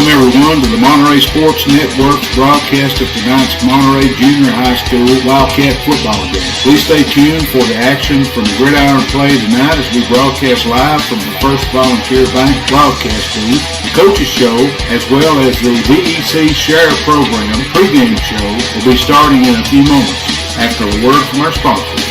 everyone, to the Monterey Sports Network broadcast of tonight's Monterey Junior High School Wildcat football game. Please stay tuned for the action from the gridiron play tonight as we broadcast live from the First Volunteer Bank broadcast booth. The coaches show, as well as the VEC Share Program pregame show, will be starting in a few moments after a word from our sponsors.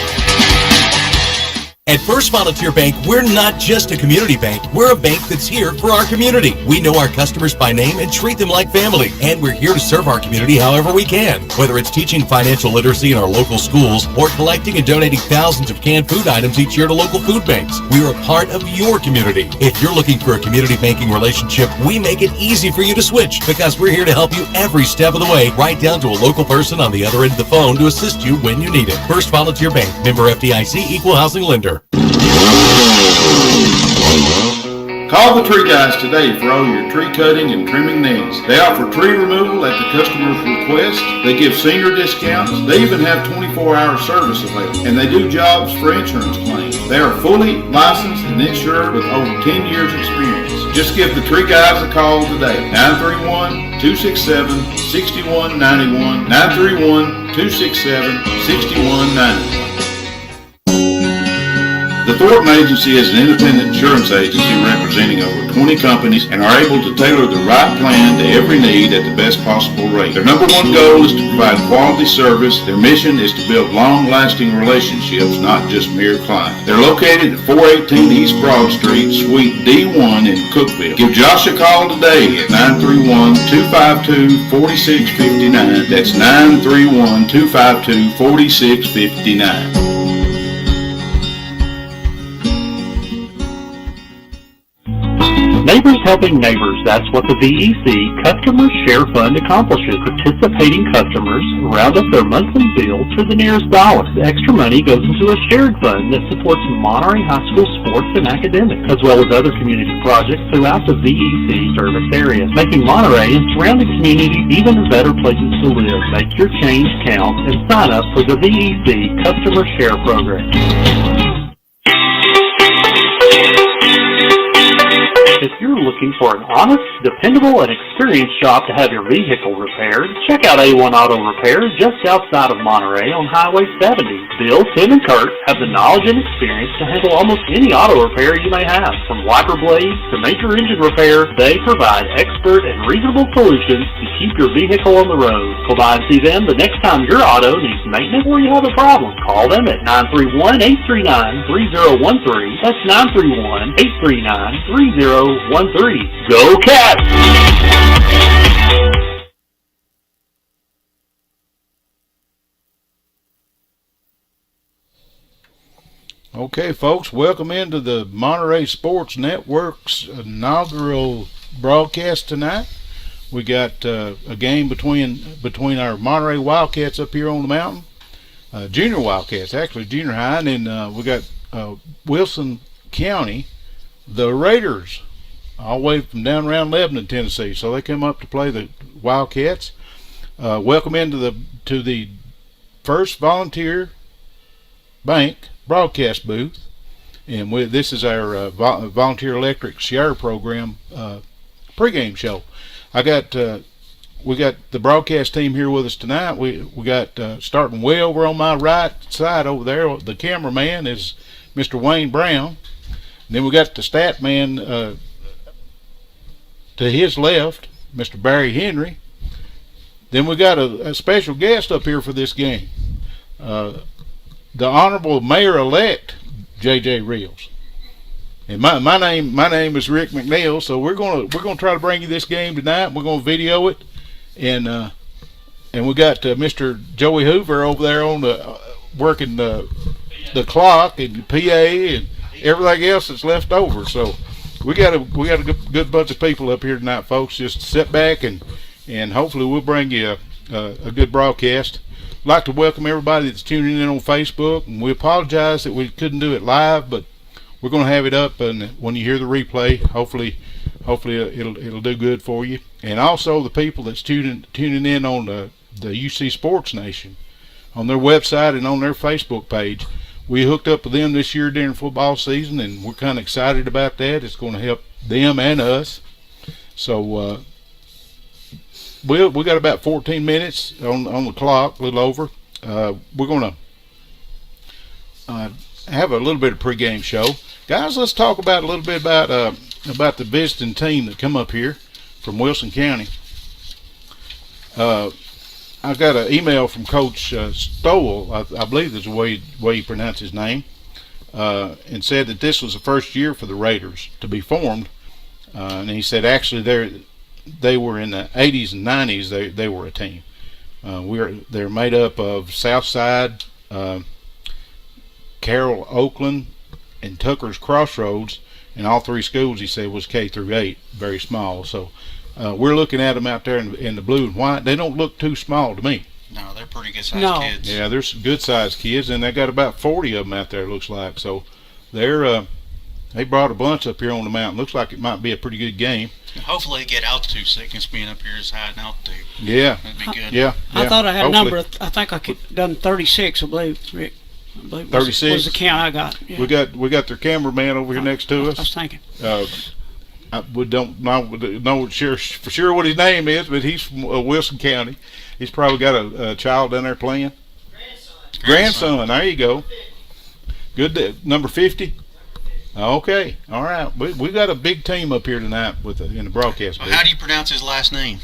At First Volunteer Bank, we're not just a community bank. We're a bank that's here for our community. We know our customers by name and treat them like family. And we're here to serve our community however we can. Whether it's teaching financial literacy in our local schools or collecting and donating thousands of canned food items each year to local food banks, we're a part of your community. If you're looking for a community banking relationship, we make it easy for you to switch because we're here to help you every step of the way, right down to a local person on the other end of the phone to assist you when you need it. First Volunteer Bank, member FDIC, equal housing lender. Call the Tree Guys today for all your tree cutting and trimming needs. They offer tree removal at the customer's request. They give senior discounts. They even have 24-hour service available. And they do jobs for insurance claims. They are fully licensed and insured with over 10 years experience. Just give the Tree Guys a call today. 931-267-6191. 931-267-6191. The Thornton Agency is an independent insurance agency representing over 20 companies and are able to tailor the right plan to every need at the best possible rate. Their number one goal is to provide quality service. Their mission is to build long-lasting relationships, not just mere clients. They're located at 418 East Broad Street, Suite D1 in Cookeville. Give Josh a call today at 931-252-4659. That's 931-252-4659. Neighbors helping neighbors, that's what the VEC Customer Share Fund accomplishes. Participating customers round up their monthly bill to the nearest dollar. The extra money goes into a shared fund that supports Monterey High School sports and academics, as well as other community projects throughout the VEC service area, making Monterey and surrounding communities even better places to live. Make your change count and sign up for the VEC Customer Share Program. If you're looking for an honest, dependable, and experienced shop to have your vehicle repaired, check out A1 Auto Repair just outside of Monterey on Highway 70. Bill, Tim, and Kurt have the knowledge and experience to handle almost any auto repair you may have. From wiper blades to major engine repair, they provide expert and reasonable solutions to keep your vehicle on the road. Go by and see them the next time your auto needs maintenance or you have a problem. Call them at 931-839-3013. That's 931-839-3013. Go Cats! Okay, folks, welcome into the Monterey Sports Network's inaugural broadcast tonight. We got a game between our Monterey Wildcats up here on the mountain, junior Wildcats, actually junior high, and then we got Wilson County, the Raiders, all the way from down around Lebanon, Tennessee. So they come up to play the Wildcats. Welcome into the First Volunteer Bank broadcast booth, and this is our Volunteer Electric Share Program pregame show. We got the broadcast team here with us tonight. We got starting way over on my right side over there. The cameraman is Mr. Wayne Brown. And then we got the stat man to his left, Mr. Barry Henry. Then we got a special guest up here for this game, the Honorable Mayor-elect J.J. Reels. And my name is Rick McNeil. So we're gonna try to bring you this game tonight. We're gonna video it, and we got Mr. Joey Hoover over there on the working the clock and the PA and everything else that's left over. So we got a good bunch of people up here tonight, folks. Just sit back and hopefully we'll bring you a good broadcast. I'd like to welcome everybody that's tuning in on Facebook, and we apologize that we couldn't do it live, but we're going to have it up, and when you hear the replay, hopefully it'll do good for you. And also the people that's tuning in on the UC Sports Nation on their website and on their Facebook page. We hooked up with them this year during football season, and we're kind of excited about that. It's going to help them and us. So we got about 14 minutes on the clock, a little over. We're going to have a little bit of pregame show, guys. Let's talk about a little bit about the visiting team that come up here from Wilson County. I got an email from Coach Stowell, I believe is the way you pronounce his name, and said that this was the first year for the Raiders to be formed. And he said actually they were in the 80s and 90s. They were a team. They're made up of Southside, Carroll, Oakland, and Tucker's Crossroads, and all three schools he said was K through 8, very small. So we're looking at them out there in the blue and white. They don't look too small to me. No, they're pretty good sized kids. Yeah, they're some good sized kids, and they got about 40 of them out there. It looks like so. They brought a bunch up here on the mountain. Looks like it might be a pretty good game. Hopefully, they get altitude sickness being up here is high in altitude. Yeah, that'd be good. Yeah, I thought I had hopefully. a number. I think I done 36. I believe, Rick. I believe 36 was the count I got. Yeah. We got their cameraman over here next to I us. was thinking. We don't know for sure what his name is, but he's from Wilson County. He's probably got a child down there playing. Grandson. There you go. Good. Number 50. Okay. All right. We got a big team up here tonight in the broadcast. Well, how do you pronounce his last name?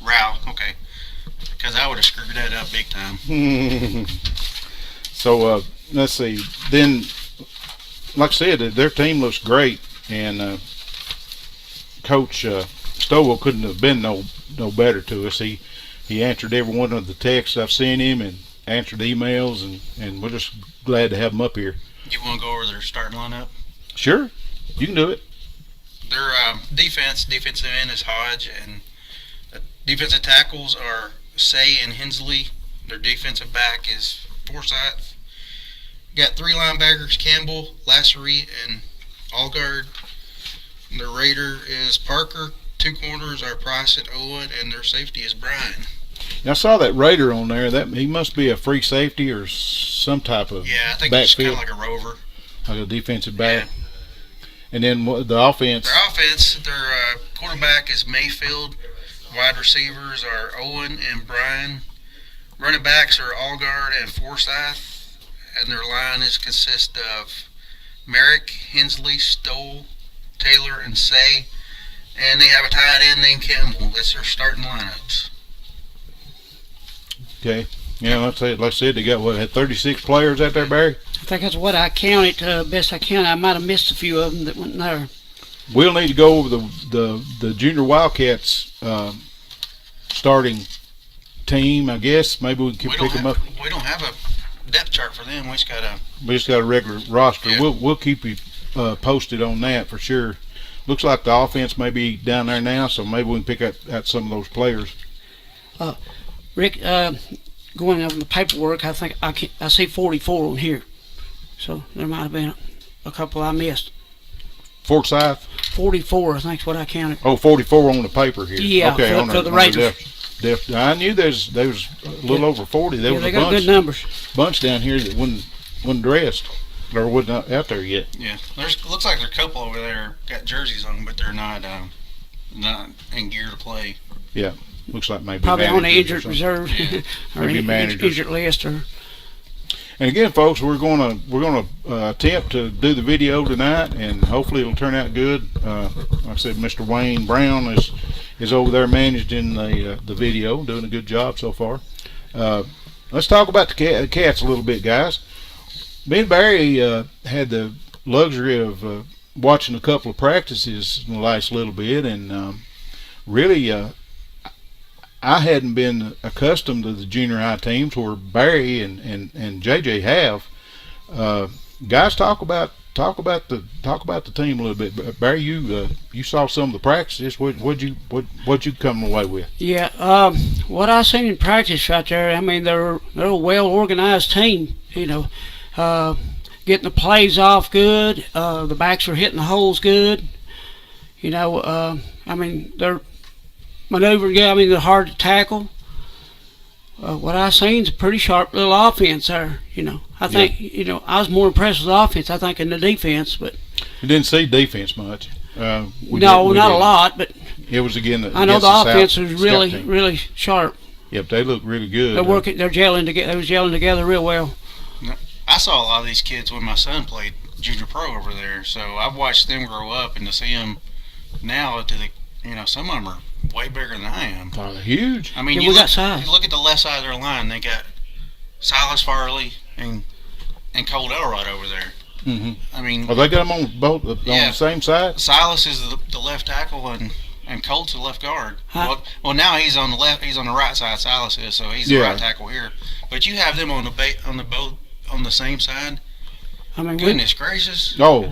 Rao. Okay. Because I would have screwed that up big time. So let's see. Then, like I said, their team looks great, and Coach Stowell couldn't have been no better to us. He answered every one of the texts I've sent him and answered emails, and we're just glad to have him up here. You want to go over their starting lineup? Sure, you can do it. Their defensive end is Hodge, and the defensive tackles are Say and Hensley. Their defensive back is Forsyth. Got three linebackers, Campbell, Lassery, and Allgard. Their Raider is Parker. Two corners are Price and Owen, and their safety is Brian. Now, I saw that Raider on there. That he must be a free safety or some type of I think backfield. it's kind of like a rover. Like a defensive back. Yeah. And then the offense. Their quarterback is Mayfield. Wide receivers are Owen and Brian. Running backs are Allgard and Forsyth. And their line consists of Merrick, Hensley, Stoll, Taylor, and Say. And they have a tight end named Campbell. That's their starting lineups. Okay. Yeah, like I said, they got had 36 players out there, Barry? I think that's what I counted. Best I counted. I might have missed a few of them that went there. We'll need to go over the junior Wildcats starting team, I guess. Maybe we can pick them up. We don't have a depth chart for them. We just got a regular roster. Yeah. We'll keep you posted on that for sure. Looks like the offense may be down there now, so maybe we can pick out some of those players. Rick, going over the paperwork, I think I see 44 on here. So there might have been a couple I missed. Forsyth? 44, I think is what I counted. Oh, 44 on the paper here. Yeah, okay, for the Raiders. I knew there was a little over 40. There was they a got good numbers. Bunch down here that wasn't dressed or wasn't out there yet. Yeah, looks like there's a couple over there got jerseys on, but they're not in gear to play. Yeah, looks like maybe probably on the injured or reserve or maybe injured list. Or. And again, folks, we're gonna attempt to do the video tonight, and hopefully it'll turn out good. Like I said, Mr. Wayne Brown is over there managing the video, doing a good job so far. Let's talk about the Cats a little bit, guys. Me and Barry had the luxury of watching a couple of practices in the last little bit, and really I hadn't been accustomed to the junior high teams where Barry and JJ have. Guys, talk about the team a little bit. Barry, you saw some of the practices. What'd you come away with? Yeah, what I seen in practice right there, I mean they're a well organized team. You know, getting the plays off good. The backs are hitting the holes good. You know, I mean they're maneuvering. I mean they're hard to tackle. What I seen is a pretty sharp little offense there. You know, I think I was more impressed with the offense, I think, than the defense. But you didn't see defense much. Not a lot. But It was again. I know against the South offense was Scout really, team. really sharp. Yep, they look really good. They're working. They're gelling together. They was gelling together real well. I saw a lot of these kids when my son played junior pro over there, so I've watched them grow up, and to see them now, some of them are way bigger than I am. Oh, they're huge. I mean, Yeah, you we look, got size. you look at the left side of their line. They got Silas Farley and Colt Elrod over there. Mm-hmm. I mean, Oh, they got them on both on Yeah. the same side. Silas is the left tackle and Colt's the left guard. Huh? Well, now he's on the left. He's on the right side. Silas is, so he's the Yeah. right tackle here. But you have them on the same side. I mean, Goodness gracious! Oh,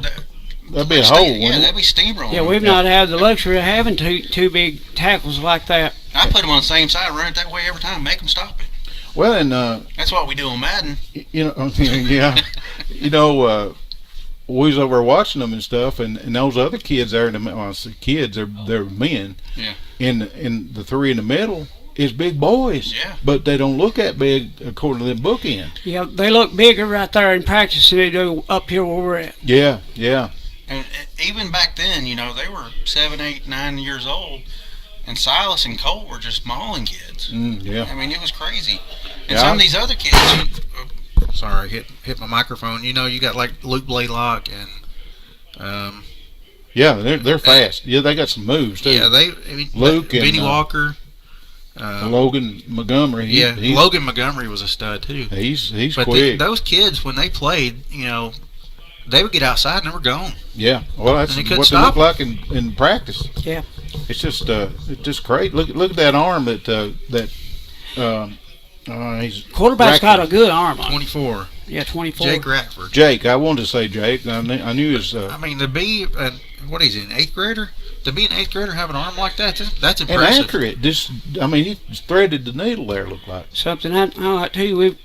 that'd be a hole. Yeah, wouldn't that'd it? be steamrolling. we've not had the luxury of having two big tackles like that. I put them on the same side, run it that way every time, make them stop it. Well, and That's what we do on Madden. yeah, we was over watching them and stuff, and those other kids there, I say kids, they're men. Yeah. In the three in the middle is big boys. Yeah. But they don't look that big according to the bookend. Yeah, they look bigger right there in practice than they do up here where we're at. Yeah, yeah. And even back then, they were 7, 8, 9 years old, and Silas and Colt were just mauling kids. Yeah. I mean, it was crazy. And Yeah. some of these other kids, sorry, hit my microphone. You got like Luke Blaylock and Yeah, they're fast. Yeah, they got some moves too. Luke and Vinny Walker. Logan Montgomery. He's, Logan Montgomery was a stud too. He's But quick. those kids, when they played, they would get outside and they were gone. Yeah. Well, that's And they couldn't what they look stop like in practice. Yeah. It's just great. Look at that arm that he's Quarterback's got a Rackford. good arm on him. 24. Yeah, 24. Jake Ratford. Jake. I wanted to say Jake. I knew his. I mean, to be what is he, an 8th grader? To be an 8th grader, have an arm like that's and impressive. accurate. He threaded the needle there. Looked like. Something I like too.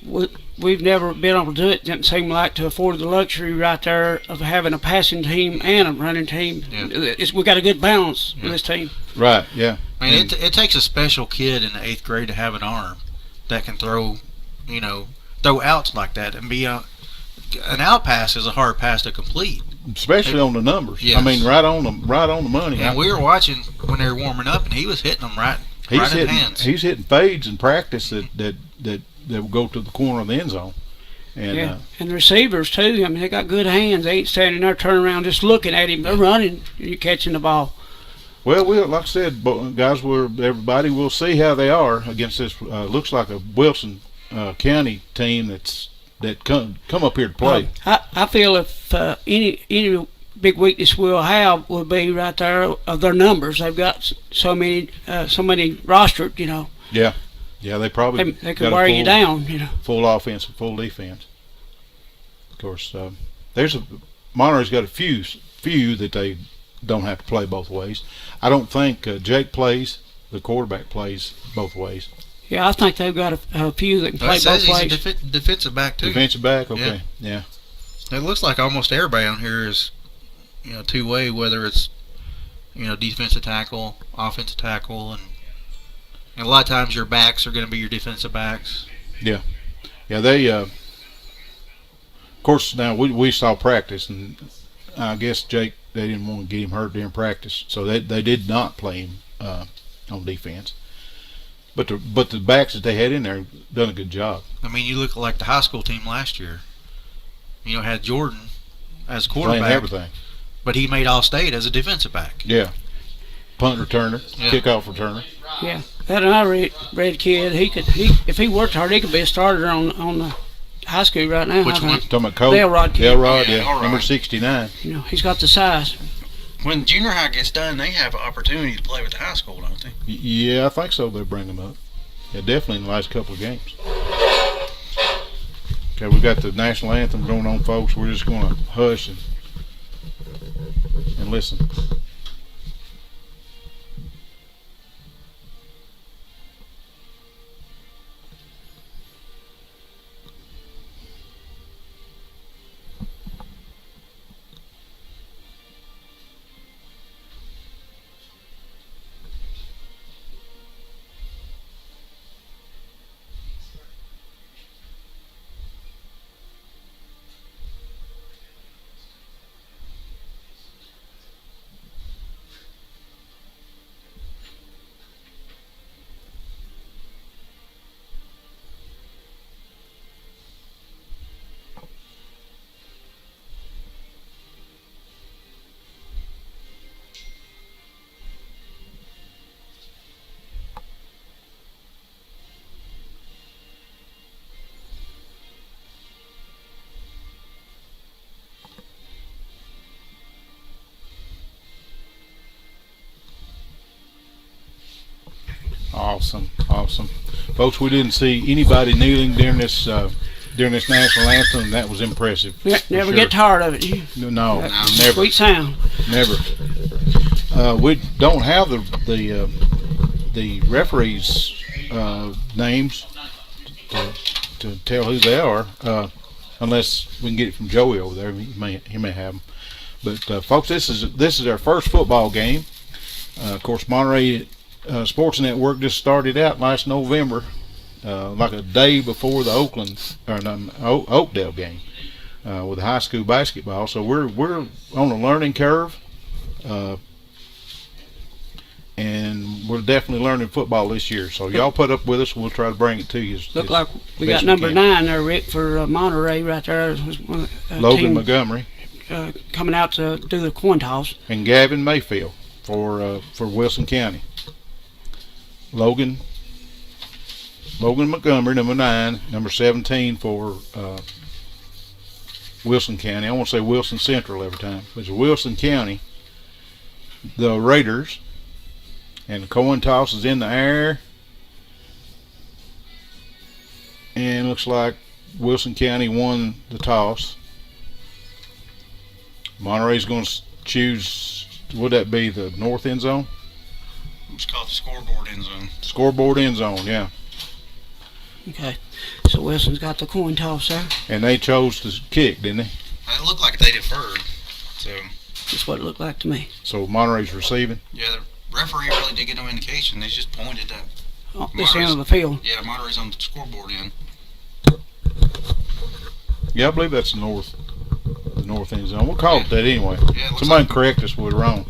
We've never been able to do it. Didn't seem like to afford the luxury right there of having a passing team and a running team. Yeah. We got a good balance in this team. Right. Yeah. I mean, it takes a special kid in the 8th grade to have an arm that can throw outs like that and be an out pass is a hard pass to complete. Especially on the numbers. Yes. I mean, right on the money. And we were watching when they were warming up, and he was hitting them right in the hands. He's hitting fades in practice that will go to the corner of the end zone. And Yeah, and the receivers too. I mean, they got good hands. They ain't standing there turning around just looking at him. They're running. And you're catching the ball. well, like I said, guys, everybody will see how they are against this. Looks like a Wilson County team that come up here to play. I feel if any big weakness we'll have will be right there of their numbers. They've got so many rostered. Yeah, they probably They got can a wear you down. full offense and full defense. Of course, Monterey's got a few that they don't have to play both ways. I don't think Jake plays. The quarterback plays both ways. Yeah, I think they've got a few that can But play it says both he's ways. a defensive back too. Defensive back, okay, yeah. It looks like almost everybody on here is, two-way, whether it's, defensive tackle, offensive tackle, and a lot of times your backs are going to be your defensive backs. Yeah, they. Of course, now we saw practice, and I guess Jake, they didn't want to get him hurt during practice, so they did not play him on defense. But the backs that they had in there done a good job. I mean, you look like the high school team last year. Had Jordan as Playing quarterback, everything. but he made All-State as a defensive back. Yeah, punt returner, Yeah. kickoff returner. Yeah, that another red kid. If he worked hard, he could be a starter on the high school right now. Which I think. one? Talking about Colt. Elrod kid. Elrod, Yeah, yeah, Elrod. number 69. He's got the size. When junior high gets done, they have an opportunity to play with the high school, don't they? Yeah, I think so. They bring him up. Yeah, definitely in the last couple of games. Okay, we got the national anthem going on, folks. We're just going to hush and listen. Awesome. Folks, we didn't see anybody kneeling during this national anthem, and that was impressive. Never get tired of it. No, never. Sweet sound. Never. We don't have the referees' names to tell who they are, unless we can get it from Joey over there. He may have them. But folks, this is our first football game. Of course, Monterey Sports Network just started out last November, like a day before the Oakdale game with high school basketball. So we're on a learning curve, and we're definitely learning football this year. So y'all put up with us. We'll try to bring it to you. Look like we got number 9 there, Rick, for Monterey right there. Logan Montgomery coming out to do the coin toss, and Gavin Mayfield for Wilson County. Logan Montgomery, number 9, number 17 for Wilson County. I won't say Wilson Central every time. It's Wilson County. The Raiders, and the coin toss is in the air, and looks like Wilson County won the toss. Monterey's going to choose. Would that be the north end zone? It's called the scoreboard end zone. Scoreboard end zone, yeah. Okay, so Wilson's got the coin toss there. And they chose to kick, didn't they? It looked like they deferred. So that's what it looked like to me. So Monterey's receiving? Yeah, the referee really did get no indication. They just pointed at this end of the field. Yeah, Monterey's on the scoreboard end. Yeah, I believe that's the north end zone. We'll call it that anyway. Yeah, somebody can correct us if we're wrong.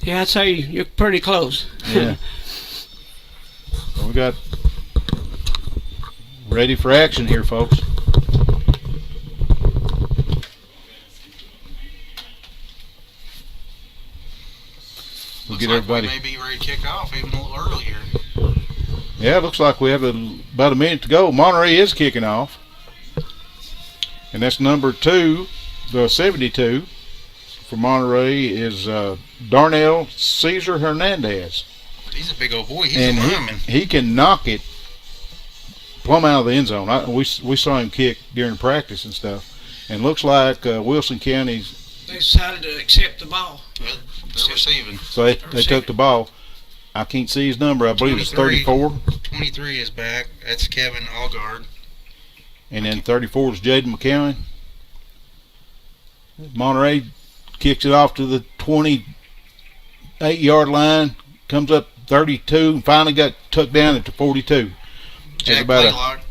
Yeah, I'd say you're pretty close. Yeah. So we got ready for action here, folks. We'll get everybody. We may be ready to kick off even a little earlier. Yeah, it looks like we have about a minute to go. Monterey is kicking off. And that's number 2, the 72 for Monterey is Darnell Cesar Hernandez. He's a big old boy. He's a lineman. He can knock it plumb out of the end zone. We saw him kick during practice and stuff. And looks like Wilson County's. They decided to accept the ball. Well, they're receiving. So they took the ball. I can't see his number. I believe it's 34. 23 is back. That's Kevin Allgard. And then 34 is Jaden McCowan. Monterey kicks it off to the 28-yard line, comes up 32, and finally got tucked down at the 42. Jack Blaylock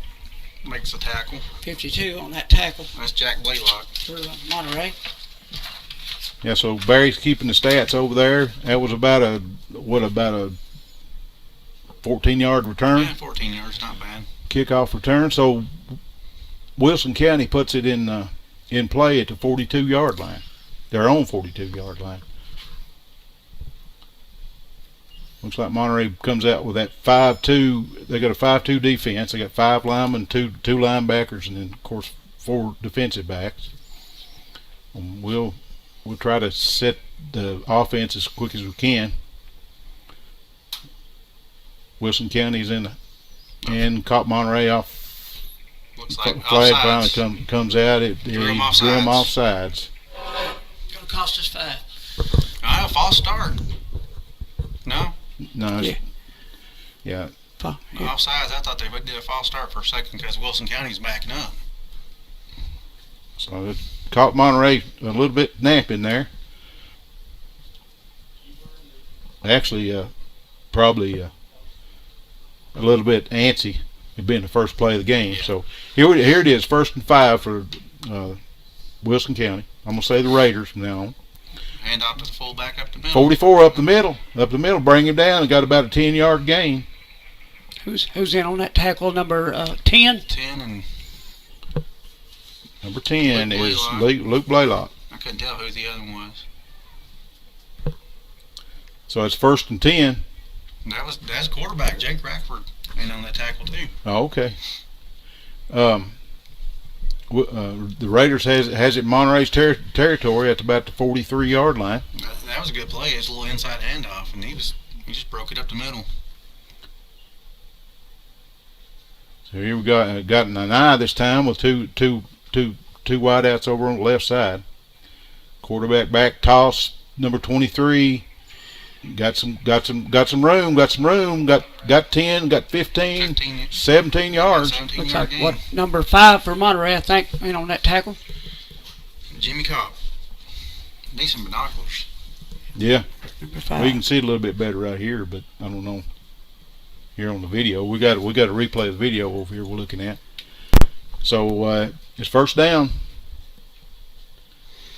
makes the tackle. 52 on that tackle. That's Jack Blaylock. For Monterey. Yeah, so Barry's keeping the stats over there. That was about a 14-yard return? Yeah, 14 yards, not bad. Kickoff return. So Wilson County puts it in play at the 42-yard line, their own 42-yard line. Looks like Monterey comes out with that 5-2. They got a 5-2 defense. They got 5 linemen, two linebackers, and then of course 4 defensive backs. And we'll try to set the offense as quick as we can. Wilson County's in and caught Monterey off. Looks like flag finally comes out. It drew him offsides. Gonna cost us 5. False start. No. No. Yeah. Offsides. I thought they did a false start for a second because Wilson County's backing up. So it caught Monterey a little bit napping there. Actually, probably a little bit antsy. It being the first play of the game. So here it is, 1st and 5 for Wilson County. I'm gonna say the Raiders from now on. Hand off to the fullback up the middle. 44 up the middle, bring him down, and got about a 10-yard gain. Who's in on that tackle? Number 10. 10 and number 10 is Luke Blaylock. I couldn't tell who the other one was. So it's 1st and 10. That's quarterback Jake Rackford. And on that tackle too. Oh, okay. The Raiders has it Monterey's territory at about the 43-yard line. That was a good play. It was a little inside handoff, and he just broke it up the middle. So here we got an eye this time with two wideouts over on the left side. Quarterback back toss, number 23. Got some room. Got 10. Got 15. 17 yards. 17 Looks yard like gain. what number 5 for Monterey, I think, on that tackle. Jimmy Cobb. Decent binoculars. Yeah, Number 5. we can see it a little bit better right here, but I don't know. Here on the video, we got to replay the video over here we're looking at. So it's first down.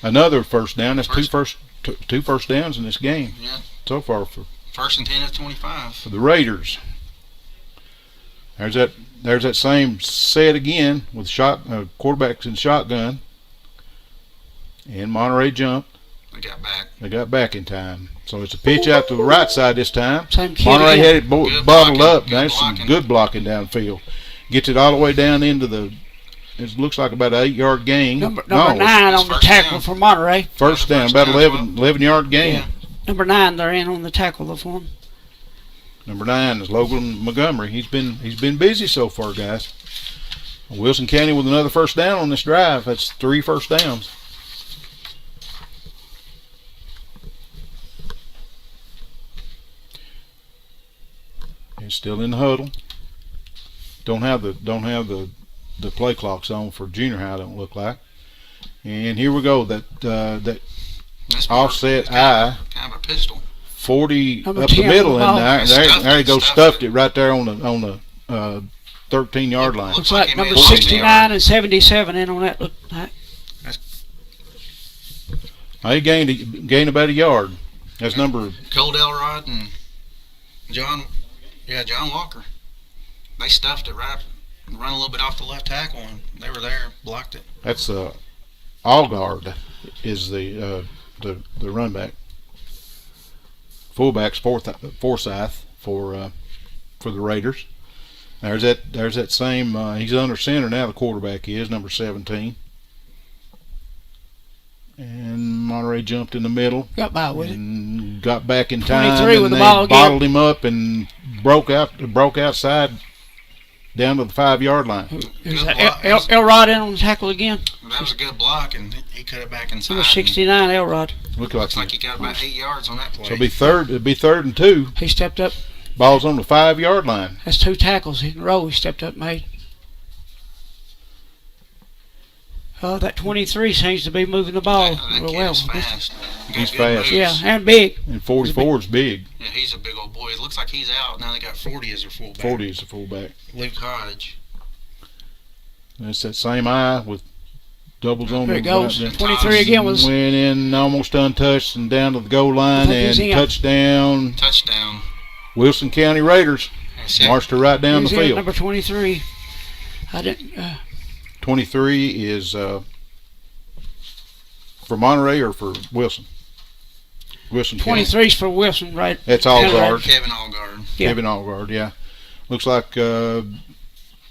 Another first down. That's two first downs in this game. Yeah. So far for 1st and 10 at 25. the Raiders. There's that same set again with quarterbacks in shotgun. And Monterey jumped. They got back in time. So it's a pitch out to the right side this time. Same kid Monterey again. had it bottled blocking, up. good There's some blocking. good blocking downfield. Gets it all the way down into it looks like about an 8-yard gain. Number No, 9 on the first tackle down. for Monterey. first down, First about down, 11-yard gain. Yeah. Number 9 they're in on the tackle for him. Number 9 is Logan Montgomery. He's been busy so far, guys. Wilson County with another first down on this drive. That's 3 first downs. He's still in the huddle. Don't have the play clocks on for junior high. Don't look like. And here we go. That This offset part is eye. Kind of a pistol. 40 Number up the 10 middle, on the ball. and there he goes, Stuffed stuffed it. it right there on the 13-yard line. Looks like like he number made it 69 and 77 in on that. Look like. He gained about a yard. That's number. Cold Elrod and John Walker. They stuffed it right, run a little bit off the left tackle, and they were there, blocked it. That's Allgard is the run back. Fullback's Forsyth for the Raiders. There's that same. He's under center now. The quarterback is number 17. And Monterey jumped in the middle. Got by with it. And got back in time. 23 and with the they ball again. bottled him up and broke outside down to the 5-yard line. Is Good that block. Elrod in on the tackle again? That was a good block, and he cut it back inside. Number 69, Elrod. Looks Like he got about 8 yards on that play. so it'd be third and 2. He stepped up. Ball's on the 5-yard line. That's 2 tackles in a row he stepped up and made. That 23 seems to be moving the ball That real kid well. is fast. He's Got good fast. moves. Yeah, and big. And 44 is big. Yeah, he's a big old boy. It looks like he's out. Now they got 40 as their fullback. 40 is the fullback. Luke Hodge. That's that same eye with doubles on There the it goes. right there. 23 again was. Went in almost untouched and down to the goal line I think he's and in. touchdown. Touchdown. Wilson County Raiders That's it. marched her right down He's the in at field. number 23. I didn't. 23 is for Monterey or for Wilson? Wilson County. 23's for Wilson, right? That's Allgard. Kevin Allgard. Yeah. Kevin Allgard, yeah. Looks like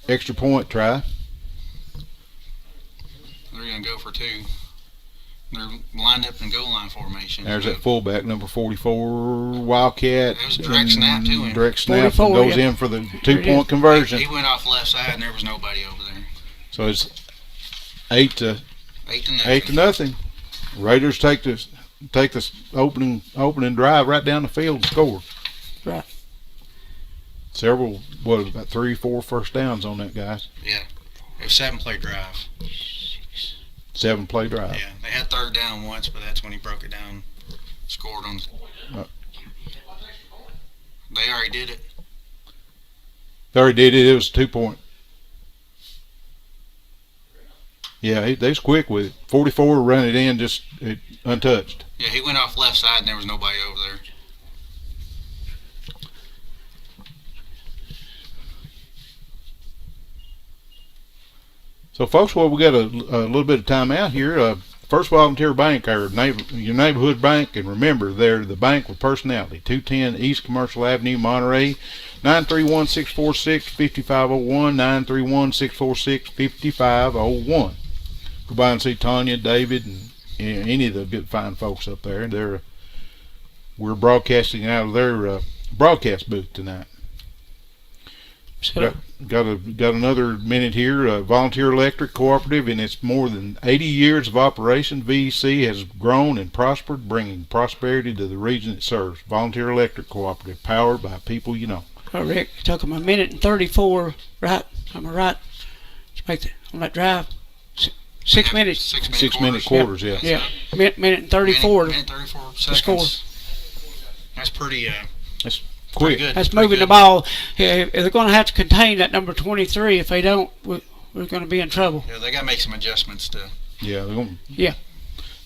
extra point try. They're going to go for 2. They're lined up in goal line formation. There's that fullback, number 44, Wildcat. It was a direct snap to him. Direct snap 44, and goes yeah. in for the There it 2-point is. conversion. He went off left side, and there was nobody over there. So it's 8 to 8 to nothing. Raiders take this opening drive right down the field and score. Right. Several, about 3-4 first downs on that, guys. Yeah. It was 7-play drive. 7-play drive. Yeah. They had 3rd down once, but that's when he broke it down. Scored on. They already did it. They already did it. It was a 2-point. Yeah, they was quick with it. 44 ran it in just untouched. Yeah, he went off left side, and there was nobody over there. So, folks, well, we got a little bit of time out here. First Volunteer Bank, your neighborhood bank, and remember, they're the bank with personality. 210 East Commercial Avenue, Monterey. 931-646-5501. 931-646-5501. Go by and see Tanya, David, and any of the good fine folks up there. We're broadcasting out of their broadcast booth tonight. Got another minute here. Volunteer Electric Cooperative, in its more than 80 years of operation, VEC has grown and prospered, bringing prosperity to the region it serves. Volunteer Electric Cooperative, powered by people you know. Rick, it took them 1:34, right? Am I right? To make on that drive. 6 minutes. 6 minute quarters, yeah. Yeah, minute and 34. Minute 34 to score. seconds. That's pretty. That's pretty quick. good. That's Pretty moving good. the ball. Yeah, they're going to have to contain that number 23. If they don't, we're going to be in trouble. Yeah, they got to make some adjustments to. Yeah, they're going. Yeah.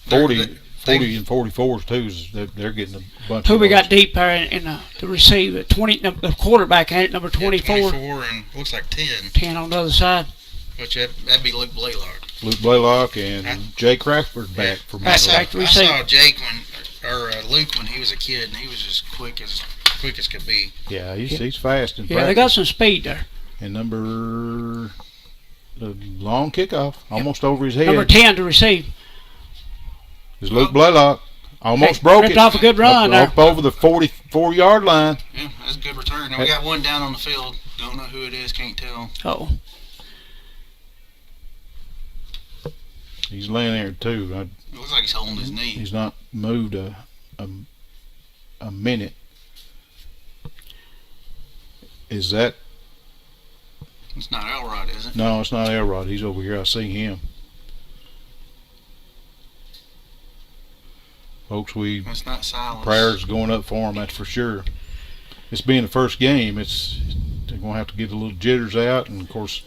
40 and 44s too. They're getting a bunch. Who of we those. got deep there in the receiver? The quarterback ain't it, number 24. 24 and looks like 10. 10 on the other side. Which that'd be Luke Blaylock. Luke Blaylock and Jake Crackford back from Back Monterey. to I receive. saw Jake Luke when he was a kid, and he was as quick as could be. Yeah, he's fast in Yeah, they practice. got some speed there. And the long kickoff, almost over his head, Number 10 to receive. is Luke Blaylock. Almost Hey, broke ripped it. off a good run there. Up over the 44-yard line. Yeah, that's a good return. Now we got one down on the field. Don't know who it is. Can't tell. Oh, He's laying there too. It looks like he's holding his knee. He's not moved a minute. Is that? It's not Elrod, is it? No, it's not Elrod. He's over here. I see him. Folks, It's not Silas. prayers going up for him. That's for sure. It's being the first game. They're going to have to get a little jitters out, and of course,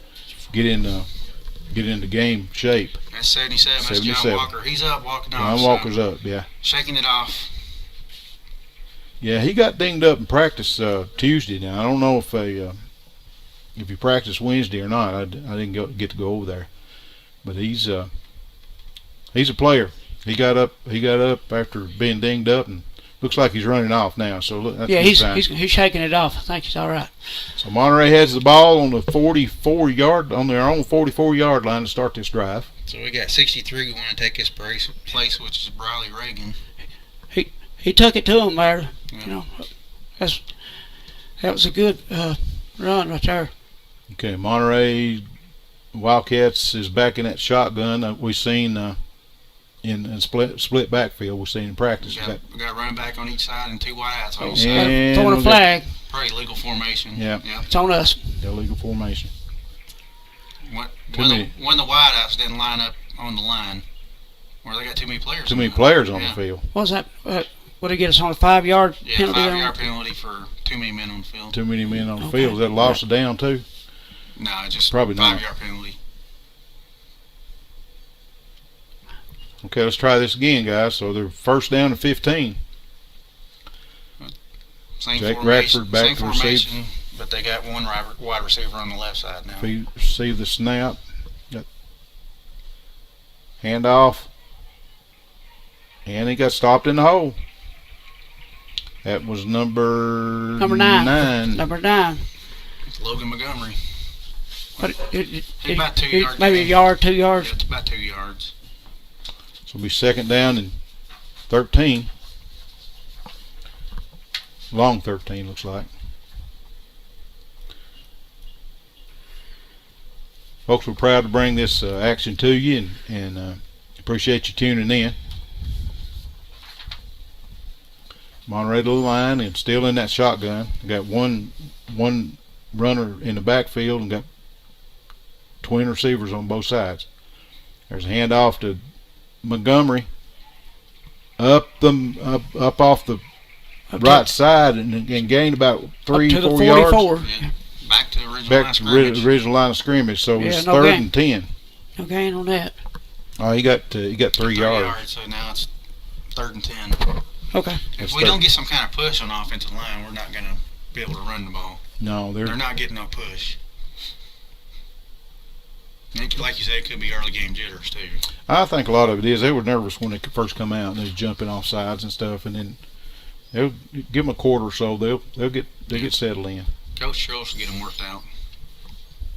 get into game shape. That's 77. That's John 77. Walker. He's up, walking off. John Walker's up. Yeah. Shaking it off. Yeah, he got dinged up in practice Tuesday. Now I don't know if he practiced Wednesday or not. I didn't get to go over there, but he's a player. He got up after being dinged up, and looks like he's running off now. So look, that's yeah, a good he's sign. shaking it off. I think he's all right. So Monterey has the ball on the 44-yard on their own 44-yard line to start this drive. So we got 63 going to take his place, which is Briley Reagan. He took it to him there. Yeah. You know, that was a good run right there. Okay, Monterey Wildcats is back in that shotgun that we've seen in split backfield. We've seen in practice. We got running back on each side and two wideouts on each So, side. And throwing a we got- flag. Probably legal formation. Yeah. It's on us. illegal formation. When many. the wideouts didn't line up on the line, where they got too many players. Too on many the- players on yeah. the field. What was that? What did he get us on a 5-yard Yeah, penalty? 5-yard penalty for too many men on the field. Too many men on the Okay. field. Is that loss of down too? No, just Probably not. 5-yard penalty. Okay, let's try this again, guys. So they're first down and 15. Same Jake formation, Radford back same to receive. formation, but they got one wide receiver on the left side now. Receive the snap. Got handoff. And he got stopped in the hole. That was number 9. Number 9. It's Logan Montgomery. But about 2 yards. maybe a yard, 2 Yeah, yards. it's about 2 yards. So it'll be second down and 13. Long 13 looks like. Folks, we're proud to bring this action to you and appreciate you tuning in. Monterey to the line and still in that shotgun. Got one runner in the backfield and got twin receivers on both sides. There's a handoff to Montgomery up off the right side and gained about 3-4 to the yards 44. Yeah. Back to the original line back of to scrimmage. the original line of scrimmage. So Yeah, it's no third gain. and 10. No gain on that. Oh, he got 3 3 yards. So now it's 3rd and 10. Okay. If That's we third. don't get some kind of push on the offensive line, we're not going to be able to run the ball. No, They're not getting no push. Like you said, it could be early game jitters too. I think a lot of it is they were nervous when they first come out and they was jumping off sides and stuff, and then they'll give them a quarter or so. They'll get settled in. Coach Schultz will get them worked out.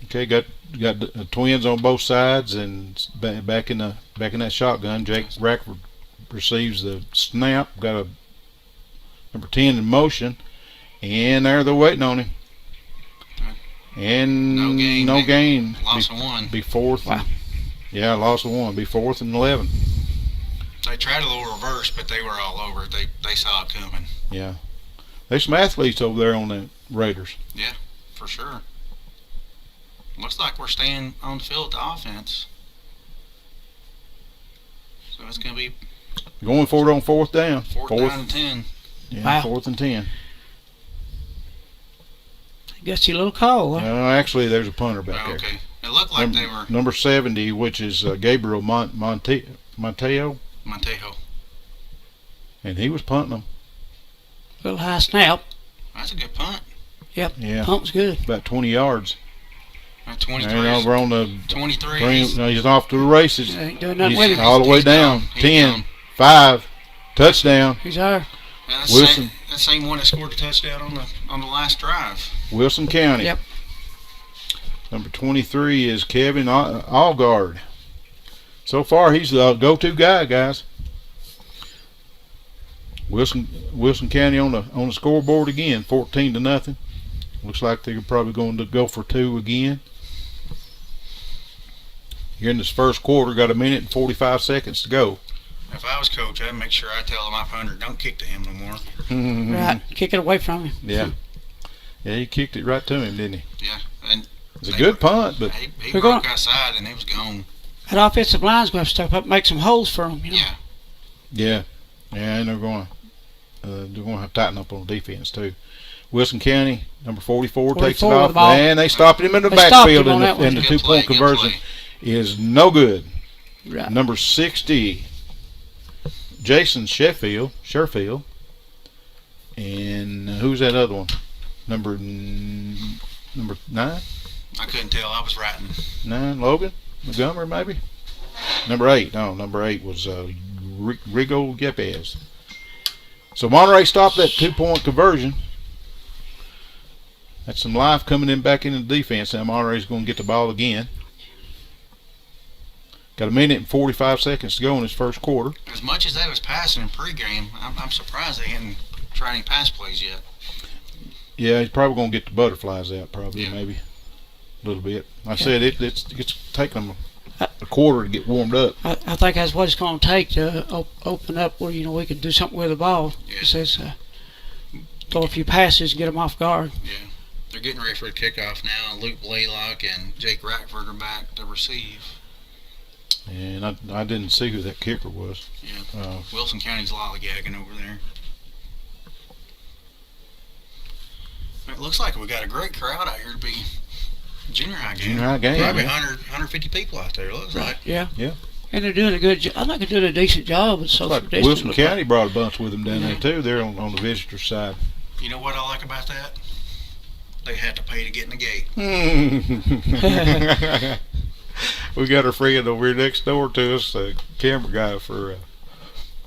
Okay, got the twins on both sides and back in that shotgun. Jake Rackford receives the snap. Got a number 10 in motion, and there they're waiting on him. And No game. gain. Loss of one. Be fourth. Wow. Yeah, loss of one. Be 4th and 11. They tried a little reverse, but they were all over it. They saw it coming. Yeah. There's some athletes over there on the Raiders. Yeah, for sure. Looks like we're staying on the field with the offense. So it's going to be Going for it on 4th down. fourth down and 10. Yeah, Wow. 4th and 10. Gutsy little call. Huh? Actually, there's a punter back Oh, there. okay. It looked like they were Number 70, which is Gabriel Monteo, Montejo. and he was punting them. Little high snap. That's a good punt. Yeah, Pump's good. about 20 yards. At 23. And over on the 23. green, he's off to the races. Ain't doing nothing with He's him. all the way He's down. gone. He's 10, gone. 5, touchdown. He's there. Yeah, that's Wilson. that same one that scored a touchdown on the last drive. Wilson County. Yep. Number 23 is Kevin Allgard. So far, he's the go-to guy, guys. Wilson County on the scoreboard again, 14-0. Looks like they're probably going to go for 2 again. Here in this first quarter, got 1 minute and 45 seconds to go. If I was coach, I'd make sure I tell my punter, don't kick to him no more. Right. Kick it away from him. Yeah. Yeah, he kicked it right to him, didn't he? Yeah, and It's a good punt, but he We're broke going- outside and he was gone. That offensive line's going to have to step up and make some holes for him. You know? Yeah, and they're going to have to tighten up on defense too. Wilson County, number 44, takes it 44 off, the ball. and they stopped him in the They stopped him backfield, on that one. and the Good play, 2-point good conversion play. is no good. Right. Number 60, Jason Sherfield, and who's that other one? Number 9, I couldn't tell. I was writing. Logan Montgomery maybe. Number 8 was Rigo Gepes. So Monterey stopped that 2-point conversion. That's some life coming in back into the defense. Now Monterey's going to get the ball again. Got 1 minute and 45 seconds to go in this first quarter. As much as they was passing in pregame, I'm surprised they hadn't tried any pass plays yet. Yeah, he's probably going to get the butterflies out, probably, Yeah. maybe a little bit. I said it's taking them a quarter to get warmed up. I think that's what it's going to take to open up where we can do something with the ball. Yeah. It says throw a few passes and get them off guard. Yeah, they're getting ready for the kickoff now. Luke Blaylock and Jake Rackford are back to receive. And I didn't see who that kicker was. Yeah, Wilson County's lollygagging over there. It looks like we got a great crowd out here to be junior high game. Junior high game, Probably yeah. 150 people out there, it looks like. Yeah. Yeah. And they're doing a good job. I think they're doing a decent job with social Like distancing. Wilson County brought a bunch with them down there too. They're on the visitor side. You know what I like about that? They had to pay to get in the gate. We got our friend over here next door to us, a camera guy for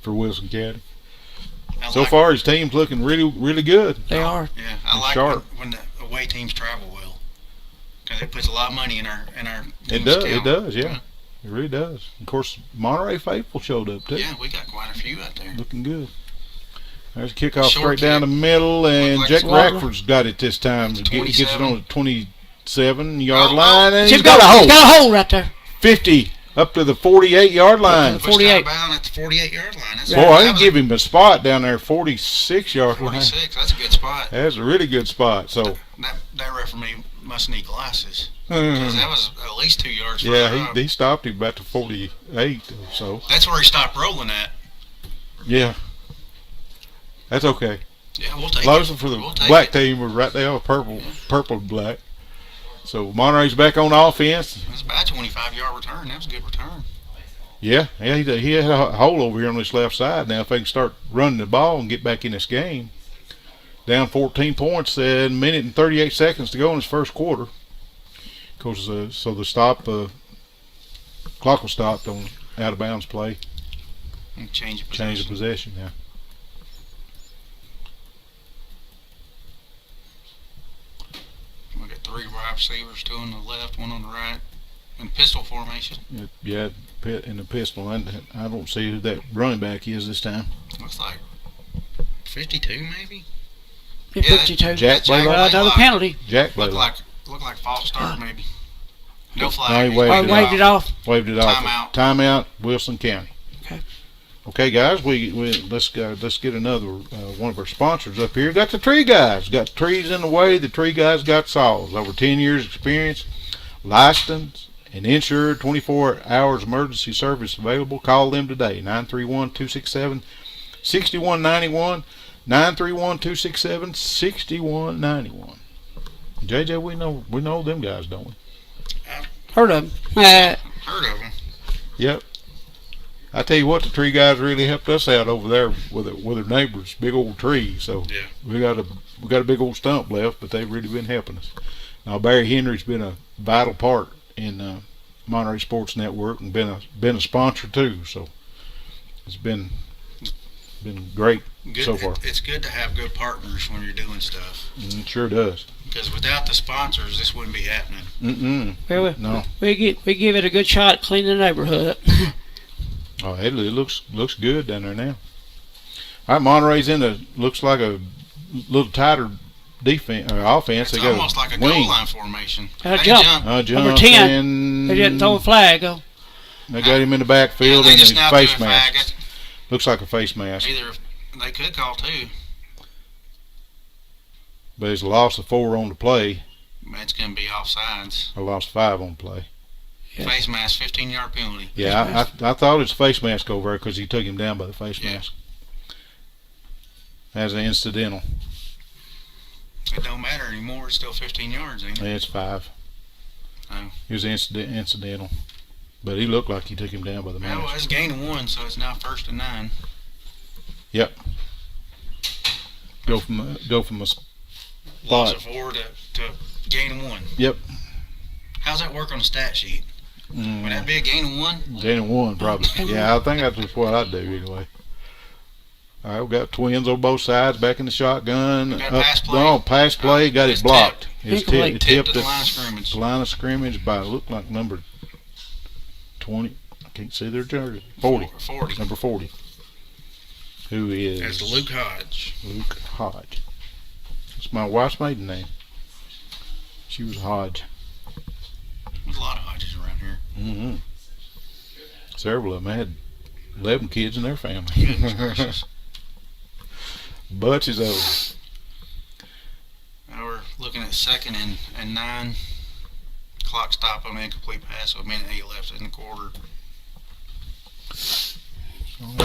Wilson County. So far, his team's looking really good. They are. Yeah, I like sharp. when the away teams travel well. Because it puts a lot of money in our It team's does. account. It does. Yeah, it really does. Of course, Monterey faithful showed up too. Yeah, we got quite a few out there. Looking good. There's a kickoff Short straight down the kick. middle, and Looked like Jack Swagger. Rackford's got it this time. Gets it on the 27-yard Oh, line, and He's he's got a He's hole. got a hole right there. 50 up to the 48-yard line. Up to Pushed out 48. of bounds at the 48-yard line. That's Boy, I didn't give him a spot down there, 46-yard line. 46. That's a good spot. That's a really good spot. So, That referee must need glasses. Because that was at least 2 yards further yeah, up. he stopped him about to 48 or so. That's where he stopped rolling at. Yeah. That's okay. Yeah, we'll take Closer it. for the We'll take black it. team was right there, purple and black. So Monterey's back on offense. That's about a 25-yard return. That was a good return. Yeah, he had a hole over here on this left side. Now if they can start running the ball and get back in this game, down 14 points, and 1 minute and 38 seconds to go in this first quarter. Of course, so the clock was stopped on out of bounds play. And change of Change of possession. possession now. We got 3 wide receivers, 2 on the left, 1 on the right, in pistol formation. Yeah, in the pistol. I don't see who that running back is this time. Looks like 52 maybe. Yeah, Yeah, 52. Jack Blaylock. Another penalty. Jack Looked Blaylock. looked like a false start maybe. No No, flag. he waved Waved it off. Waved it off. Timeout. Timeout, Wilson County. Okay. Okay, guys, let's get another one of our sponsors up here. Got the Tree Guys. Got trees in the way. The Tree Guys got saws. Over 10 years experience, licensed and insured. 24 hours emergency service available. Call them today. 931-267-6191. 931-267-6191. JJ, we know them guys, don't we? Heard of him. Heard of them. Yep. I tell you what, the Tree Guys really helped us out over there with our neighbors. Big old tree. So Yeah. we got a big old stump left, but they've really been helping us. Now Barry Henry's been a vital part in Monterey Sports Network and been a sponsor too. So it's been great Good, so far. It's good to have good partners when you're doing stuff. It sure does. Because without the sponsors, this wouldn't be happening. Well, No. we give it a good shot at cleaning the neighborhood up. Oh, it looks good down there now. All right, Monterey's looks like a little tighter defense or offense. It's They got almost like a wing. goal line formation. Gotta They jump. Jump Number 10. and They didn't throw a flag, though. They got him in the backfield they and just his now face threw a mask. fag. Looks like a face mask, Either they could call two. but it's a loss of 4 on the play. It's going to be offsides. A loss of 5 on the play. Yeah. Face mask, 15-yard penalty. Yeah, I thought it was face mask over there because he took him down by the face Yeah. mask. As an incidental. It don't matter anymore. It's still 15 yards, ain't it? It's 5. Oh. He was incidental. But he looked like he took him down by the Well, mask. it's gain of 1, so it's now 1st and 9. Yep. Go from a Loss spot. of 4 to gain of 1. Yep. How's that work on the stat sheet? Would that be a gain of 1? Gain of 1 probably. Yeah, I think that's just what I'd do anyway. All right, we got twins on both sides, back in the shotgun. We got a pass play. No, pass play, got it It's blocked. tipped. It's Incomplete. Tipped tipped at the line of at scrimmage. the line of scrimmage by, looked like number 20. I can't see their jersey. 40. 40. Number 40. Who is That's Luke Hodge. Luke Hodge. It's my wife's maiden name. She was Hodge. There's a lot of Hodges around here. Mm-hmm. Several of them had 11 kids in their family. Goodness gracious. Butch is over. Now we're looking at 2nd and 9. Clock stop on incomplete pass, so a minute 8 left in the quarter.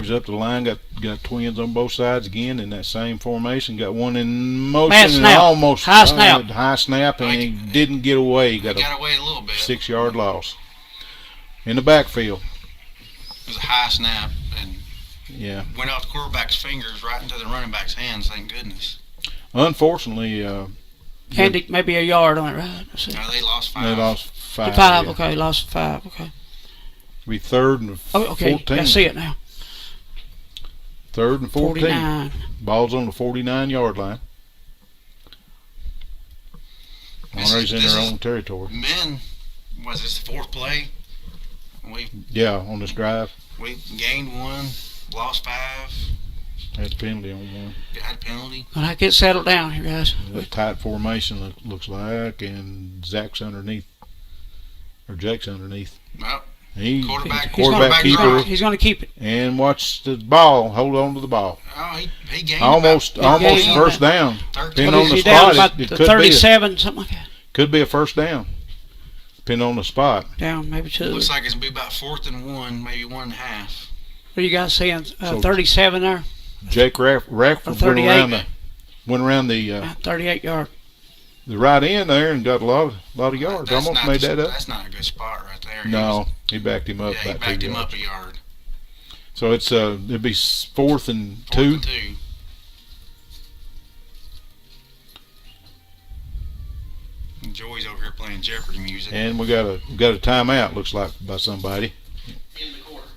He's up the line, got twins on both sides again in that same formation. Got one in motion Bad and snap. almost High snap. high snap, and he didn't get away. He Got got away a little a bit. 6-yard loss in the backfield. It was a high snap and Yeah, went off the quarterback's fingers right into the running back's hands, thank goodness. unfortunately, Handy, maybe a yard on it, right? Let's see. Now they lost 5. they lost 5. 5, Yeah. okay, lost 5, okay. Be 3rd and Oh, okay, 14. I see it now. 3rd and 14. 49. Ball's on the 49-yard line. Monterey's in This their is- own territory. Men, was this the 4th play? Yeah, on this drive, We gained 1, lost 5, had a penalty on one. got a penalty. When I get settled down here, guys. A tight formation looks like, and Zach's underneath, or Jake's underneath. Well, He Quarterback- He's quarterback gonna- keeper, He's going to keep it. and watch the ball. Hold on to the ball. oh, he gained Almost about gained first down. 13. Depending What on is the he down spot, about it the could 37, something like that? could be a first down, depending on the spot. Down, maybe 2. Looks like it's going to be about 4th and 1, maybe 1.5. What are you guys seeing? So- 37 there? Jake Rackford went 38. around the 38 yard. the right end there and got a lot of yards. That's Almost not made the- that up. That's not a good spot right there. No, he backed him up Yeah, he about backed 2 him yards. up a yard. So it's it'd be 4th and 4th 2. and 2. And Joey's over here playing Jeopardy music. And we got a timeout. Looks like by somebody In the quarter.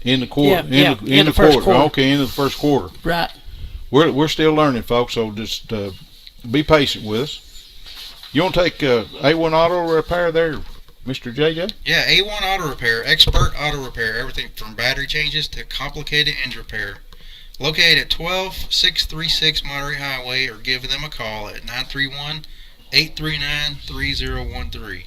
in the quarter. Yeah, in the first quarter. quarter. Okay, into the first quarter. Right. We're still learning, folks. So just be patient with us. You want to take A1 Auto Repair there, Mr. JJ? Yeah, A1 Auto Repair, expert auto repair, everything from battery changes to complicated engine repair. Located at 12636 Monterey Highway, or give them a call at 931-839-3013.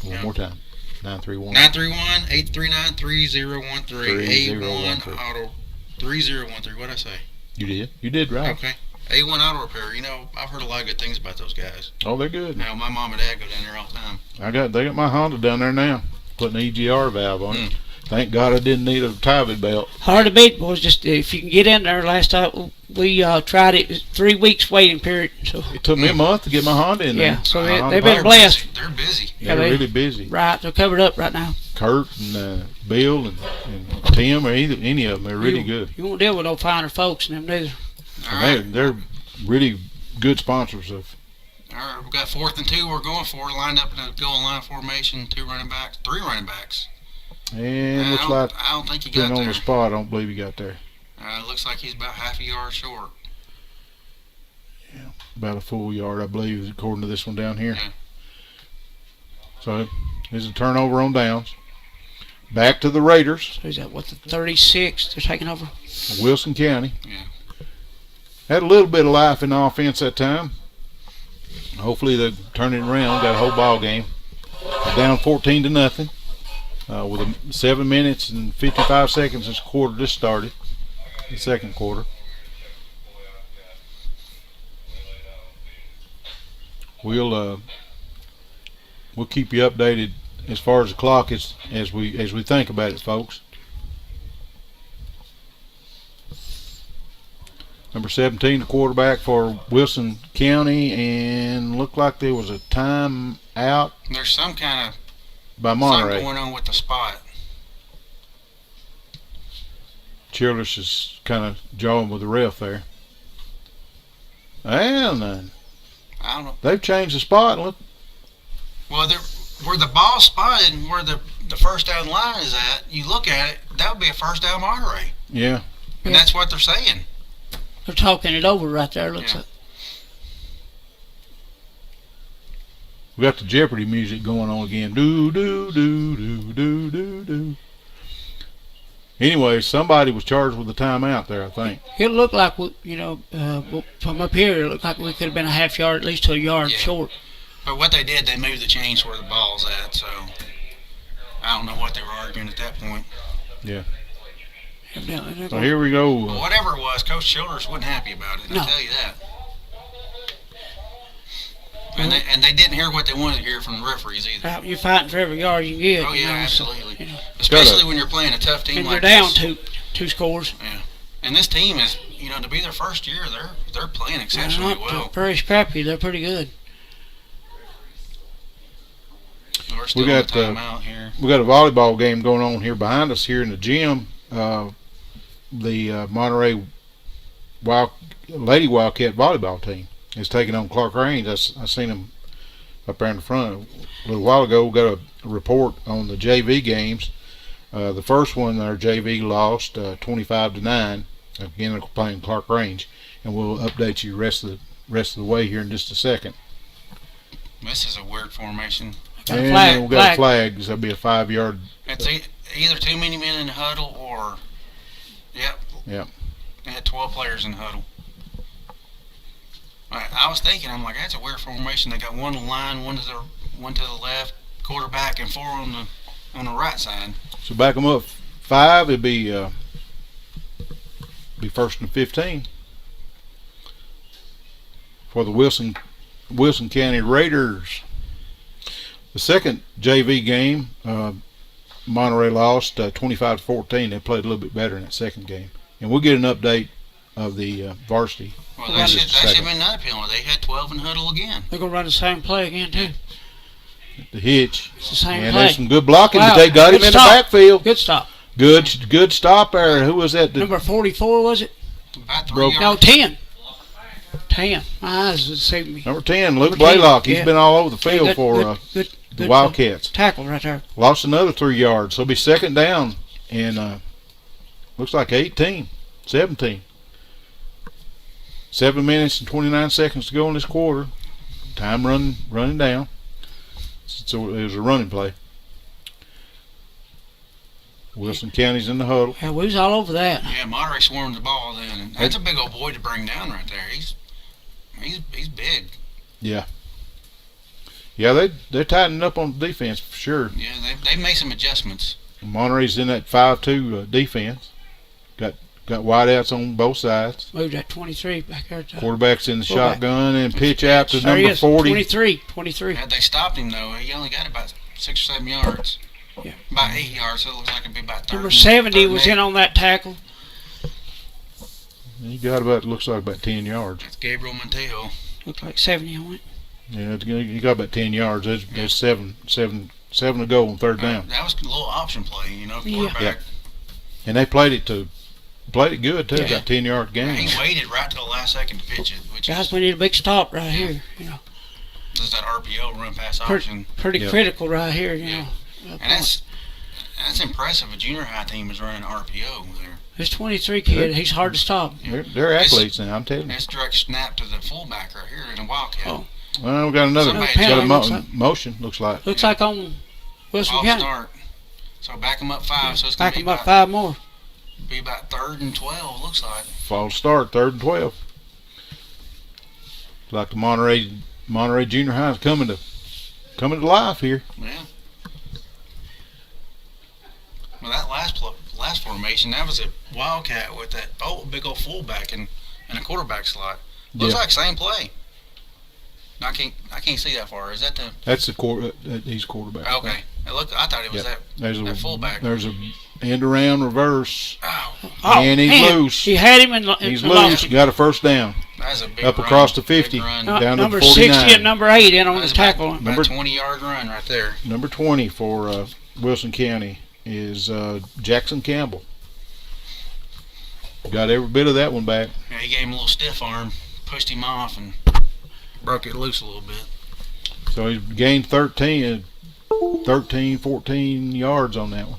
One more time. 931. 931-839-3013. A1 Auto 3013. What'd I say? You did right. Okay. A1 Auto Repair. You know, I've heard a lot of good things about those guys. Oh, they're good. Now, my mom and dad go down there all the time. They got my Honda down there now, putting an EGR valve on it. Thank God I didn't need a timing belt. Hard to beat, boys. Just if you can get in there. Last time we tried it, was 3 weeks waiting period. So It took me a month to get my Honda in there. yeah, so Honda they've been Power. blessed. They're busy. They're really busy. Right, they're covered up right now. Kurt and Bill and Tim, or any of them, are really good. You won't deal with no finer folks than them neither. All right. They're really good sponsors of. All right. We got 4th and 2 we're going for. Lined up in a goal line formation. 3 running backs. And looks like I don't think he been got on there. the spot. I don't believe he got there. Looks like he's about half a yard short. About a full yard, I believe, according to this one down here. Yeah. So there's a turnover on downs. Back to the Raiders, So is that what, the 36 they're taking over? Wilson County. Yeah. Had a little bit of life in the offense that time. Hopefully they'll turn it around. Got a whole ball game. They're down 14-0. With 7 minutes and 55 seconds this quarter just started. The second quarter. We'll keep you updated as far as the clock as we think about it, folks. Number 17, the quarterback for Wilson County, and looked like there was a time out There's some kind of by something Monterey. going on with the spot. Cheerless is kind of jawing with the ref there. And I don't know. they've changed the spot. Look, Well, where the ball's spotted and where the first down line is at, you look at it, that would be a first down Monterey. yeah, And Yeah. that's what they're saying. They're talking it over right there. Looks Yeah. like. we got the Jeopardy music going on again. Do do do do do do do. Anyway, somebody was charged with a timeout there, I think. It looked like, from up here, it looked like we could have been a half yard, at least to a yard Yeah. short. But what they did, they moved the chains where the ball's at, so I don't know what they were arguing at that point. Evidently, they're So gonna- here we But go. whatever it was, Coach Childers wasn't happy about it, No. I'll tell you that. And they didn't hear what they wanted to hear from the referees either. You're fighting for every yard you get. Oh, you yeah, know, so, absolutely. you know. Especially when you're playing a tough team And like they're down this. two scores. Yeah. And this team is, to be their first year, they're playing exceptionally They're well. not very scrappy. They're pretty good. We're still We in got, the timeout here. We got a volleyball game going on here behind us here in the gym. The Monterey Lady Wildcat volleyball team is taking on Clark Range. I seen them up there in the front a little while ago. We got a report on the JV games. The first one, our JV lost 25-9. Again, they're playing Clark Range, and we'll update you rest of the way here in just a second. This is a weird formation. Got a And flag, we got a flag. So that'll be a 5-yard. It's either too many men in the huddle or, Yep. They had 12 players in the huddle. I was thinking, I'm like, that's a weird formation. They got one on the line, one to the left, quarterback, and 4 on the right side. So back them up 5. It'd be first and 15 for the Wilson County Raiders. The second JV game, Monterey lost 25-14. They played a little bit better in that second game, and we'll get an update of the varsity. Well, in that just a should have second. been another penalty. They had 12 in the huddle again. They're going to run the same play again, too. The hitch, It's the same and play. there's some good blocking. Wow. But they got him Good in stop. the backfield. Good stop. Good stop there. Who was that? Number 44, was it? About 3 Broke- yards. No, 10. 10. My eyes was deceiving me. Number 10, Luke Number 10, Blaylock. He's yeah. been all over the field Good- for good the Wildcats. tackle right there. Lost another 3 yards. So it'll be second down, and looks like 17. 7 minutes and 29 seconds to go in this quarter. Time running down. So it was a running play. Wilson County's in the huddle. Yeah, we was all over that. Yeah, Monterey swarmed the ball then. And that's a big old boy to bring down right there. He's big. Yeah. Yeah, they're tightening up on the defense for sure. Yeah, they've made some adjustments. Monterey's in that 5-2 defense. Got wideouts on both sides. Moved that 23 back there. Quarterback's in the Fullback. shotgun and pitch out to There he number is, 40. 23. Had they stopped him though, he only got about 6 or 7 yards. Yeah. About 8 yards, so it looks like it'd be about 30. Number 70 was in on that tackle. He got looks like about 10 yards. That's Gabriel Montejo. Looked like 70 on it. Yeah, he got about 10 yards. There's seven to go on third down. That was a little option play, you know, Yeah. quarterback. Yeah. And they played it good too. Yeah. Got 10-yard gain. He waited right till the last second to pitch it, which Guys, is we need a big stop right here. You know, just that RPO run pass option. pretty Yep. critical right here. You Yeah. know, And that's impressive. A junior high team is running RPO there. this 23 kid, he's hard to stop. They're athletes now, I'm telling you. That's direct snap to the fullback right here in a Wildcat. Oh. Well, we got another Somebody got a penalty, looks like. motion, looks like. Looks like on Wilson False County. start. So back them up 5. So it's going Back to be him up about, 5 more. be about 3rd and 12, looks like. False start, 3rd and 12. Like the Monterey Junior High is coming to life here. Yeah. Well, that last formation, that was a Wildcat with that big old fullback and a quarterback slot. Looks Yeah. like same play. I can't see that far. Is that the? That's the he's quarterback. Okay. I thought it was Yep. that fullback. There's a end around reverse, Oh, and he's man, loose. He had him and He's and lost loose. him. Got a first down. that's a big Up run. across the Big 50. run. down to Number 49. 60 and number 8 in on the That's tackle. about Number- 20-yard run right there. Number 20 for Wilson County is Jackson Campbell. Got every bit of that one back. Yeah, he gave him a little stiff arm, pushed him off, and broke it loose a little bit. So he's gained 13, 14 yards on that one.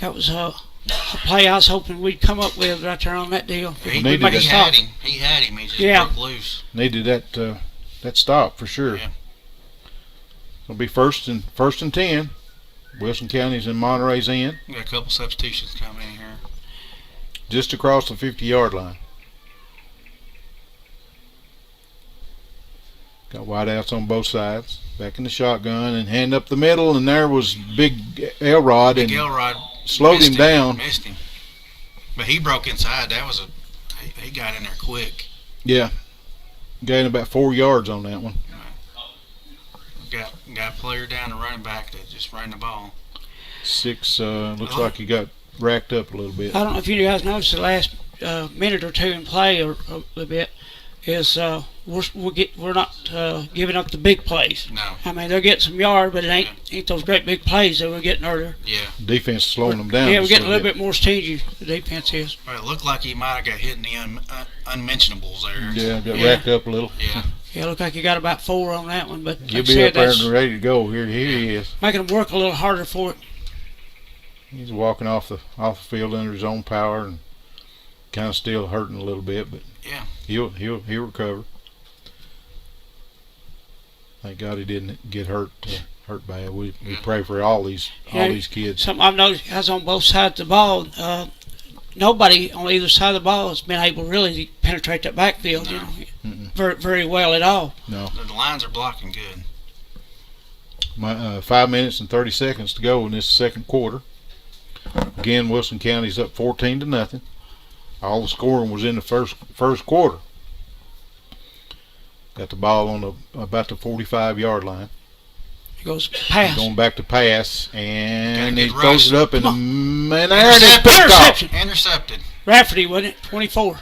That was a play I was hoping we'd come up with right there on that deal. He, needed make that. a he stop. had him. He had him. He just Yeah. broke loose. Needed that stop for sure. Yeah. It'll be first and 10. Wilson County's in Monterey's end, We got a couple substitutions coming in here. just across the 50-yard line. Got wideouts on both sides. Back in the shotgun and hand up the middle, and there was Big Elrod Big and Elrod slowed missed him down. Missed him. But he broke inside. That was he got in there quick. Yeah, gained about 4 yards on that one. Got a player down, a running back that just ran the ball. 6 looks like he got racked up a little bit. I don't know if you guys noticed the last minute or two in play or a little bit is we're not giving up the big plays. No. I mean, they're getting some yard, but it ain't those great big plays that we're getting earlier. Yeah. Defense slowing them down. Yeah, we're just getting a little bit more stingy. The defense is. Well, it looked like he might have got hit in the unmentionables there. Yeah, got Yeah. racked up a little. Yeah. Yeah, it looked like he got about 4 on that one, but He'll like I be said, up there that's and ready to go. Here he is. making them work a little harder for it. He's walking off the field under his own power and kind of still hurting a little bit, but Yeah. he'll recover. Thank God he didn't get hurt bad. We pray for all these kids. Something I've noticed guys on both sides of the ball. Nobody on either side of the ball has been able really to penetrate that backfield, you know, very very well at all. No, The lines are blocking good. 5 minutes and 30 seconds to go in this second quarter. Again, Wilson County's up 14-0. All the scoring was in the first quarter. Got the ball on about the 45-yard line. He goes pass. Going back to pass, and Got a he good throws rush. it up in the Come man there, and it's Intercepted. picked off. Interception. Intercepted. Rafferty, wasn't it? 24.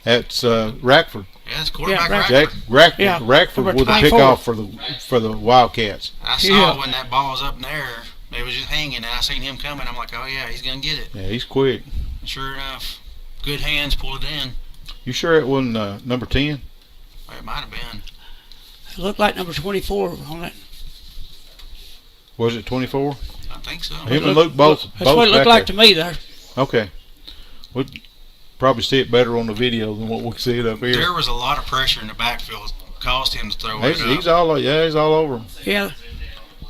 That's Rackford. Yeah, it's quarterback Yeah, Rackford. Yeah, With the number pickoff 24. for the Wildcats. I saw when that ball was up in the air, it was just hanging, and I seen him coming. I'm like, oh yeah, he's gonna get it. Yeah, he's quick. And sure enough, good hands pulled it in. You sure it wasn't number 10? Well, it might have been. It looked like number 24 on that. Was it 24? I think so. Him and Luke both. That's what it looked back like there. to me there. Okay. We'll probably see it better on the video than what we see it up here. There was a lot of pressure in the backfield, caused him to throw it up. He's all over him. Yeah.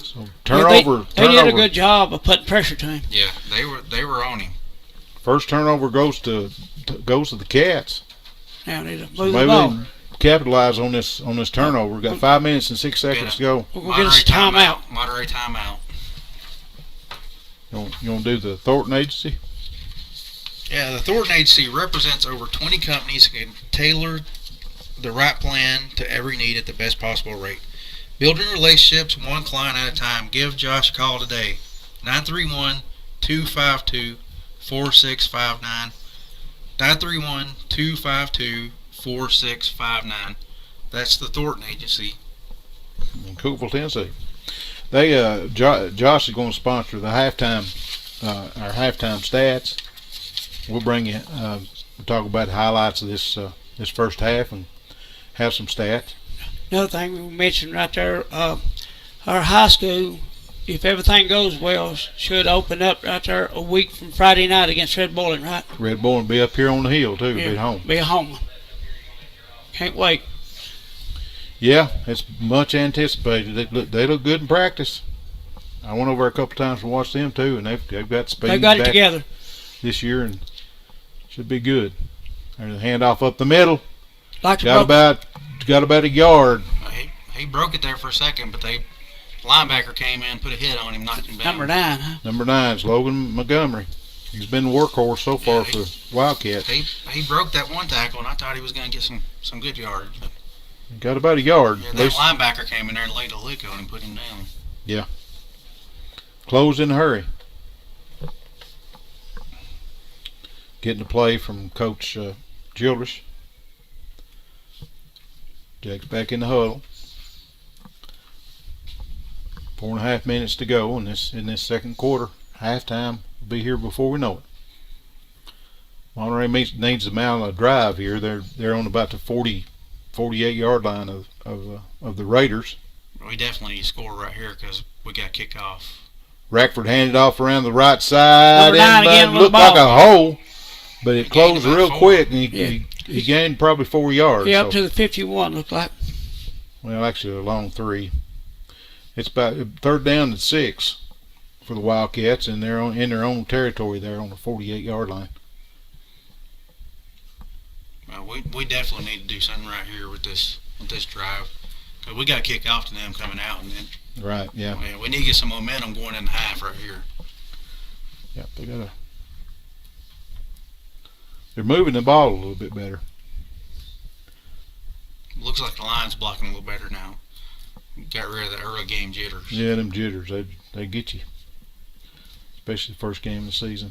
So They did a good job of putting pressure to him. Yeah, they were on him. First turnover goes to the Cats. Now they need to So move the ball. capitalize on this turnover. We've got 5 minutes and 6 seconds to go. We're going to get us a timeout. Monterey timeout. You want to do the Thornton Agency? Yeah, the Thornton Agency represents over 20 companies and can tailor the right plan to every need at the best possible rate. Building relationships one client at a time. Give Josh a call today. 931-252-4659. 931-252-4659. That's the Thornton Agency. In Cookeville, Tennessee. They Josh is going to sponsor the halftime our halftime stats. We'll bring you we'll talk about the highlights of this first half and have some stats. Another thing we mentioned right there, our high school, if everything goes well, should open up right there a week from Friday night against Red Boiling, right? Red Boiling be up here on the hill too, Yeah, be at home. Be at home. Can't wait. Yeah, it's much anticipated. They look good in practice. I went over a couple times to watch them too, and they've got speed. They got it back together this year, and should be good. There's a handoff up the middle. Like Got about a yard. He broke it there for a second, but the linebacker came in, put a hit on him, knocked him down. number 9, huh? Number 9 is Logan Montgomery. He's been the workhorse so far for Wildcats. He broke that one tackle, and I thought he was going to get some good yards. But Got about a yard. yeah, that linebacker came in there and laid a lick on him, put him down. Yeah. Close in a hurry. Getting a play from Coach Childress. Jack's back in the huddle. 4.5 minutes to go in this second quarter. Halftime will be here before we know it. Monterey needs to mount a drive here. They're on about the 48-yard line of the Raiders. We definitely need to score right here because we got to kick off. Rackford handed off around the right side. Number 9 again with looked the ball. like a hole, but it closed gained real about 4. quick, and he gained probably 4 yards. Yeah, up to the 51, looked like. Well, actually, a long 3. It's about 3rd down and 6 for the Wildcats, and they're in their own territory there on the 48-yard line. Well, we definitely need to do something right here with this drive. 'Cause we got to kick off to them coming out, and then Right, yeah. we need to get some momentum going in the half right here. Yeah, they're moving the ball a little bit better. Looks like the line's blocking a little better now. Got rid of the early game jitters. Yeah, them jitters, they get you. Especially the first game of the season.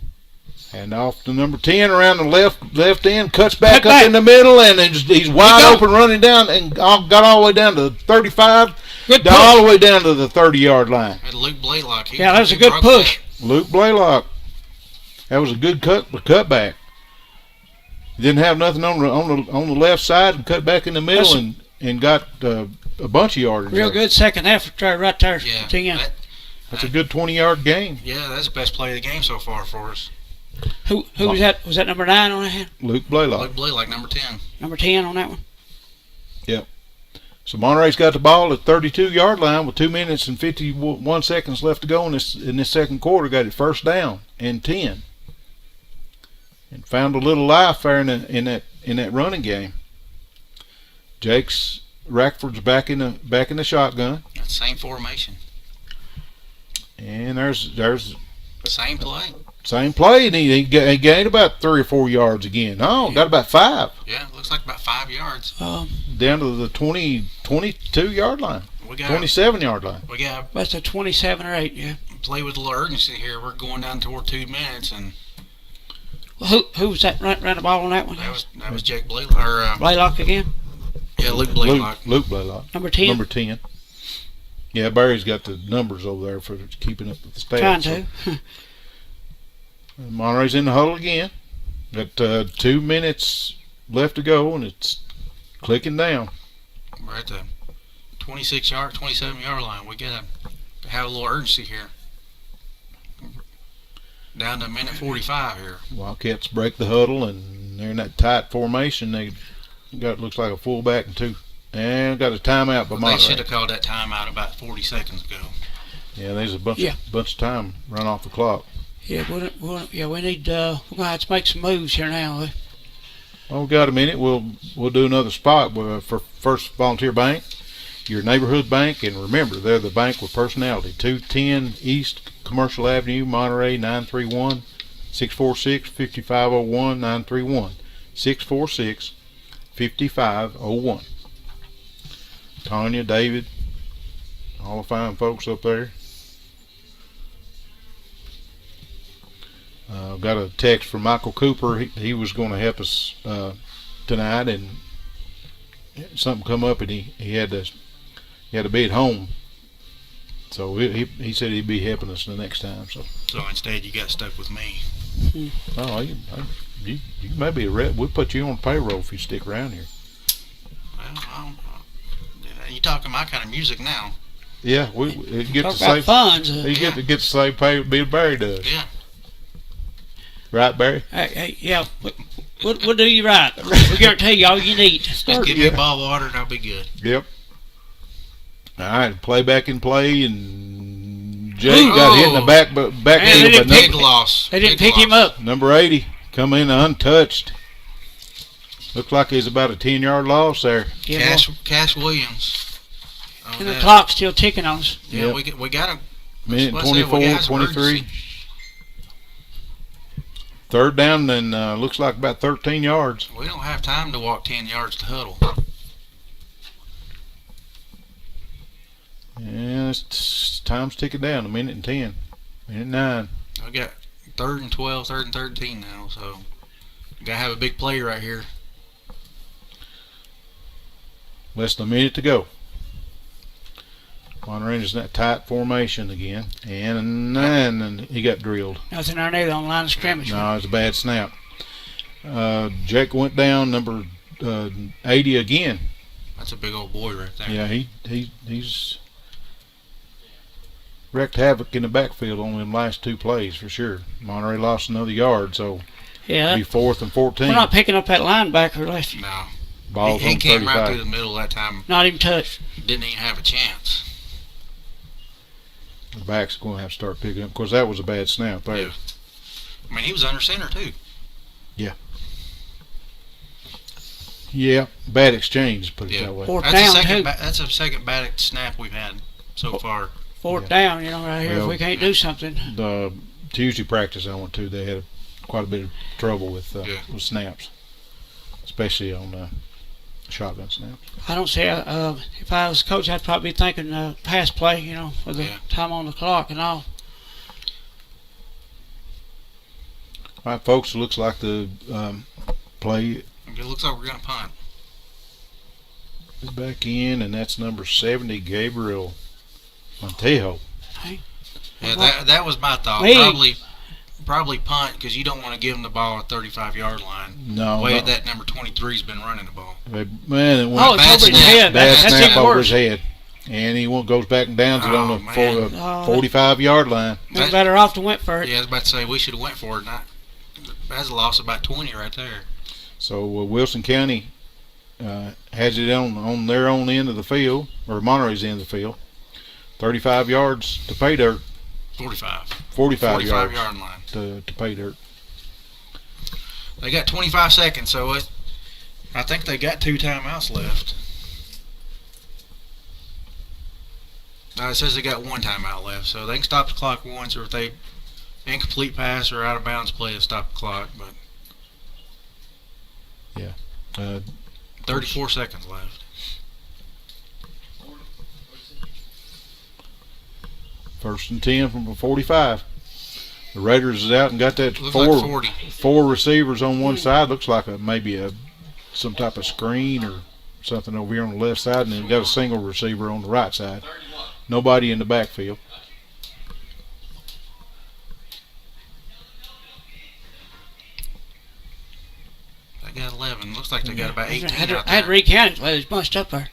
And off to number 10 around the left end, cuts back up in the middle, and he's wide open running down and got all the way down to 35. Good all the way down to the 30-yard line. Had Luke Blaylock. Yeah, that was a good push. Luke Blaylock. That was a good cutback. Didn't have nothing on the left side and cut back in the middle and got a bunch of yardage. Real good second half right there. Yeah, 10. That's a good 20-yard gain. Yeah, that's the best play of the game so far for us. Who was that? Was that number 9 on that hand? Luke Blaylock. Luke Blaylock, number 10. Number 10 on that one? Yep. So Monterey's got the ball at 32-yard line with 2 minutes and 51 seconds left to go in this second quarter. Got it 1st down and 10. And found a little life there in that running game. Jake's Rackford's back in the shotgun. That same formation. And there's Same play. same play, and he gained about 3 or 4 yards again. Oh, got about 5. Yeah, looks like about 5 yards. Down to the 22-yard line. We got 27-yard line. We got That's a 27 or 8, yeah. play with a little urgency here. We're going down toward 2 minutes, and Well, who was that ran the ball on that one? that was Jake Blaylock or Blaylock again? yeah, Luke Blaylock. Luke Blaylock. Number 10? Number 10. Yeah, Barry's got the numbers over there for keeping up with the stats. Trying to. Monterey's in the huddle again. Got 2 minutes left to go, and it's clicking down. We're at the 27-yard line. We got to have a little urgency here. Down to 1:45 here. Wildcats break the huddle, and they're in that tight formation. They got looks like a fullback and 2. And got a timeout by Monterey. They should have called that timeout about 40 seconds ago. Yeah, there's a bunch of time run off the clock. Yeah, we need. We're gonna have to make some moves here now. Well, we got a minute. We'll do another spot for First Volunteer Bank, your neighborhood bank, and remember, they're the bank with personality. 210 East Commercial Avenue, Monterey, 931-646-5501, 931-646-5501. Tanya, David, all the fine folks up there. Got a text from Michael Cooper. He was going to help us tonight, and something come up, and he had to be at home. So he said he'd be helping us the next time. So instead, you got stuck with me. Oh, you may be a rep. We'll put you on payroll if you stick around here. Well, you talking my kind of music now? Yeah, we get Talk the about same. funds. Get the same pay Bill Barry does. Yeah. Right, Barry? Hey, yeah, we'll do you right. We guarantee you all you need. Just give me a bottle of water and I'll be good. Yep. All right, play back and play, and Jake got hit in the backfield by Big loss. They didn't pick him up. number 80, come in untouched. Looks like he's about a 10-yard loss there. Yeah, Cash Williams. and the clock's still ticking on us. Yeah, Yep. we got him. Minute Let's say we 24, got some 23. urgency. Third down, and looks like about 13 yards. We don't have time to walk 10 yards to huddle. Yeah, time's ticking down. A minute and 10. Minute 9. We got 3rd and 12, 3rd and 13 now, so we got to have a big play right here. Less than a minute to go. Monterey is in that tight formation again. And he got drilled. Nothing underneath on the line of scrimmage. No, it's a bad snap. Jake went down, number 80 again. That's a big old boy right there. Yeah, he's wreaked havoc in the backfield on them last two plays for sure. Monterey lost another yard, so Yeah, it'll be 4th and 14. we're not picking up that linebacker left. No. Ball's He on came 35. right through the middle that time. Not even touched. Didn't even have a chance. The back's going to have to start picking up. Of course, that was a bad snap there. Yeah. I mean, he was under center, too. Yeah, bad exchange, put it Yeah. that way. Fourth That's down, the second. too. That's the second bad snap we've had so far. Fourth Yeah. down, right here. Well, if we can't do something. The Tuesday practice I went to, they had quite a bit of trouble with Yeah. snaps, especially on shotgun snaps. I don't see. If I was coach, I'd probably be thinking pass play. For the Yeah. time on the clock and all. All right, folks, it looks like the play It looks like we're going to punt. is back in, and that's number 70, Gabriel Montejo. Yeah, that was my thought. Me. Probably punt because you don't want to give him the ball at 35-yard line. No, The way no. that number 23's been running the ball. Man, it went Oh, it's bad over his snap. head. bad That's snap even over worse. his head. And he goes back and downs it Oh, on the man. 45-yard line. We're better off to went for it. Yeah, I was about to say we should have went for it. That's a loss of about 20 right there. So Wilson County has it on their own end of the field, or Monterey's end of the field. 35 yards to pay dirt. 45. 45 yards 45-yard line. to pay dirt. They got 25 seconds, so I think they got 2 timeouts left. It says they got 1 timeout left, so they can stop the clock once, or if they incomplete pass or out of bounds play, they'll stop the clock. But Uh, 34 seconds left. First and 10 from 45. The Raiders is out and got that Looks like 40. four receivers on one side. Looks like maybe some type of screen or something over here on the left side, and then got a single receiver on the right side. Nobody in the backfield. They got 11. Looks like they got about 18 I had out to there. recount it. Well, it's bunched up there.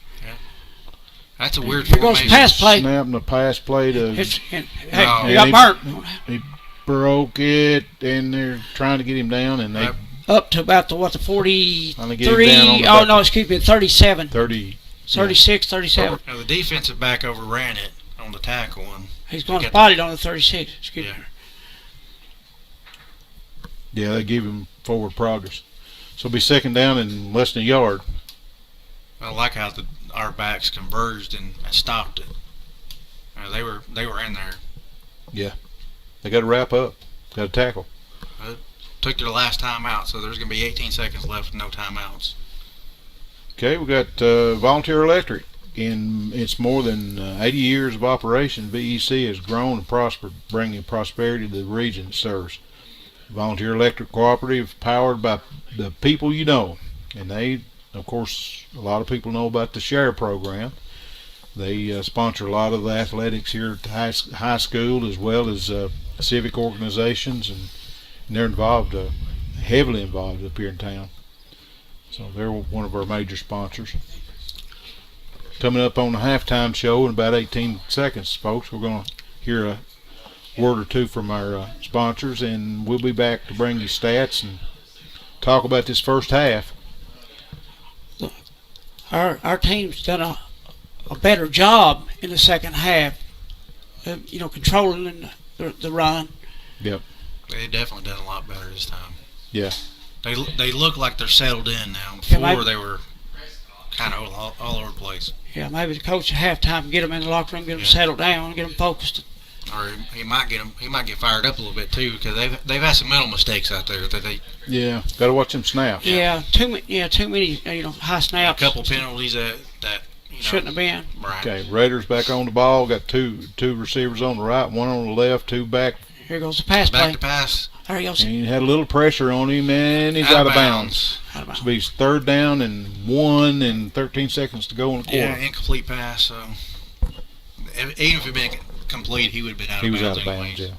That's a weird Here goes formation. pass play. Snapping the pass play to Hey, No. you got And burnt. broke it, and they're trying to get him down, and they Yep. Up to about the 43. Finally get him down on the back. No, excuse me, 37. 30. 36, 37. Now, the defensive back overran it on the tackle, and He's going to Get spot it on the 36. Excuse Yeah. me. Yeah, they give him forward progress. So it'll be second down in less than a yard. I like how our backs converged and stopped it. They were in there. Yeah. They got to wrap up. Got to tackle. Took their last time out, so there's going to be 18 seconds left, no timeouts. Okay, we got Volunteer Electric. In its more than 80 years of operation, VEC has grown and prospered, bringing prosperity to the region it serves. Volunteer Electric Cooperative, powered by the people you know. And they, of course, a lot of people know about the SHARE program. They sponsor a lot of the athletics here at the high school, as well as civic organizations, and they're involved, heavily involved up here in town. So they're one of our major sponsors. Coming up on the halftime show in about 18 seconds, folks, we're going to hear a word or two from our sponsors, and we'll be back to bring you stats and talk about this first half. Our team's done a better job in the second half, controlling the run. Yep. They definitely done a lot better this time. Yeah. They look like they're settled in now. Before they were kind of all over the place. Yeah, maybe the coach at halftime get them in the locker room, get them settled down, get them focused. Or he might get fired up a little bit too, because they've had some mental mistakes out there that they. Yeah, got to watch them snaps. Yeah, too many high snaps. A couple penalties that shouldn't have been. Right. Okay, Raiders back on the ball. Got two receivers on the right, one on the left, two back. Here goes the pass play. Back to pass. There he goes. And he had a little pressure on him, and he's out of bounds. So he's third down and 1 and 13 seconds to go in the quarter. Yeah, incomplete pass. So even if it had been complete, he would have been out of bounds. He was out of bounds, yeah.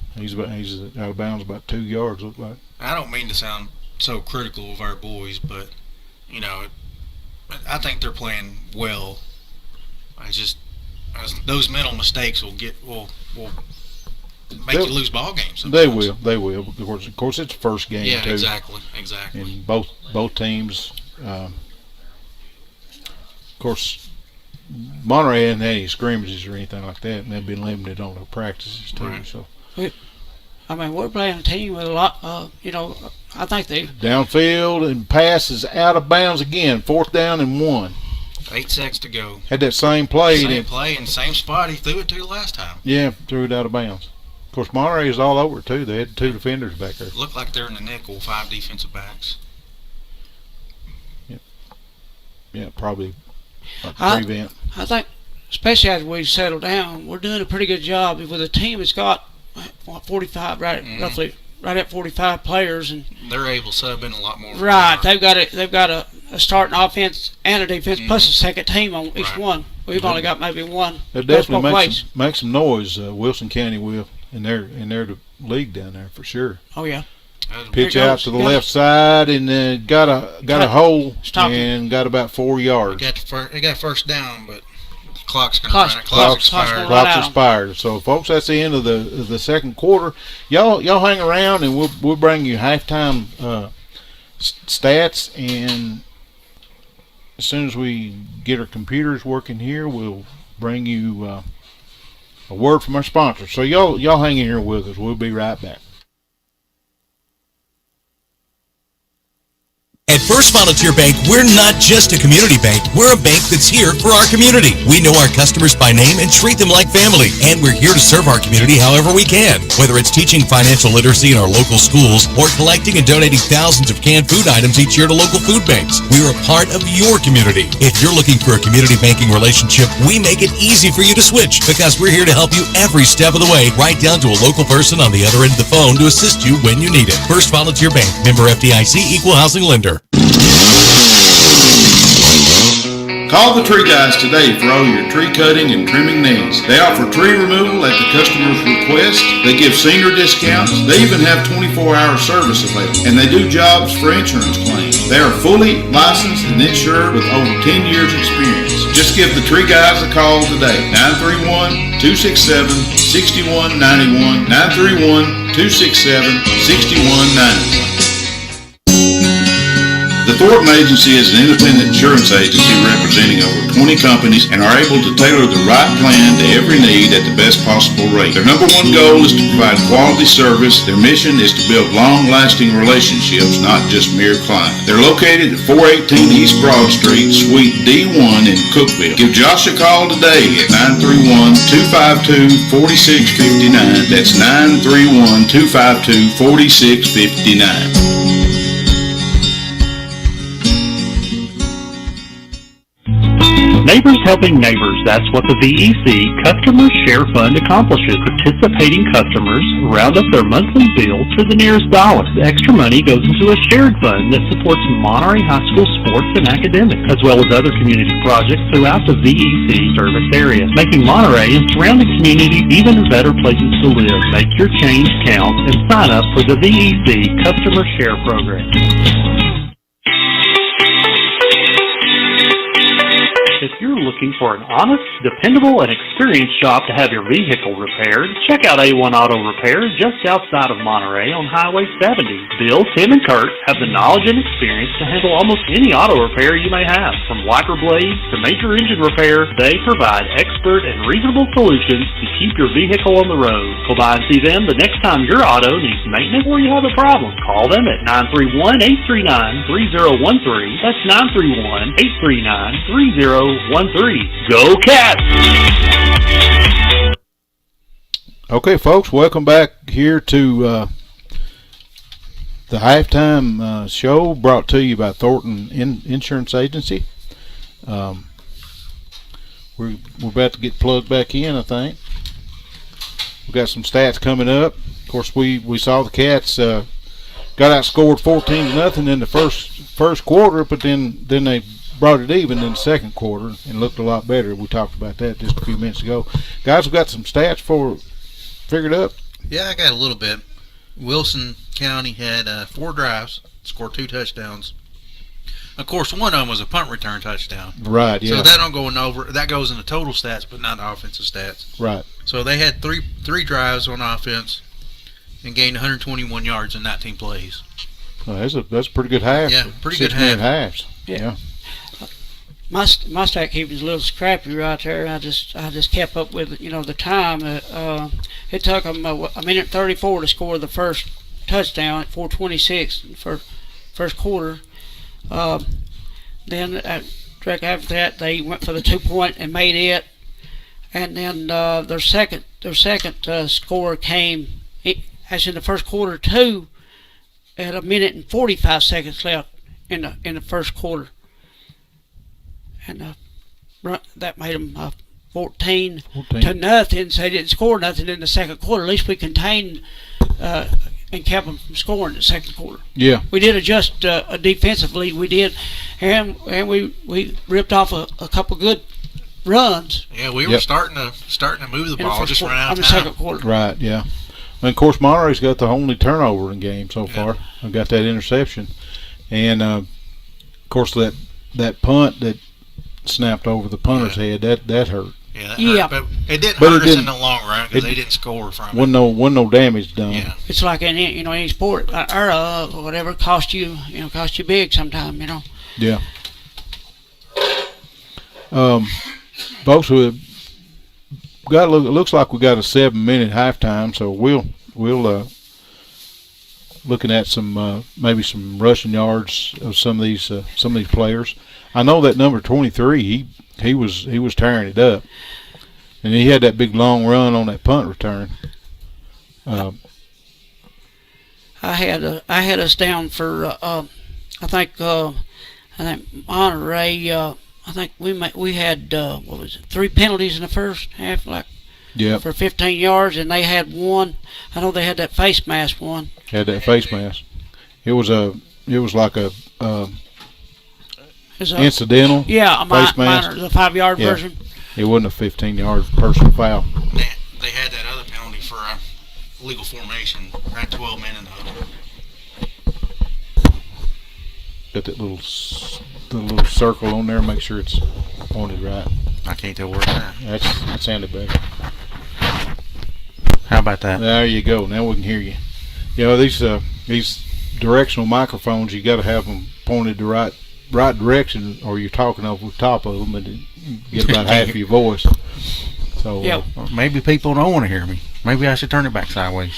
He's out of bounds about 2 yards, looked like. I don't mean to sound so critical of our boys, but, I think they're playing well. Those mental mistakes will make you lose ball games sometimes. They will. Of course, it's the first game, yeah, too. exactly. And both teams, of course, Monterey hadn't had any scrimmages or anything like that, and they've been limited on their practices, too. Right. So, we're playing a team with a lot, I think they... Downfield and passes out of bounds again, 4th down and 1. 8 seconds to go. Had that same play. Same play and same spot he threw it to last time. Yeah, threw it out of bounds. Of course, Monterey is all over, too. They had 2 defenders back there. Looked like they're in the nickel, 5 defensive backs. Yeah, probably prevent. I think, especially as we settle down, we're doing a pretty good job with a team that's got 45, roughly right at 45 players, and they're able to sub in a lot more. Right, they've got a starting offense and a defense plus a second team on each one. We've only got maybe one. It definitely makes some noise. Wilson County will in their league down there for sure. Oh yeah. Pitch out to the left side, and then got a hole and got about 4 yards. They got first down, but clock's going to run it. Clock's expired. So, folks, that's the end of the second quarter. Y'all hang around, and we'll bring you halftime stats. And as soon as we get our computers working here, we'll bring you a word from our sponsor. So y'all hang in here with us. We'll be right back. At First Volunteer Bank, we're not just a community bank. We're a bank that's here for our community. We know our customers by name and treat them like family. And we're here to serve our community however we can. Whether it's teaching financial literacy in our local schools or collecting and donating thousands of canned food items each year to local food banks, we're a part of your community. If you're looking for a community banking relationship, we make it easy for you to switch because we're here to help you every step of the way, right down to a local person on the other end of the phone to assist you when you need it. First Volunteer Bank, member FDIC, equal housing lender. Call the Tree Guys today for all your tree cutting and trimming needs. They offer tree removal at the customer's request. They give senior discounts. They even have 24-hour service available. And they do jobs for insurance claims. They are fully licensed and insured with over 10 years experience. Just give the Tree Guys a call today. 931-267-6191. 931-267-6191. The The Thornton Agency is an independent insurance agency representing over 20 companies and are able to tailor the right plan to every need at the best possible rate. Their number one goal is to provide quality service. Their mission is to build long-lasting relationships, not just mere clients. They're located at 418 East Broad Street, Suite D1 in Cookeville. Give Josh a call today at 931-252-4659. That's 931-252-4659. Neighbors helping neighbors, that's what the VEC Customer Share Fund accomplishes. Participating customers round up their monthly bill to the nearest dollar. The extra money goes into a shared fund that supports Monterey High School sports and academics, as well as other community projects throughout the VEC service area, making Monterey and surrounding communities even better places to live. Make your change count and sign up for the VEC Customer Share Program. If you're looking for an honest, dependable, and experienced shop to have your vehicle repaired, check out A1 Auto Repair just outside of Monterey on Highway 70. Bill, Tim, and Kurt have the knowledge and experience to handle almost any auto repair you may have. From wiper blades to major engine repair, they provide expert and reasonable solutions to keep your vehicle on the road. Go by and see them the next time your auto needs maintenance or you have a problem. Call them at 931-839-3013. That's 931-839-3013. Go Cats! Okay, folks, welcome back here to the halftime show brought to you by Thornton Insurance Agency. We're about to get plugged back in, I think. We've got some stats coming up. Of course, we saw the Cats got outscored 14-0 in the first quarter, but then they brought it even in the second quarter and looked a lot better. We talked about that just a few minutes ago. Guys, we've got some stats figured up. Yeah, I got a little bit. Wilson County had 4 drives, scored 2 touchdowns. Of course, one of them was a punt return touchdown. Right, yeah. So that don't go over. That goes in the total stats, but not the offensive stats. Right. So they had three drives on offense and gained 121 yards in 19 plays. Well, that's a pretty good half. Yeah, pretty good 6-minute halves. Yeah. My stat keeping's a little scrappy right there. I just kept up with the time. It took them a minute 34 to score the first touchdown at 4:26 for first quarter. Then direct after that they went for the 2-point and made it, and then their second score came as in the first quarter too, at a minute and 45 seconds left in the first quarter. And that made them 14-0. So they didn't score nothing in the second quarter. At least we contained and kept them from scoring in the second quarter. Yeah. We did adjust defensively. We did, and we ripped off a couple good runs. Yeah, we were starting to move the ball, just ran out of the time. second quarter. Right. Yeah. And of course, Monterey's got the only turnover in the game so far. I got that interception, and of course that punt that snapped over the punter's head, that hurt. Yeah, hurt, but it didn't hurt us in the long run because they didn't score from it. Wasn't no damage done. Yeah. It's like any sport or whatever cost you big sometime. Yeah. Folks, it looks like we got a 7-minute halftime, so we'll looking at some maybe some rushing yards of some of these players. I know that number 23, he was tearing it up, and he had that big long run on that punt return. I had us down for I think Monterey. I think we had 3 penalties in the first half, for 15 yards, and they had one. I know they had that face mask one. Had that face mask. It was like a incidental. Yeah, face mask. The 5-yard version. It wasn't a 15-yard personal foul. They had that other penalty for illegal formation. Right, 12 men in the huddle. Got that little circle on there. Make sure it's pointed right. I can't tell where it's at. That sounded better. How about that? There you go. Now we can hear you. These directional microphones, you got to have them pointed the right direction, or you're talking over the top of them and you get about half of your voice. So Yeah. Or maybe people don't want to hear me. Maybe I should turn it back sideways.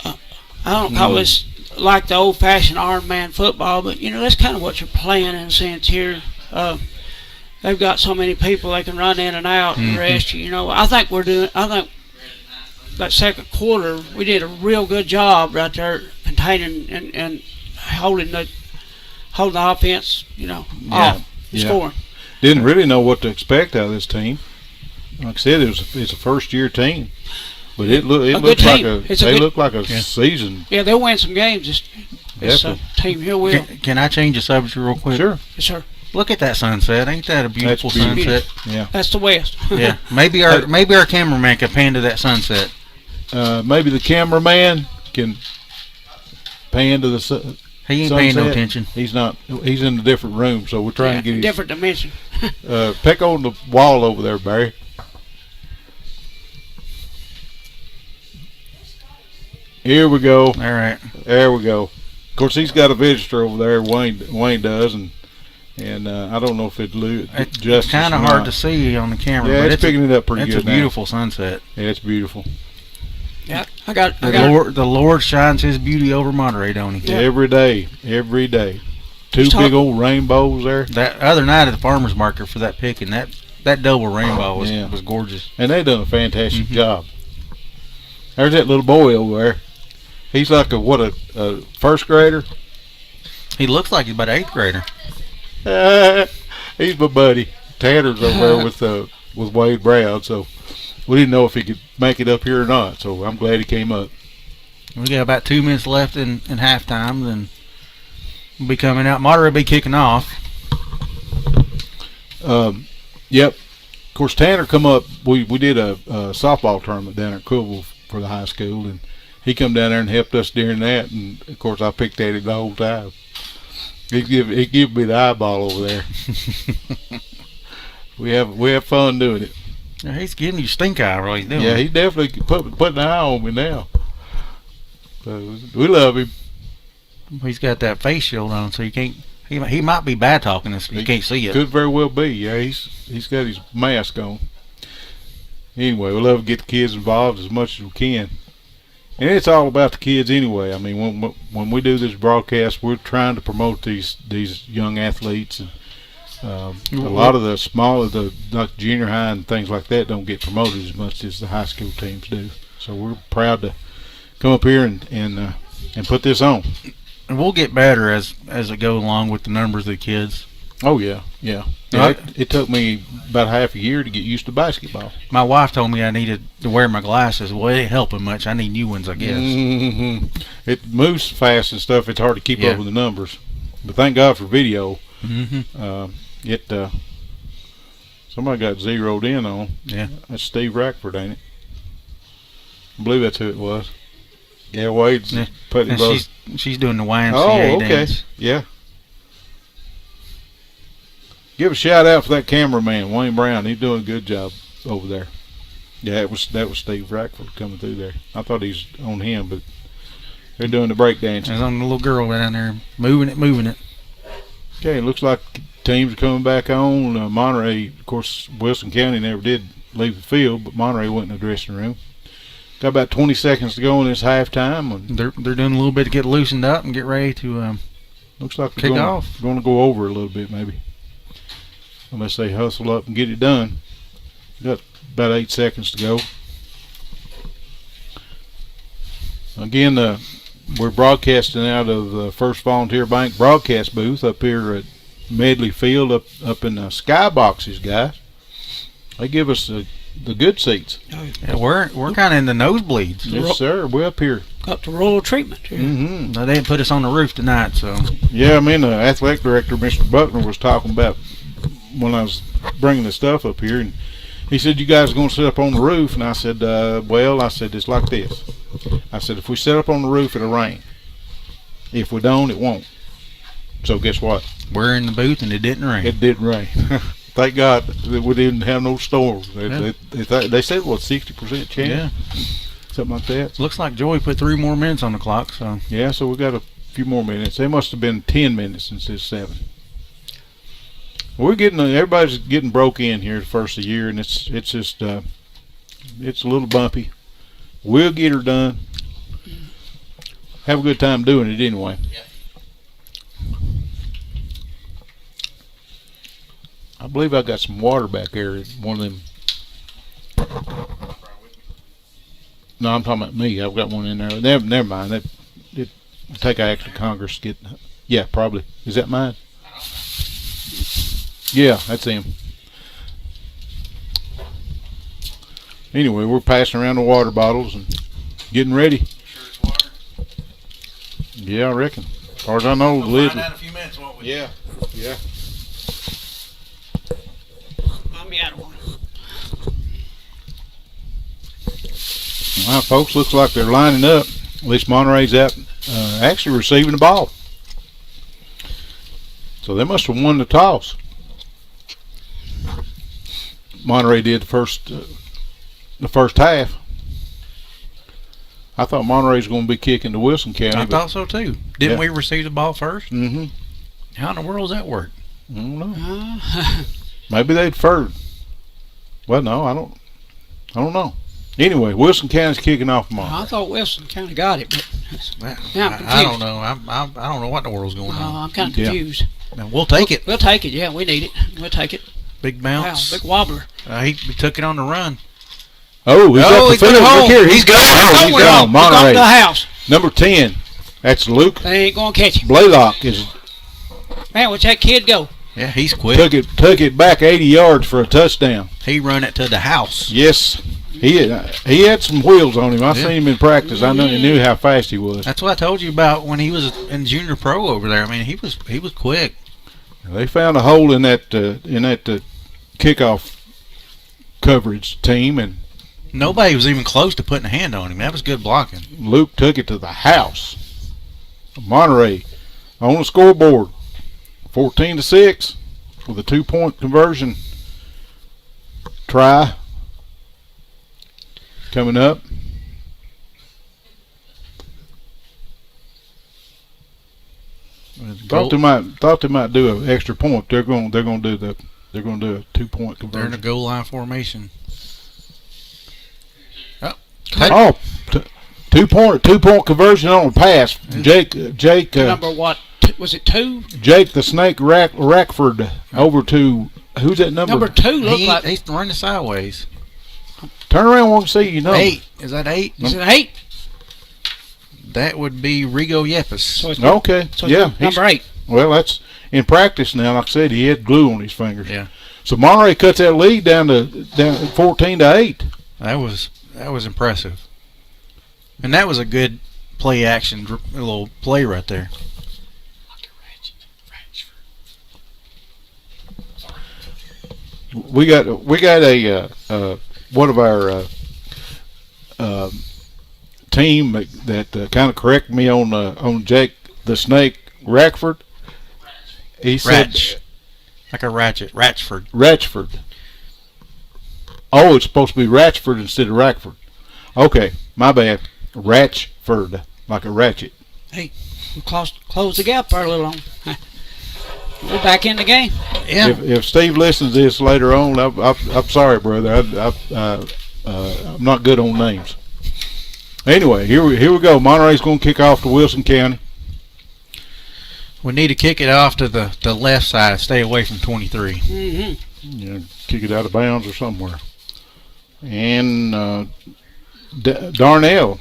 I don't call this like the old-fashioned Iron Man football, but that's kind of what you're playing in a sense here. They've got so many people they can run in and out and rest you. I think that second quarter we did a real good job right there containing and holding the offense, off scoring. didn't really know what to expect out of this team. Like I said, it's a first-year team, but it looked like a season. Yeah, they'll win some games. This team here will. Can I change the subject real quick? Sure. Yes, sir. Look at that sunset. Ain't that a beautiful sunset? Yeah. That's the West. Yeah. Maybe our cameraman can pan to that sunset. Maybe the cameraman can pan to the sunset. He ain't paying no attention. He's not. He's in a different room, so we're trying to get his different dimension. peck on the wall over there, Barry. Here we go. All right. There we go. Of course, he's got a visitor over there. Wayne does, and I don't know if it's just kind of hard to see on the camera. Yeah, but it's picking it up pretty good. It's a beautiful sunset. Yeah, it's beautiful. Yeah, The Lord shines His beauty over Monterey, don't He? Yeah. Every day. Two big old rainbows there. That other night at the farmers market for that picking, that double rainbow was gorgeous. And they done a fantastic job. There's that little boy over there. He's like a first grader. He looks like he's about an 8th grader. He's my buddy. Tanner's over there with Wade Brown, so we didn't know if he could make it up here or not. So I'm glad he came up. We got about 2 minutes left in halftime, then we'll be coming out. Monterey will be kicking off. Yep. Of course, Tanner come up. We did a softball tournament down at Cookville for the high school, and he come down there and helped us during that. And of course, I picked at him the whole time. He give me the eyeball over there. we have fun doing it. Yeah, he's giving you stink eye, what he's doing. Yeah, he definitely putting an eye on me now. So we love him. He's got that face shield on, so you can't. He might be bad talking us. You can't see it. Could very well be. Yeah, he's got his mask on. Anyway, we love to get the kids involved as much as we can, and it's all about the kids anyway. I mean, when we do this broadcast, we're trying to promote these young athletes, and a lot of the like junior high and things like that don't get promoted as much as the high school teams do. So we're proud to come up here and put this on. And we'll get better as it goes along with the numbers of the kids. Oh yeah. It took me about half a year to get used to basketball. My wife told me I needed to wear my glasses. Well, it ain't helping much. I need new ones, I guess. Mm-hmm. It moves fast and stuff. It's hard to keep up with the numbers. But thank God for video. Mm-hmm. Somebody got zeroed in on. Yeah. That's Steve Rackford, ain't it? I believe that's who it was. Yeah, Wade's putting both. She's doing the YMCA dance. Yeah. Give a shout out for that cameraman, Wayne Brown. He's doing a good job over there. Yeah, that was Steve Rackford coming through there. I thought he's on him, but they're doing the break dancing. There's on the little girl down there moving it. Okay, it looks like teams are coming back on. Monterey, of course, Wilson County never did leave the field, but Monterey went in the dressing room. Got about 20 seconds to go in this halftime. And they're doing a little bit to get loosened up and get ready to looks like kick off. Going to go over a little bit maybe, unless they hustle up and get it done. Got about 8 seconds to go. Again, we're broadcasting out of the First Volunteer Bank broadcast booth up here at Medley Field, up in the sky boxes, guys. They give us the good seats. Yeah, we're kind of in the nosebleeds. Yes, sir. We're up here. Got the roller treatment. Mm-hmm. Now, they didn't put us on the roof tonight, so. Yeah, I mean, the athletic director, Mr. Buckner, was talking about when I was bringing the stuff up here, and he said, "You guys are going to sit up on the roof?" And I said, "Well," I said, "it's like this." I said, "If we sit up on the roof, it'll rain. If we don't, it won't. So guess what? We're in the booth, and it didn't rain. It didn't rain." Thank God that we didn't have no storms. They said, what, 60% chance? Yeah. Something like that. Looks like Joey put 3 more minutes on the clock. So yeah, so we got few more minutes. They must have been 10 minutes instead of 7. We're getting everybody's getting broke in here the first of the year, and it's just it's a little bumpy. We'll get her done. Have a good time doing it anyway. I believe I got some water back there in one of them. No, I'm talking about me. I've got one in there. Never mind. It take an act of Congress to get. Yeah, probably. Is that mine? Yeah, that's him. Anyway, we're passing around the water bottles and getting ready. Sure it's water? Yeah, I reckon. As far as I know, the We'll lid. find out in a few minutes, won't we? Yeah. I'll be out of one. All right, folks, looks like they're lining up. At least Monterey's out actually receiving the ball. So they must have won the toss. Monterey did the first half. I thought Monterey was going to be kicking to Wilson County. I thought so too. Didn't we receive the ball first? Mm-hmm. How in the world does that work? I don't know. Maybe they deferred. Well, no, I don't know. Anyway, Wilson County's kicking off tomorrow. I thought Wilson County got it, but now I'm confused. I don't know. I don't know what in the world's going on. I'm kind of confused. Now, we'll take it. We'll take it. Yeah, we need it. We'll take it. Big Wow, bounce. big wobbler. He took it on the run. Oh, he's at the he's field. going home. Look here, he's gone. Oh, he's gone. He's Monterey. to the house. Number 10. That's Luke They ain't gonna catch him. Blaylock. Is Man, watch that kid go. Yeah, he's quick. took it back 80 yards for a touchdown. He run it to the house. Yes, he had some wheels on him. I seen him in practice. I knew how fast he was. That's what I told you about when he was in junior pro over there. I mean, he was quick. They found a hole in that kickoff coverage team, and Nobody was even close to putting a hand on him. That was good blocking. Luke took it to the house. Monterey on the scoreboard, 14-6 with a 2-point conversion try coming up. Thought they might do an extra point. They're going to do a 2-point conversion. They're in a goal line formation. Oh, 2-point conversion on a pass. Jake. Number what? Was it 2? Jake the Snake Rackford over to who's that number? Number 2 looked like. He's running sideways. Turn around, want to see you know. 8. Is that 8? Is it 8? That would be Rigo Yepes. So it's Okay, so yeah. number 8. Well, that's in practice now. Like I said, he had glue on his fingers. Yeah. So Monterey cuts that lead down 14-8. That was impressive. And that was a good play action little play right there. We got a one of our team that kind of corrected me on Jake the Snake Rackford. He said Like a ratchet. Ratchford. Ratchford. Oh, it's supposed to be Ratchford instead of Rackford. Okay, my bad. Ratchford, like a ratchet. Hey, we close the gap there a little on. We're back in the game. Yeah. If Steve listens to this later on, I'm sorry, brother. I'm not good on names. Anyway, here we go. Monterey's going to kick off to Wilson County. We need to kick it off to the left side. Stay away from 23. Mm-hmm. Yeah, kick it out of bounds or somewhere. And Darnell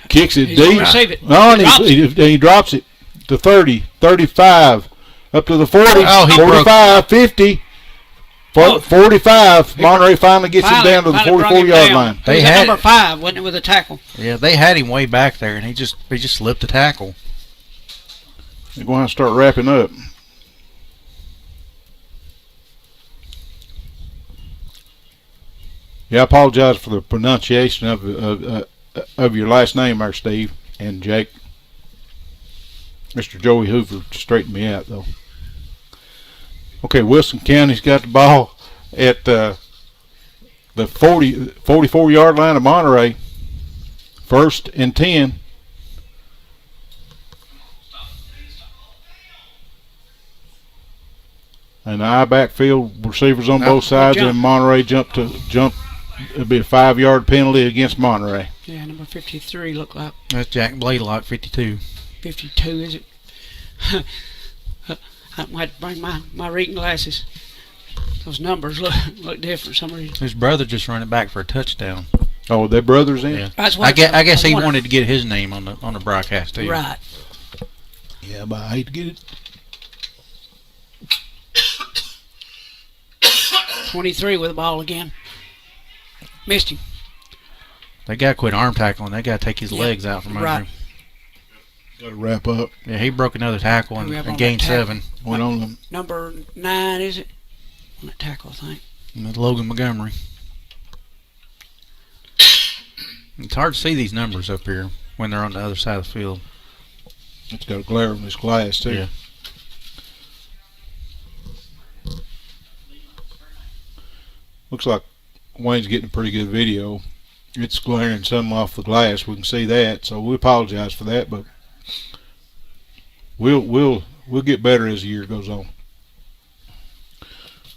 kicks it He's deep. gonna receive it. Oh, and He he drops it to 30, 35, up to the 40, Oh, he 45, 50, Oh. 45. Monterey finally gets him down to the Finally brought 44-yard down. line. It They was had- number 5, wasn't it, with a tackle? Yeah, they had him way back there, and he just slipped the tackle. They're going to have to start wrapping up. Yeah, I apologize for the pronunciation of your last name there, Steve and Jake. Mr. Joey Hoover straightened me out, though. Okay, Wilson County's got the ball at the 44-yard line of Monterey. 1st and 10. And the I backfield receivers on both sides, jump. and Monterey jump. It'll be a 5-yard penalty against Monterey. Yeah, number 53 looked like That's Jack Blaylock, 52. 52, is it? I might have to bring my reading glasses. Those numbers look different for some reason. His brother just running back for a touchdown. Oh, their brothers in? Yeah. That's I guess he wonder- wanted to get his name on the broadcast too. Right. Yeah, but I hate to get it. 23 with the ball again. Missed him. They got to quit arm tackling. They got to take his Yeah. legs out from under Right. him. Got to wrap up. Yeah, he broke another tackle Who we have and on gained that tackle? 7. Went on them. Number 9, is it? On that tackle, I think. With Logan Montgomery. It's hard to see these numbers up here when they're on the other side of the field. It's got a glare on this glass, too. Yeah. Looks like Wayne's getting a pretty good video. It's glaring some off the glass. We can see that, so we apologize for that, but we'll get better as the year goes on.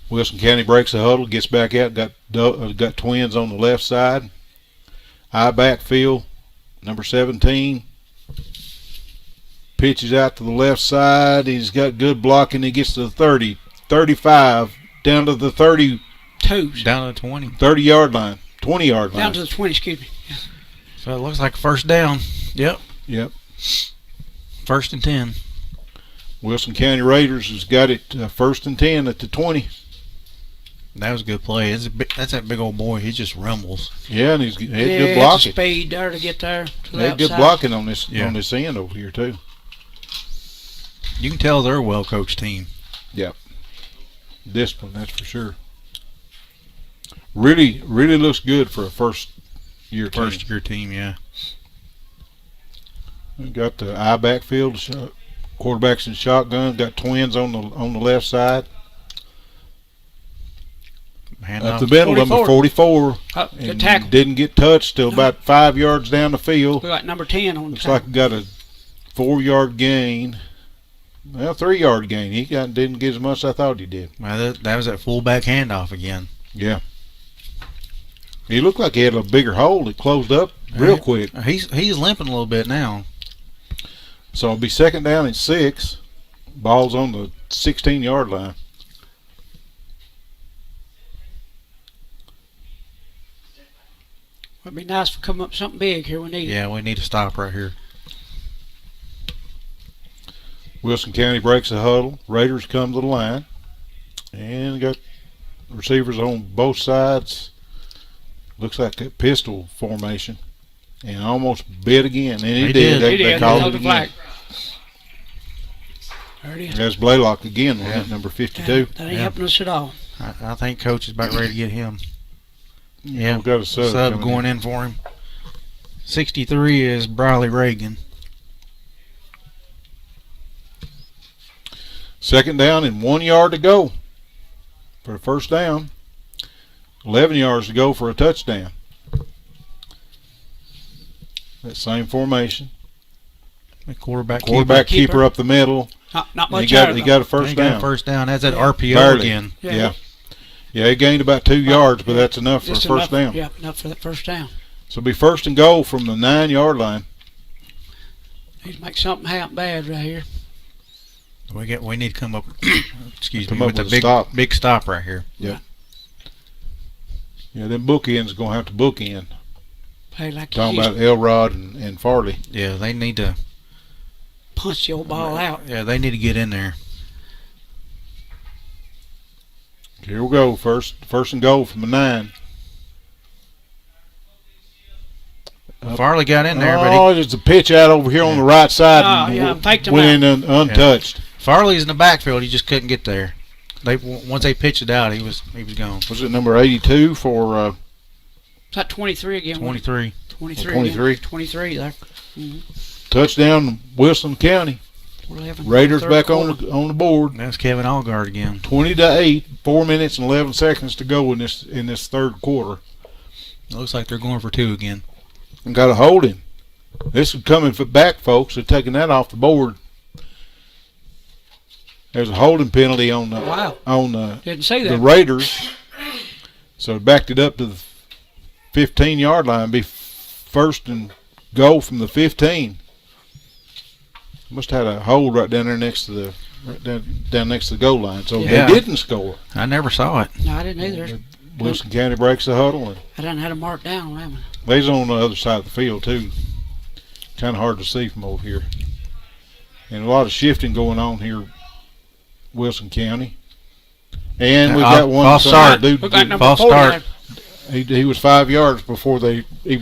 Wilson County breaks the huddle, gets back out, got twins on the left side. I backfield, number 17. Pitches out to the left side. He's got good blocking. He gets to the 30, 35, down to the 30. Twos. Down to the 20. 30-yard line, 20-yard line. Down to the 20, excuse me. Yeah. So it looks like a first down. Yep. Yep. 1st and 10. Wilson County Raiders has got it 1st and 10 at the 20. That was a good play. That's that big old boy. He just rumbles. Yeah, and he had Yeah, good it's blocking. speed there to get there to They the had good outside. blocking on this Yeah. end over here too. You can tell they're a well-coached team. Discipline, that's for sure. Really looks good for a first-year team. First-year team, yeah. We got the I backfield, quarterbacks in shotgun. Got twins on the left side. Hand Up off. the middle, number 44. Oh, good And tackle. didn't get touched till about 5 yards down the field. We got number 10 on the Looks tackle. like we got a 4-yard gain. Well, 3-yard gain. He didn't get as much as I thought he did. Well, that was that fullback handoff again. Yeah. He looked like he had a bigger hole. It closed up real quick. He's limping a little bit now. So it'll be 2nd down and 6. Ball's on the 16-yard line. It'd be nice to come up with something big here. We need it. Yeah, we need to stop right here. Wilson County breaks the huddle. Raiders come to the line. And got receivers on both sides. Looks like a pistol formation. And almost bit again. And he He did. did. They He called held it the flag. again. There it is. There's Blaylock again, wasn't Yeah. it? Number 52. That ain't Yeah. helping us at all. I think Coach is about ready to get him. Yeah, We've got a sub coming going in for him. 63 is Briley Reagan. 2nd down and 1 yard to go for a first down. 11 yards to go for a touchdown. That same formation. The quarterback Quarterback keeper up the middle. Not He much got, out he of got a keeper. first He got a down. first down. That's that Yeah. RPO Barely. again. Yeah. Yeah, he gained about 2 yards, but that's enough for a Just first enough, down. Yeah, enough for that first down. So it'll be 1st and goal from the 9-yard line. Need to make something happen bad right here. We need to come up. Excuse Come me, up with a with a stop. big stop right here. Yeah, them bookends going to have to bookend. Play like you Talking used about Elrod and Farley. Yeah, they need to. punch the old ball out. Yeah, they need to get in there. Here we go. First and goal from the 9. Farley got in there, but Oh, there's a pitch out over here on the right side. Oh, and yeah, faked him went in untouched. Farley's in the backfield. He just couldn't get there. Once they pitched it out, he was gone. Was it number 82 for Is that 23 again? 23. 23. 23. Again. 23 there. touchdown Wilson County? 11, Raiders third back quarter. on the board. That's Kevin Allgard again. 20-8. 4 minutes and 11 seconds to go in this third quarter. It looks like they're going for 2 again. And got a holding. This is coming back, folks. They're taking that off the board. There's a holding penalty on the Wow. Didn't see that. the Raiders. So it backed it up to the 15-yard line. Be first and goal from the 15. Must have had a hold right down there next to the down next to the goal line. So Yeah. they didn't score. I never saw it. No, I didn't either. Wilson County breaks the huddle, and I done had a mark down on that one. they's on the other side of the field too. Kind of hard to see from over here, and a lot of shifting going on here, Wilson County. And we've got one false start. dude. Look like number False 40 start. there. He was 5 yards before they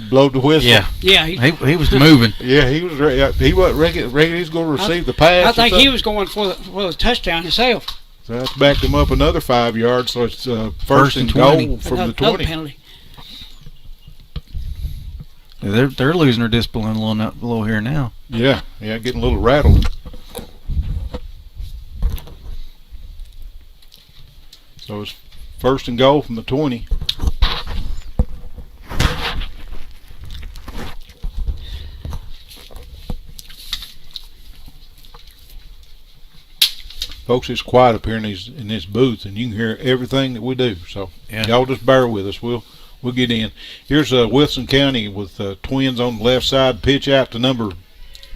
blowed the whistle. Yeah, Yeah, he was moving. Yeah, he was. He wasn't reckon he's going to receive the pass. I or think he something. was going for the touchdown himself. So that's backed him up another 5 yards. So it's first and 20. goal from the Another 20. penalty. They're losing their discipline a little here now. Yeah, getting a little rattled. So it's first and goal from the 20. Folks, it's quiet up here in this booth, and you can hear everything that we do. So Yeah. y'all just bear with us. We'll get in. Here's Wilson County with Twins on the left side. Pitch out to number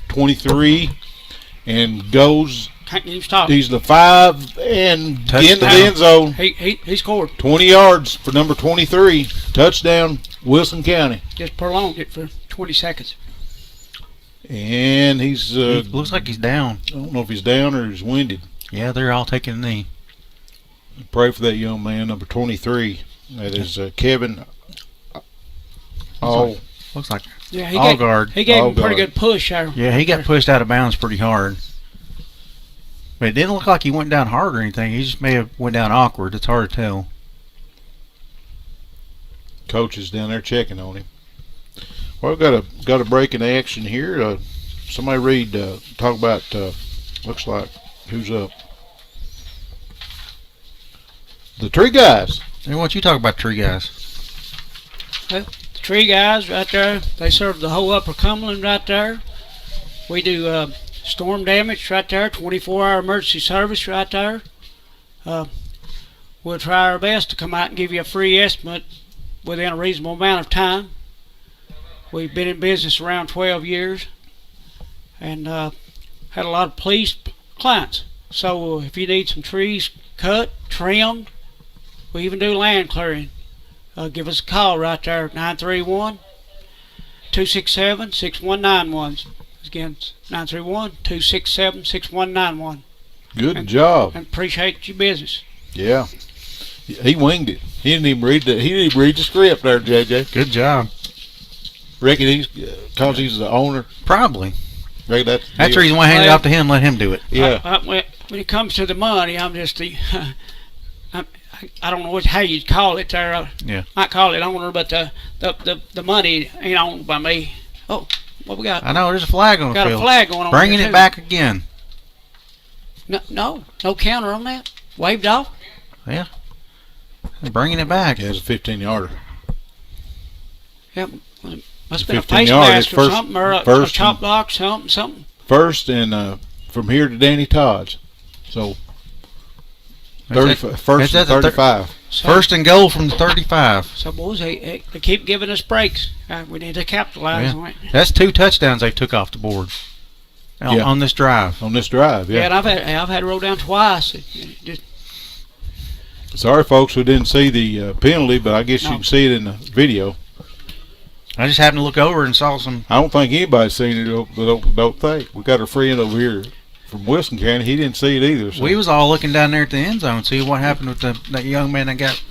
23, and goes. Can't even stop. He's the 5 and Touchdown. into the end zone. He scored. 20 yards for number 23. Touchdown, Wilson County. Just prolonged it for 20 seconds. And he's He looks like he's down. I don't know if he's down or he's winded. Yeah, they're all taking a knee. Pray for that young man, number 23. That is Kevin. Oh, Looks like Yeah, Allgard. He gave him a Allgard. pretty good push there. Yeah, he got pushed out of bounds pretty hard. But it didn't look like he went down hard or anything. He just may have went down awkward. It's hard to tell. coach is down there checking on him. Well, we've got a break in action here. Somebody read, talk about, looks like, who's up? The Tree Guys. Hey, why don't you talk about Tree Guys? The Tree Guys right there, they serve the whole upper Cumberland right there. We do storm damage right there, 24-hour emergency service right there. We'll try our best to come out and give you a free estimate within a reasonable amount of time. We've been in business around 12 years and had a lot of pleased clients. So if you need some trees cut, trimmed, we even do land clearing. Give us a call right there, 931-267-6191. Again, 931-267-6191. Good job. And appreciate your business. Yeah. He winged it. He didn't even read the script there, JJ. Good job. Reckon he's, cause he's the owner. Probably. Reckon that's That's the reason why I handed it off to him. Let him do it. Yeah. When it comes to the money, I'm just the. I don't know how you'd call it there. Yeah. I call it owner, but the money ain't owned by me. Oh, what we got? I know there's a flag on the Got field. a flag going on. Bringing there, it too. back again. No counter on that. Waved off. Yeah. Bringing it back. Yeah, it's a 15-yarder. Yep. Must have It's been a 15 face yard, mask it's or first- something, or a first chop and- block, something. First and from here to Danny Todd's. So 30, first and that's a 35. So, First and goal from the 35. So boys, they keep giving us breaks. We need to capitalize Yeah. on it. That's 2 touchdowns they took off the board on, Yeah. on this drive. On this drive, Yeah, yeah. and I've had to roll down twice. Sorry, folks, we didn't see the penalty, but I guess you No. can see it in the video. I just happened to look over and saw some. I don't think anybody's seen it. Don't think. We got a friend over here from Wilson County. He didn't see it either. So. We was all looking down there at the end zone, see what happened with that young man that got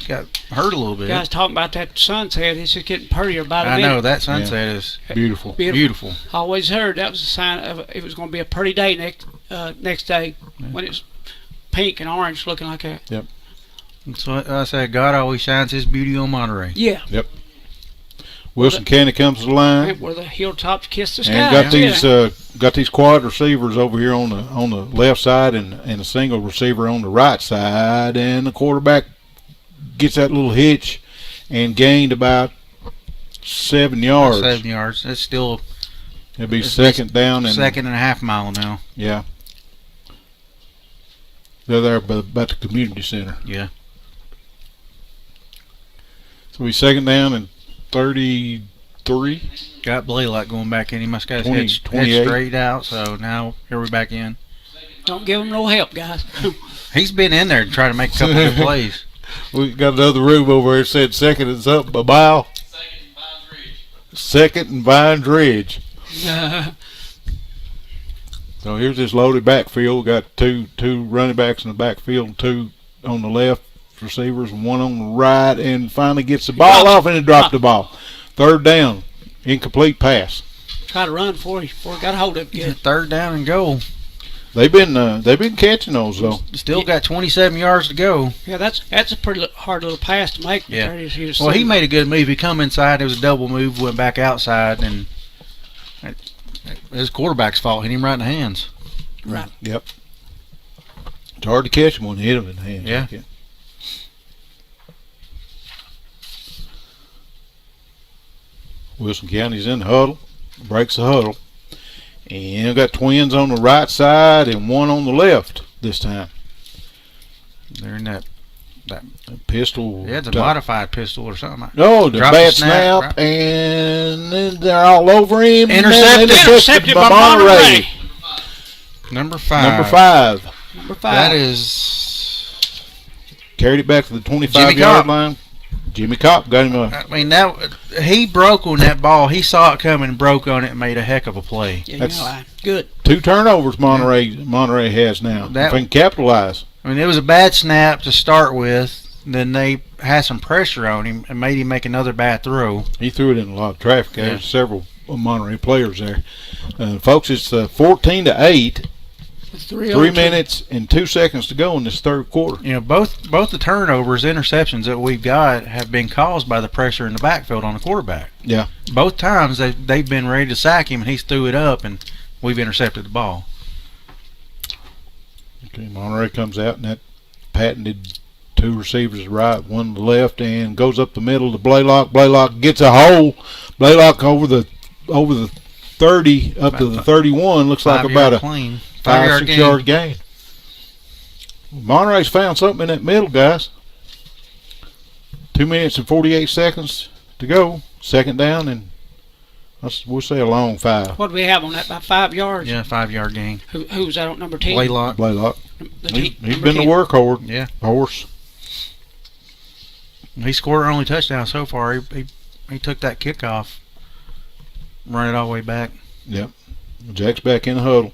hurt a little bit. Guys talking about that sunset. It's just getting prettier by the I minute. know that sunset is Beautiful. beautiful. I always heard that was a sign of it was going to be a pretty day next day when it's pink and orange looking like that. That's what I said. God always shines His beauty on Monterey. Yeah, Wilson County comes to the line. where the hilltops kiss the sky. And Yeah. got these quad receivers over here on the left side and a single receiver on the right side, and the quarterback gets that little hitch and gained about 7 yards. 7 yards. That's still It'll be second down and second and a half mile now. yeah. They're there about the community center. Yeah. So we second down and 33. Got Blaylock going back in. He must got his 20, head 28. straight out. So now here we back in. Don't give him no help, guys. He's been in there to try to make a couple good plays. We got another room over here that said second and something a mile. Second and Vines Ridge. So here's this loaded backfield. We got two running backs in the backfield, two on the left receivers, and one on the right, and finally gets the ball off and he dropped the ball. Third down, incomplete pass. Try to run for he got a hold of it good. Third down and goal. They've been catching those though. Still got 27 yards to go. Yeah, that's a pretty hard little pass to make. Yeah. Well, he made a good move. He come inside. It was a double move. Went back outside, and his quarterback's fault. Hit him right in the hands. Right. Yep. It's hard to catch him when you hit him in the hands. Yeah. Like that. Wilson County's in the huddle. Breaks the huddle. And got twins on the right side and one on the left this time. They're in that Pistol. yeah, it's a modified pistol or something. No, the Drop bad the snap, right. and then they're all over him. Intercepted by Monterey. Number 5. Number 5. Number 5. That is Carried it back to the Jimmy 25-yard Cobb. line. Jimmy Cobb got him a I mean, that he broke on that ball. He saw it coming, broke on it, and made a heck of a play. Yeah, That's- good. 2 turnovers Monterey has now. That- If they can capitalize. I mean, it was a bad snap to start with. Then they had some pressure on him and made him make another bad throw. He threw it in a lot of traffic. Yeah. There's several Monterey players there. Folks, it's 14-8. 3 minutes and 2 seconds to go in this third quarter. You know, both the turnovers, interceptions that we've got have been caused by the pressure in the backfield on the quarterback. Yeah. Both times they've been ready to sack him, and he's threw it up, and we've intercepted the ball. Okay, Monterey comes out, and that patented 2 receivers right, one to the left, and goes up the middle to Blaylock. Blaylock gets a hole. Blaylock over the 30 up to the 31. Looks like about a clean. 5, 6 yard gain. Monterey's found something in that middle, guys. 2 minutes and 48 seconds to go. Second down, and we'll say a long 5. What do we have on that? About 5 yards? Yeah, 5 yard gain. Who's that on number 10? Blaylock. Blaylock. He's Number been 10. the workhorse. Yeah. Horse. He scored our only touchdown so far. He took that kickoff, run it all the way back. Yep. Jack's back in the huddle.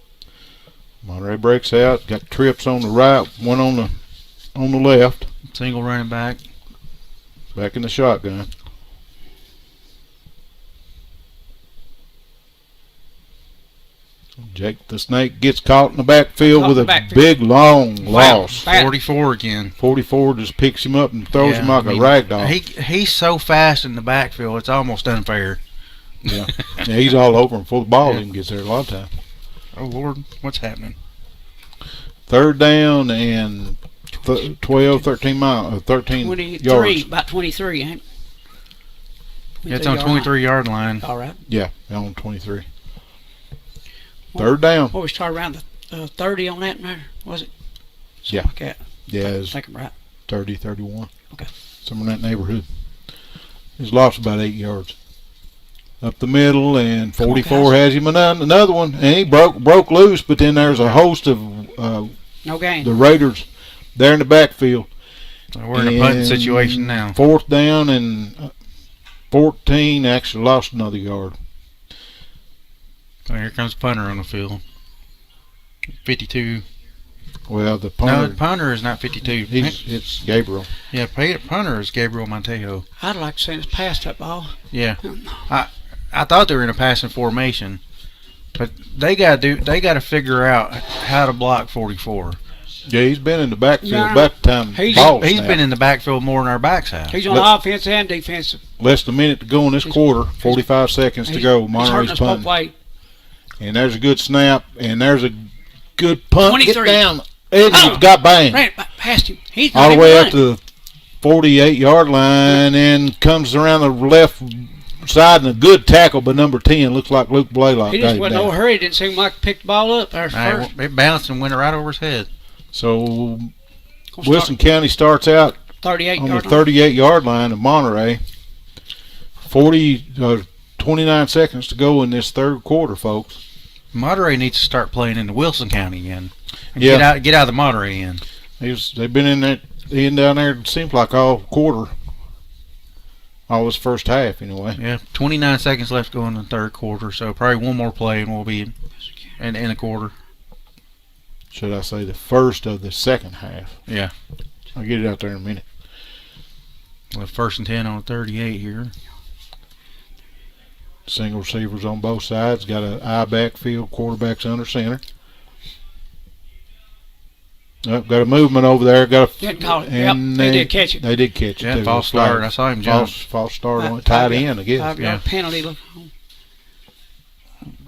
Monterey breaks out. Got trips on the right, one on the left. Single running back. Back in the shotgun. Jake the Snake gets caught in the backfield with a big long loss. 44 again. 44 just picks him up and throws him like a rag doll. He's so fast in the backfield, it's almost unfair. Yeah. Yeah, he's all over him before the ball even gets there a lot of time. Oh, Lord, what's happening? Third down and 13 yards. About 23, ain't it? Yeah, it's on 23-yard line. All right. Yeah, on 23. Third down. What we started around the 30 on that there, was it? Something Yeah. like that. Yeah, it's I think I'm right. 30, 31. Okay. Somewhere in that neighborhood. He's lost about 8 yards. Up the middle, and 44 has him another one, and he broke loose. But then there's a host of no gain. The Raiders there in the backfield. So we're in a punting situation now. Fourth down and 14. Actually lost another yard. Oh, here comes punter on the field. 52. Well, the punter. No, the punter is not 52. It's Gabriel. Yeah, punter is Gabriel Montejo. I'd like to see us pass that ball. Yeah, I thought they were in a passing formation, but they got to figure out how to block 44. Yeah, he's been in the backfield Yeah. back time. He's been in the backfield more than our backs have. He's on offense and defensive. Less than a minute to go in this quarter. 45 seconds to go. Monterey's punting. And there's a good snap, and there's a good punt. 23. Get down. And he got banged. Ran past him. He's all the way up to the 48-yard line and comes around the left side, and a good tackle by number 10. Looks like Luke Blaylock. He just wasn't no hurry. Didn't seem like he picked the ball up there first. It bounced and went right over his head. So Wilson County starts out 38 on the yard line. 38-yard line of Monterey. 29 seconds to go in this third quarter, folks. Monterey needs to start playing in the Wilson County again. And Yeah. get out of the Monterey end. They've been in down there, it seems like all quarter. All this first half, anyway. Yeah, 29 seconds left to go in the third quarter, so probably one more play and we'll be in a quarter. Should I say the first of the second half? Yeah. I'll get it out there in a minute. Well, 1st and 10 on 38 here. Single receivers on both sides. Got an I backfield. Quarterback's under center. Got a movement over there. Didn't call it. Yep, they did catch it. They did catch it. Yeah, too. false start. I saw him jump. False start on it. Tied in, I guess. 5-yard penalty. Look.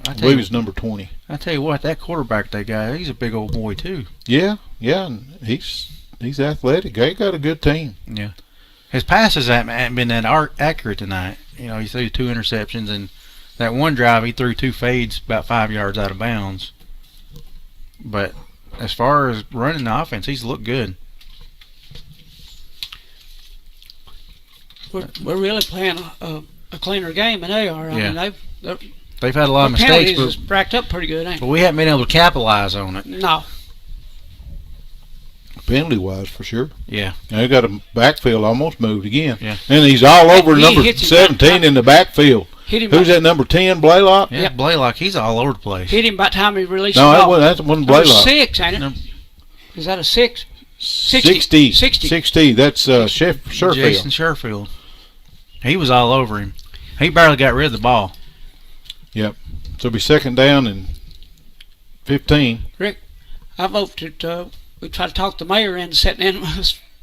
I believe it's number 20. I tell you what, that quarterback they got, he's a big old boy too. Yeah, and he's athletic. They got a good team. Yeah. His passes haven't been that accurate tonight. You know, he threw 2 interceptions, and that one drive he threw 2 fades about 5 yards out of bounds. But as far as running the offense, he's looked good. We're really playing a cleaner game than they are. I mean, They've had a lot of mistakes, penalties but is racked up pretty good, ain't we haven't been able to capitalize on it. No. Penalty wise, for sure. Yeah. Now they got a backfield almost moved again. Yeah. And he's all over He number hits him 17 in the backfield. Hit him Who's that, number 10, Blaylock? Yeah, Blaylock, he's all over the place. Hit him by the time he released No, the ball. that wasn't Number Blaylock. 6, ain't it? No. Is that a 6? 60. 60. That's Sherfield. Jason Sherfield. He was all over him. He barely got rid of the ball. Yep. So it'll be second down and 15. Rick, I vote that we try to talk the mayor into setting in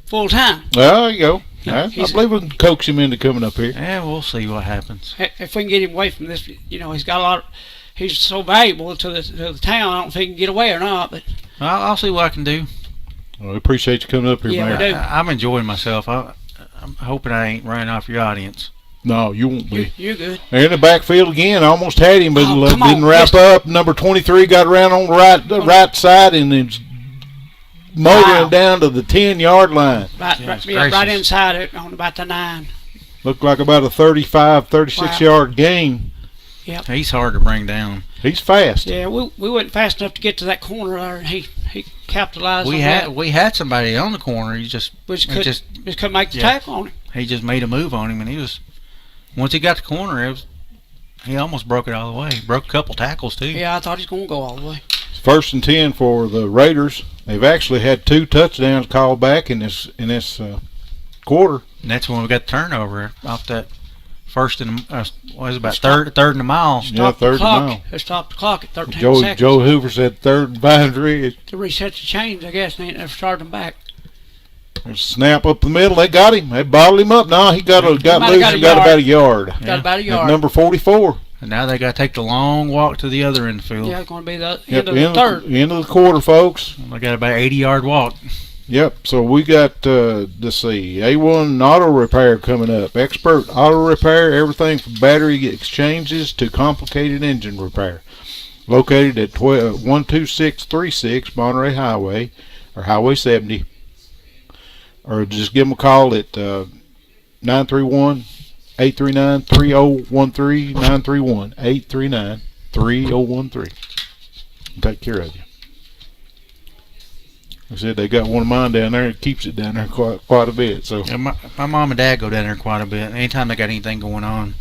full time. Well, there you go. No, I he's- believe we can coax him into coming up here. Yeah, we'll see what happens. If we can get him away from this, you know, he's got a lot. He's so valuable to the town. I don't know if he can get away or not, but I'll see what I can do. Well, we appreciate you coming up here, Yeah, we Mayor. do. I'm enjoying myself. I'm hoping I ain't running off your audience. No, you won't be. you're good. They're in the backfield again. Almost had him, but Oh, come on, didn't wrap mister. up. Number 23 got around on the right side and then motoring down to the 10-yard line. Right, Goodness right gracious. inside it on about the 9. Looked like about a 35, 36-yard gain. He's hard to bring down. He's fast. Yeah, we wasn't fast enough to get to that corner there, and he capitalized on that. We had somebody on the corner. He just Couldn't make the tackle on him. he just made a move on him, and he was once he got the corner, he almost broke it all the way. He broke a couple tackles too. Yeah, I thought he was going to go all the way. First and 10 for the Raiders. They've actually had 2 touchdowns called back in this quarter. And that's when we got the turnover off that first and what was it, about third and a mile. Stop third the and clock. mile. They stopped the clock at 13 seconds. Joe Hoover said third and boundary. To reset the chains, I guess, and they never started them back. Snap up the middle. They got him. They bottled him up. No, he got loose got and got about a yard. Got about a At yard. number 44. And now they got to take the long walk to the other end of the field. Yeah, it's going to be the Yep, end of the third. End of the quarter, folks. They got about 80-yard walk. Yep. So we got let's see, A1 Auto Repair coming up. Expert auto repair, everything from battery exchanges to complicated engine repair. Located at 12636 Monterey Highway or Highway 70. Or just give them a call at 931-839-3013, 931-839-3013. Take care of you. I said they got one of mine down there. It keeps it down there quite a bit. So Yeah, my mom and dad go down there quite a bit. Anytime they got anything going on,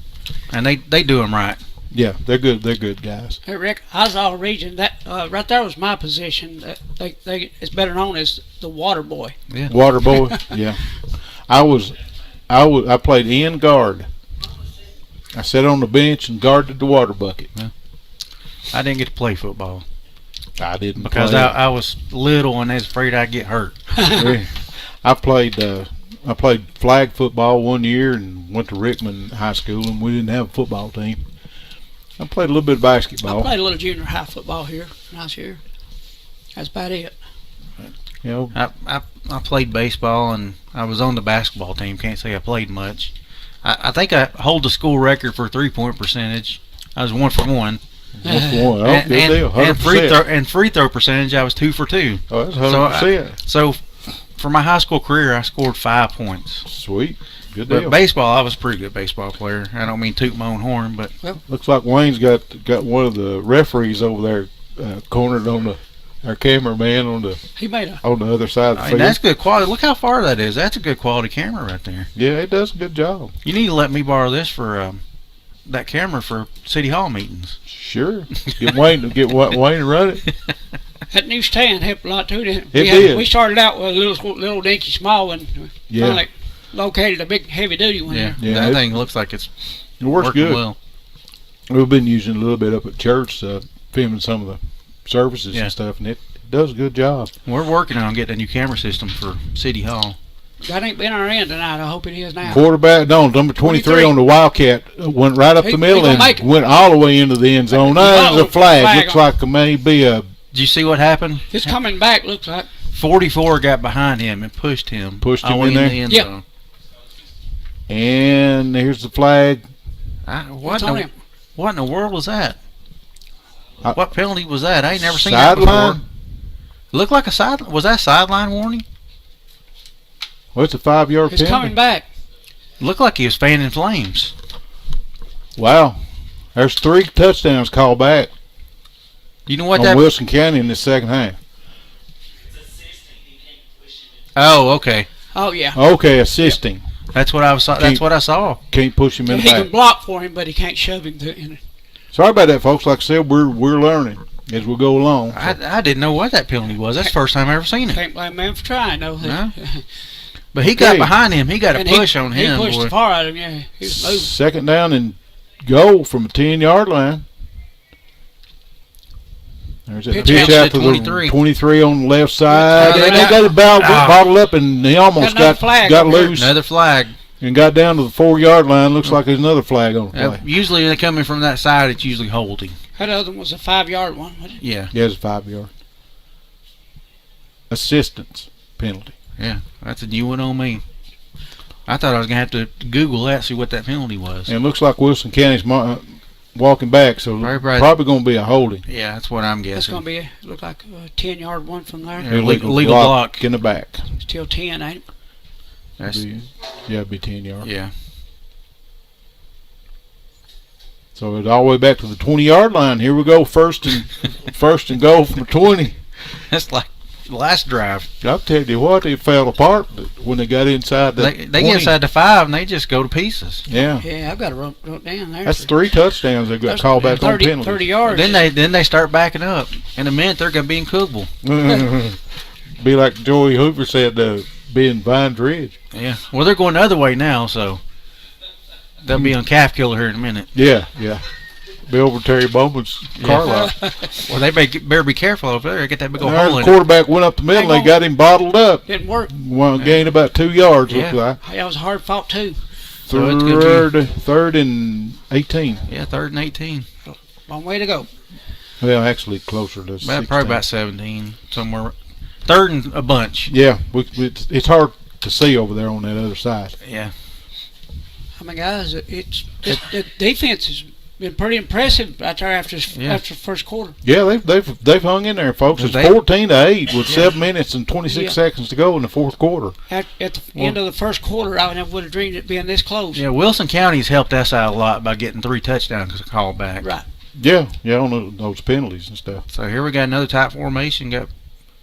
and they do them right. yeah, they're good. They're good guys. Hey, Rick, I was all region. That right there was my position. It's better known as the water boy. Yeah. Water boy. Yeah, I played end guard. I sat on the bench and guarded the water bucket. I didn't get to play football I didn't because play. I was little and I was afraid I'd get hurt. I played flag football one year and went to Rickman High School, and we didn't have a football team. I played a little bit of I basketball. played a little junior high football here last year. That's about it. You know, I played baseball and I was on the basketball team. Can't say I played much. I think I hold the school record for 3-point percentage. I was 1 for 1. One for one. Oh, good deal. 100%. and free throw percentage, I was 2 for 2. Oh, that's 100%. So for my high school career, I scored 5 points. Sweet. Good deal. But baseball, I was a pretty good baseball player. I don't mean toot my own horn, but Looks like Wayne's got one of the referees over there cornered on our cameraman on the other side of the field. that's good quality. Look how far that is. That's a good quality camera right there. Yeah, it does a good job. You need to let me borrow this for that camera for City Hall meetings. Sure. Get Wayne to run it. That new stand helped a lot too. It did. We started out with a little dinky small one. Yeah. Finally located a big heavy duty one. Yeah, Yeah, that thing looks like it's It works working good. well. We've been using it a little bit up at church, filming some of the services Yeah. and stuff, and it does a good job. We're working on getting a new camera system for City Hall. That ain't been our end tonight. I hope it is now. Quarterback, no, number 23 on the Wildcat went right up He- the middle he gonna and make it. went all the way into the end zone. There's a flag. Looks on. like maybe a Did you see what happened? It's coming back. Looks like. 44 got behind him and pushed him. Pushed him all in there? the end Yep. zone. And here's the flag. What It's on in him. the world was that? I- What penalty was that? I ain't never seen that Sideline? before. Looked like a side. Was that sideline warning? Well, it's a 5-yard It's penalty. coming back. Looked like he was fanning flames. Wow. There's 3 touchdowns called back You know what on that? Wilson County in the second half. Oh, okay. Oh yeah. Okay, assisting. That's what I was. That's what I saw. Can't push him in He the can back. block for him, but he can't shove him in. Sorry about that, folks. Like I said, we're learning as we go along. I didn't know what that penalty was. That's the first time I ever seen it. Can't blame man for trying though. No. But he got Okay. behind him. He got a And push on him. He pushed boy. the far out of him. Yeah, he was moving. Second down and goal from a 10-yard line. There's that Pitch pitch out out to to the 23. 23 on the left side. they They got- got it bottled up, and he almost Got another got flag got over there. loose Another flag. and got down to the 4-yard line. Looks like there's another flag on the play. Usually they're coming from that side. It's usually holding. That other one was a 5-yard one. Wasn't it? Yeah, Yeah, it's a 5-yard. Assistance penalty. yeah. That's a new one on me. I thought I was gonna have to Google that, see what that penalty was. And it looks like Wilson County's walking back, so Right. probably going to be a holding. Yeah, that's what I'm It's guessing. gonna be look like a 10-yard one from there. Yeah. Legal block. in the back. Still 10, ain't it? That's, Yeah, it'd be 10 yards. yeah. So it's all the way back to the 20-yard line. Here we go, first and goal from the 20. That's like the last drive. I'll tell you what, it fell apart when they got inside the They 20. get inside the 5 and they just go to pieces. Yeah, Yeah, I've got it wrote down there. that's 3 touchdowns they got That's called back on 30, penalties. 30 yards. Then they start backing up. In a minute they're gonna be in Cookville. Be like Joey Hoover said, being Vine Ridge. Yeah. Well, they're going the other way now, so they'll be on Calf Killer here in a minute. Yeah. Be over Terry Bowman's car lot. Well, they better be careful over there. Get that big old There's hole the in it. quarterback went up the middle. They got him bottled up. Didn't work. Well, gained about 2 yards. Yeah. Looked like That was a hard fought too. So it's gonna third and 18. Yeah, 3rd and 18. Long way to go. Well, actually closer to 16. Probably about 17 somewhere. 3rd and a bunch. Yeah, it's hard to see over there on that other side. Yeah. I mean, guys, the defense has been pretty impressive right there after the first quarter. Yeah, they've hung in there, folks. It's 14-8 with 7 minutes and 26 seconds to go in the fourth quarter. At the end of the first quarter, I never would have dreamed it being this close. Yeah, Wilson County's helped us out a lot by getting 3 touchdowns called back. Right. Yeah, on those penalties and stuff. So here we got another tight formation. Got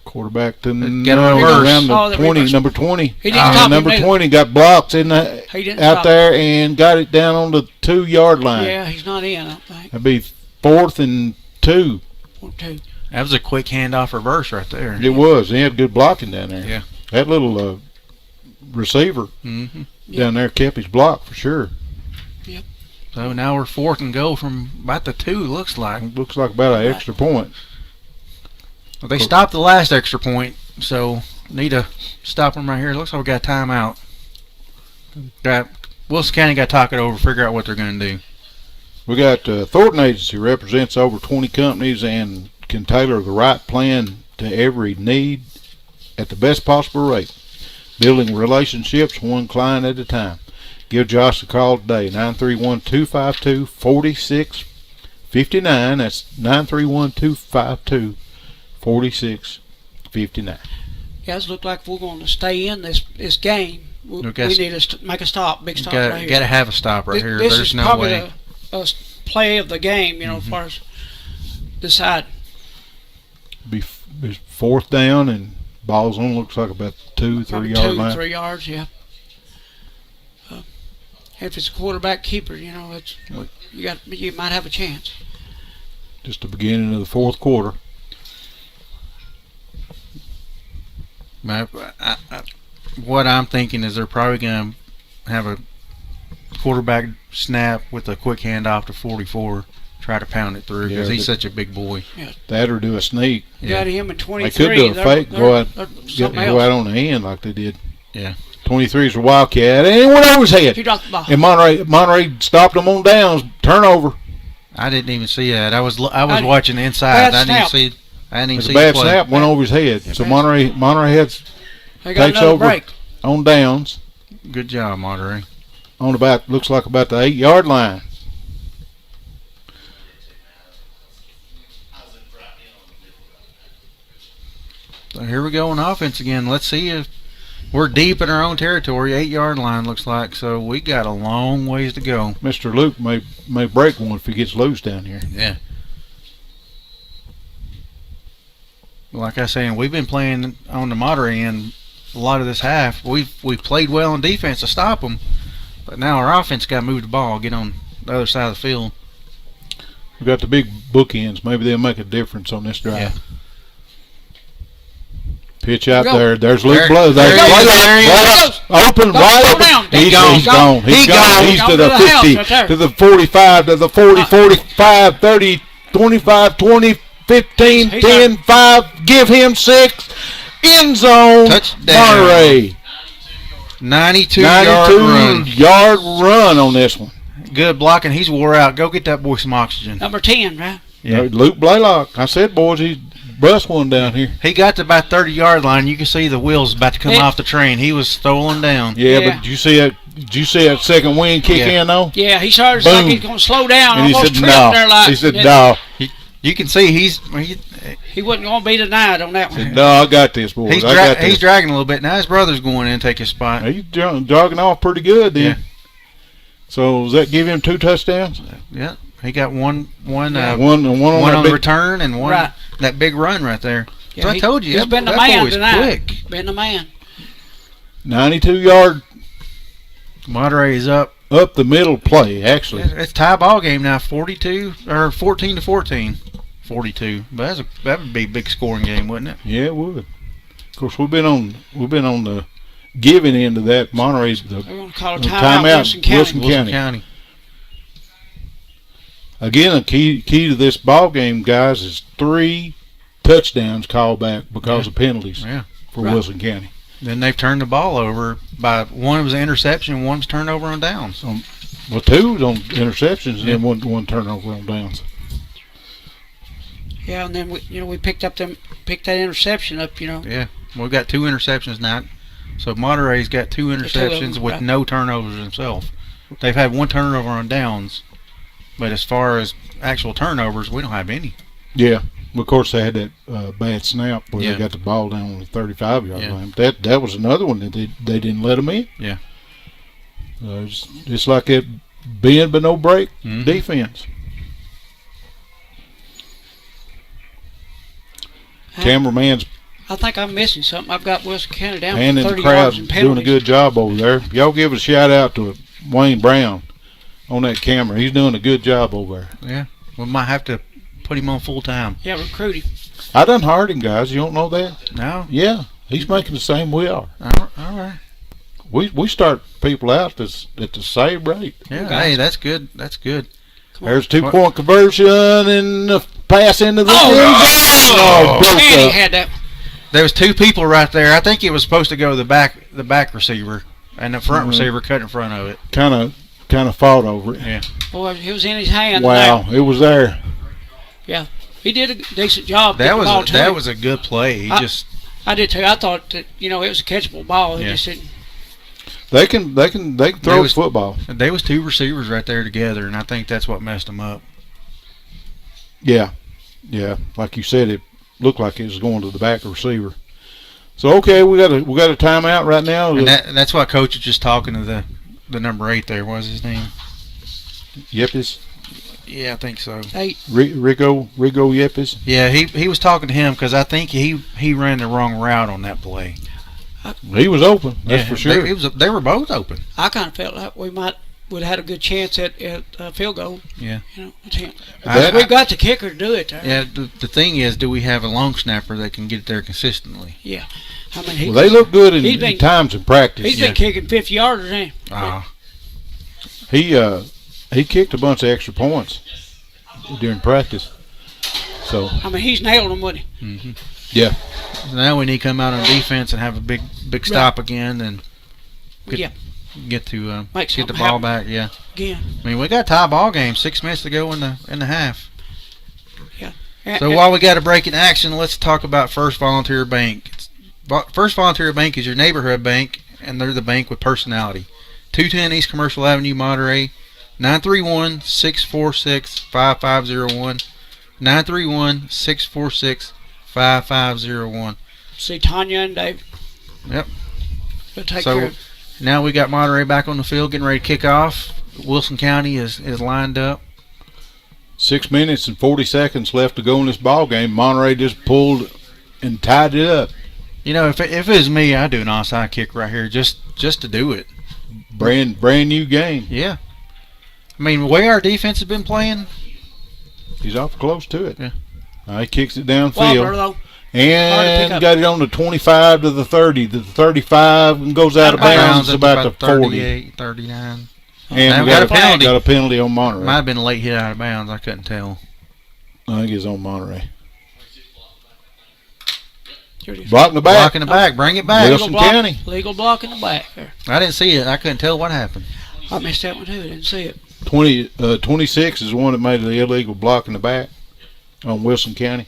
Quarterback to Get a reverse. around the the 20, reverse. number 20. He didn't stop him number neither. 20 got blocked in the, He didn't out stop there and got it down on the 2-yard line. Yeah, he's not in, I don't think. That'd be 4th and 2. 1, 2. that was a quick handoff reverse right there. It was. He had good blocking down there. Yeah. That little receiver Mm-hmm. down there kept his block for sure. So now we're 4th and goal from about the 2. Looks like. It looks like about an extra point. Well, they stopped the last extra point, so need to stop them right here. Looks like we got a timeout. Wilson County got to talk it over, figure out what they're going to do. We got Thornton Agency represents over 20 companies and can tailor the right plan to every need at the best possible rate. Building relationships one client at a time. Give Josh a call today, 931-252-4650. 59. That's 931-252-4659. Guys, look like we're going to stay in this game. We need to make a stop, big stop right here. Got to have a stop right here. This There's is no probably way. a play of the game, as far as decide. Be fourth down and ball's on. Looks like about 2-3 yard line. 3 yards, yeah. If it's a quarterback keeper, it's you might have a chance. Just the beginning of the fourth quarter. What I'm thinking is they're probably going to have a quarterback snap with a quick handoff to 44, try to pound it through because he's such a big boy. Yeah. That or do a sneak. Got him at 23. They could do a fake, go out on the end like they did. Yeah. 23 is a Wildcat, and it went over his head. He dropped the ball. And Monterey stopped them on downs. Turnover. I didn't even see that. I was watching the inside. I didn't see. I didn't even see a bad the play. snap went over his head. So Monterey takes over break on downs. Good job, Monterey. On looks like about the 8 yard line. So here we go on offense again. Let's see if we're deep in our own territory. 8 yard line looks like. So we got a long ways to go. Mr. Luke may break one if he gets loose down here. Yeah. Like I was saying, we've been playing on the Monterey end a lot of this half. We've played well on defense to stop them, but now our offense got to move the ball, get on the other side of the field. We've got the big bookends. Maybe they'll make a difference on this drive. Yeah. Pitch out there. There's Luke Blow. There he is. Open, wide open. He's gone. He's gone. He's to the 50, to the 45, to the 40, 45, 30, 25, 20, 15, 10, 5. Give him 6. End zone. Touchdown. Monterey. 92-yard run on this one. Good blocking. He's wore out. Go get that boy some oxygen. Number 10, right? Yeah. Luke Blaylock. I said, boys, he's bust one down here. He got to about 30-yard line. You can see the wheels about to come off the train. He was stolen down. Yeah, but did you see that second wing kick in though? Yeah, he started like he's going to slow down. And he almost said tripped no. there like, He said no. You can see he wasn't going to be denied on that one. No, I got this, boys. He's dragging a little bit. Now his brother's going in and take his spot. He's jogging off pretty good then. Yeah. So does that give him 2 touchdowns? Yeah. He got one on the return and one that big run right there. Yeah, so I told you, he's been the man tonight. Been the man. 92-yard. Monterey is up the middle play, actually. It's tie ball game now, 14-14. 42. But that would be a big scoring game, wouldn't it? Yeah, it would. Of course, we've been on the giving end of that. Monterey's they're going to call a timeout. Wilson County. Again, a key to this ball game, guys, is 3 touchdowns called back because of penalties for Wilson County. Then they've turned the ball over by one was an interception, one was turnover on downs. 2 on interceptions and then one turnover on downs. Yeah, and then we picked that interception up. Yeah, we've got 2 interceptions now. So Monterey's got 2 interceptions with no turnovers themselves. They've had 1 turnover on downs, but as far as actual turnovers, we don't have any. Yeah. Of course, they had that bad snap where they got the ball down on the 35-yard line. That was another one that they didn't let them in. Yeah. It's like that bend but no break defense. Cameraman's. I think I'm missing something. I've got Wilson County down and for 30 in the crowd yards and doing a good job over there. Y'all give a shout out to Wayne Brown on that camera. He's doing a good job over there. Yeah. We might have to put him on full time. Yeah, recruit him. I done hired him, guys. You don't know that? No. Yeah, he's making the same we are. All right. We start people out at the same rate. Yeah. Hey, that's good. That's good. There's 2-point conversion and the pass into the man, he had that. There was 2 people right there. I think it was supposed to go to the back receiver, and the front receiver cut in front of it. Kind of fought over it. Yeah. Boy, it was in his hand. Wow, it was there. Yeah, he did a decent job. That was a good play. I did too. I thought that it was a catchable ball. He just didn't. They can throw football. There was 2 receivers right there together, and I think that's what messed them up. Yeah, like you said, it looked like it was going to the back receiver. So okay, we got a timeout right now. And that's why Coach was just talking to the number 8 there. What was his name? Yepes. Yeah, I think so. Rigo Yepes. Yeah, he was talking to him because I think he ran the wrong route on that play. He was open, that's for sure. They were both open. I kind of felt like would have had a good chance at field goal. Yeah. We got the kicker to do it there. Yeah, the thing is, do we have a long snapper that can get there consistently? Yeah. I mean, they look good in times in practice. He's been kicking 50-yarders, ain't he? He kicked a bunch of extra points during practice. So I mean, he's nailed them, wouldn't he? Mm-hmm. Yeah. So now we need to come out on defense and have a big stop again and get the ball back. Yeah. Again. I mean, we got a tie ball game. 6 minutes to go in the half. Yeah. So while we got a break in action, let's talk about First Volunteer Bank. First Volunteer Bank is your neighborhood bank, and they're the bank with personality. 210 East Commercial Avenue, Monterey. 931-646-5501. 931-646-5501. See Tanya and Dave. Yep. They'll take care of it. Now we got Monterey back on the field, getting ready to kick off. Wilson County is lined up. 6 minutes and 40 seconds left to go in this ball game. Monterey just pulled and tied it up. You know, if it was me, I'd do an onside kick right here just to do it. Brand new game. Yeah. I mean, the way our defense has been playing, he's awful close to it. Yeah. He kicks it downfield. Wobbler, though. And got it on the 25 to the 30, to the 35, and goes out of bounds about the 40. 38, 39. And we got a penalty. Got a penalty on Monterey. Might have been a late hit out of bounds. I couldn't tell. I think it's on Monterey. Blocking the back. Blocking the back. Bring it back. Wilson County. Legal block in the back there. I didn't see it. I couldn't tell what happened. I missed that one too. I didn't see it. 26 is the one that made the illegal block in the back on Wilson County.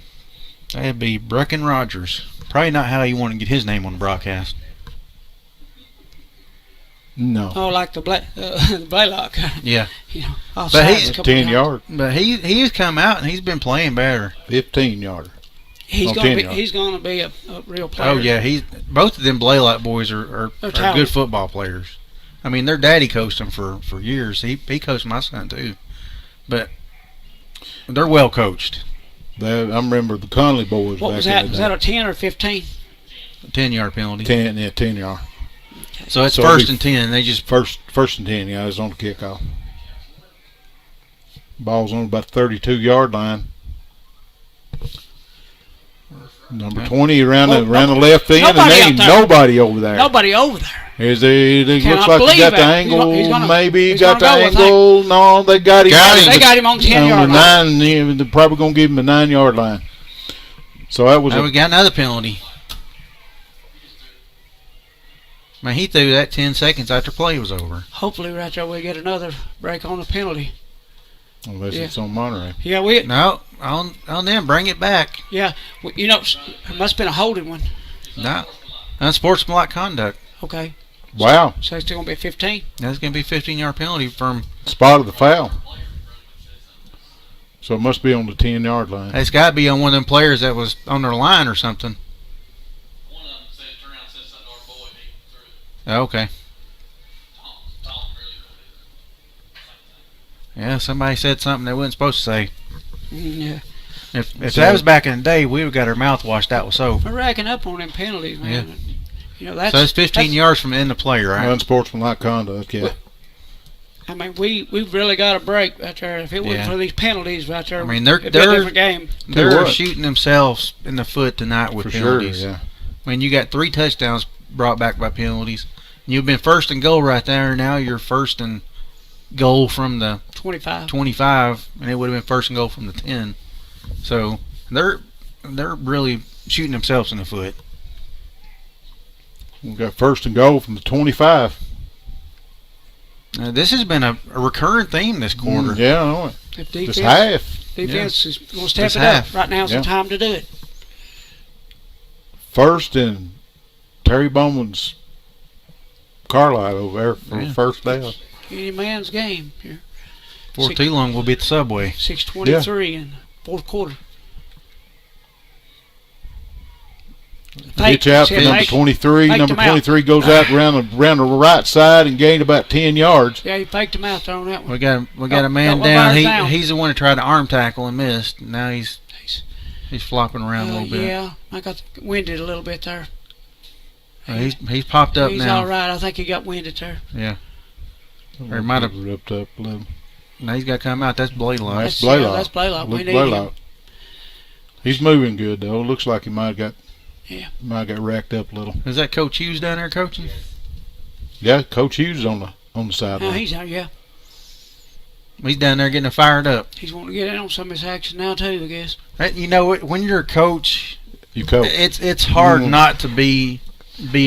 That'd be Brecken Rogers. Probably not how you want to get his name on the broadcast. No. Oh, like the Blaylock. Yeah. You know, but he's 10 yards. But he's come out and he's been playing better. 15-yarder. He's going to be a real player. Oh yeah, both of them Blaylock boys are good football players. I mean, their daddy coached them for years. He coached my son too, but they're well coached. I remember the Conley boys. What was that? Was that a 10 or 15? 10-yard penalty. 10 yard. Okay. So it's first and 10. They just first and 10. Yeah, it's on the kickoff. Ball's on about the 32-yard line. Number 20 around the left end, and there ain't nobody over there. Nobody over there. It looks like he got the angle. Maybe he got the angle. No, they got him. They got him on the 10-yard line. They're probably going to give him a 9-yard line. So that was. Now we got another penalty. Man, he threw that 10 seconds after play was over. Hopefully, right there, we get another break on the penalty. Unless it's on Monterey. Yeah, no, on them. Bring it back. Yeah, you know, it must have been a holding one. No, unsportsmanlike conduct. Okay. Wow. So it's still going to be a 15? That's going to be a 15-yard penalty from... Spotted the foul. So it must be on the 10-yard line. It's got to be on one of them players that was on their line or something. One of them turned around and said something to our boy, and he threw it. Okay. Tom really. Yeah, somebody said something they wasn't supposed to say. Yeah. If that was back in the day, we would have got our mouth washed out with soap. We're racking up on them penalties, man. Yeah. You know, so it's 15 yards from the end of play, right? Unsportsmanlike conduct, yeah. I mean, we've really got a break right there. If it wasn't for these penalties right there, I mean, they're a different game. They're shooting themselves in the foot tonight with penalties. Sure, yeah. I mean, you got 3 touchdowns brought back by penalties. You've been first and goal right there. Now you're first and goal from the 25, and it would have been first and goal from the 10. So they're really shooting themselves in the foot. We got first and goal from the 25. This has been a recurring theme this quarter. Yeah, I know it. If defense, this half. Defense is going to step it up. Right now's the time to do it. First and Terry Bowman's car light over there for first down. Any man's game here. Before too long, we'll be at the Subway. 6:23 and fourth quarter. Pitch out for number 23. Number 23 goes out around the right side and gained about 10 yards. Yeah, he faked him out there on that one. We got a man down. He's the one who tried to arm tackle and missed. Now he's flopping around a little bit. Yeah, I got winded a little bit there. He's popped up he's now. He's all right. I think he got winded there. Yeah. Or he might have ripped up a little. Now he's got to come out. That's Blaylock. That's Blaylock. We need him. He's moving good though. Looks like he might have got racked up a little. Is that Coach Hughes down there coaching? Yeah, Coach Hughes is on the sideline. He's out. Yeah. He's down there getting fired up. He's wanting to get in on some of his action now too, I guess. You know, when you're a coach, you coach. It's hard not to be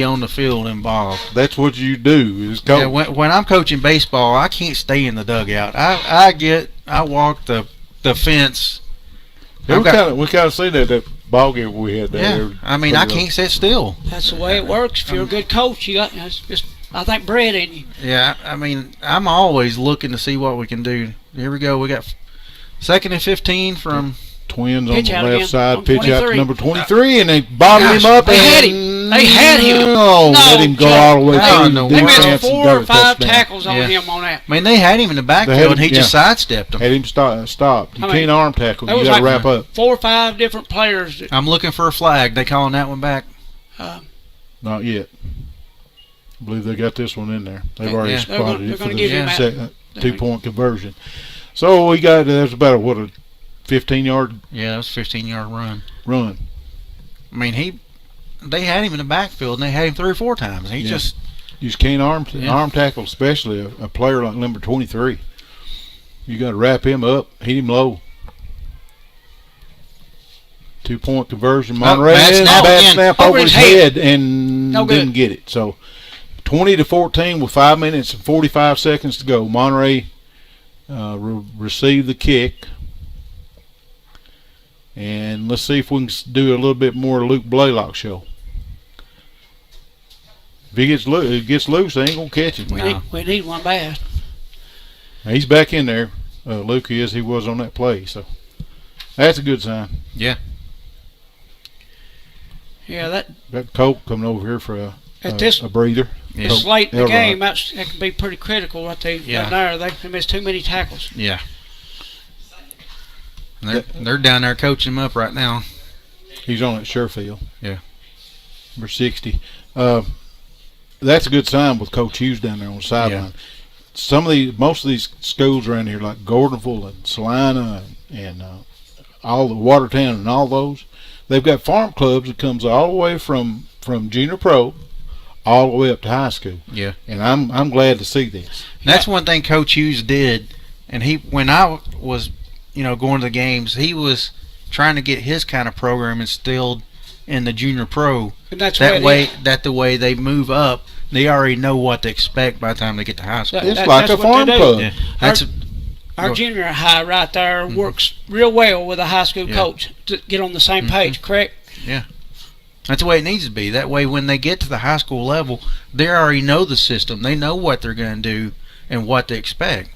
on the field involved. That's what you do is coach. Yeah, when I'm coaching baseball, I can't stay in the dugout. I walk the fence. Yeah, we kind of seen that ball game we had there. Yeah, I mean, I can't sit still. That's the way it works. If you're a good coach, you got just I think bred in you. Yeah, I mean, I'm always looking to see what we can do. Here we go. We got 2nd and 15 from Twins on the left again. side. Pitch out to number 23, and they bottled him up. They had him. They had him. No, let him go all the way through. They missed 4 or 5 tackles on him on that. I mean, they had him in the backfield, and he just sidestepped him. Had him stopped. You can't arm tackle. You got to wrap up. 4 or 5 different players. I'm looking for a flag. They calling that one back? Not yet. I believe they got this one in there. They've already spotted it for the 2-point conversion. So we got there's about a 15-yard. Yeah, that was a 15-yard run. I mean, they had him in the backfield, and they had him 3 or 4 times. He just can't arm tackle, especially a player like number 23. You got to wrap him up, hit him low. 2-point conversion. Monterey bad snap over his head and didn't get it. So 20-14 with 5 minutes and 45 seconds to go. Monterey received the kick. And let's see if we can do a little bit more Luke Blaylock show. If he gets loose, they ain't going to catch him. We need one bad. He's back in there. Luke is. He was on that play. So that's a good sign. Yeah. Yeah, that Colt coming over here for a breather. It's late in the game. That can be pretty critical. Right there, they missed too many tackles. Yeah. They're down there coaching him up right now. He's on at Sherfield. Yeah. Number 60. That's a good sign with Coach Hughes down there on the sideline. Yeah. Most of these schools around here, like Gordonville and Salina and all the Watertown and all those, they've got farm clubs that comes all the way from junior pro all the way up to high school. Yeah. And I'm glad to see this. That's one thing Coach Hughes did, and when I was going to the games, he was trying to get his kind of program instilled in the junior pro. And that's the way they move up, they already know what to expect by the time they get to high school. It's like a farm club. Yeah. Our junior high right there works real well with a high school coach to get on the same page, correct? Yeah. That's the way it needs to be. That way when they get to the high school level, they already know the system. They know what they're going to do and what to expect.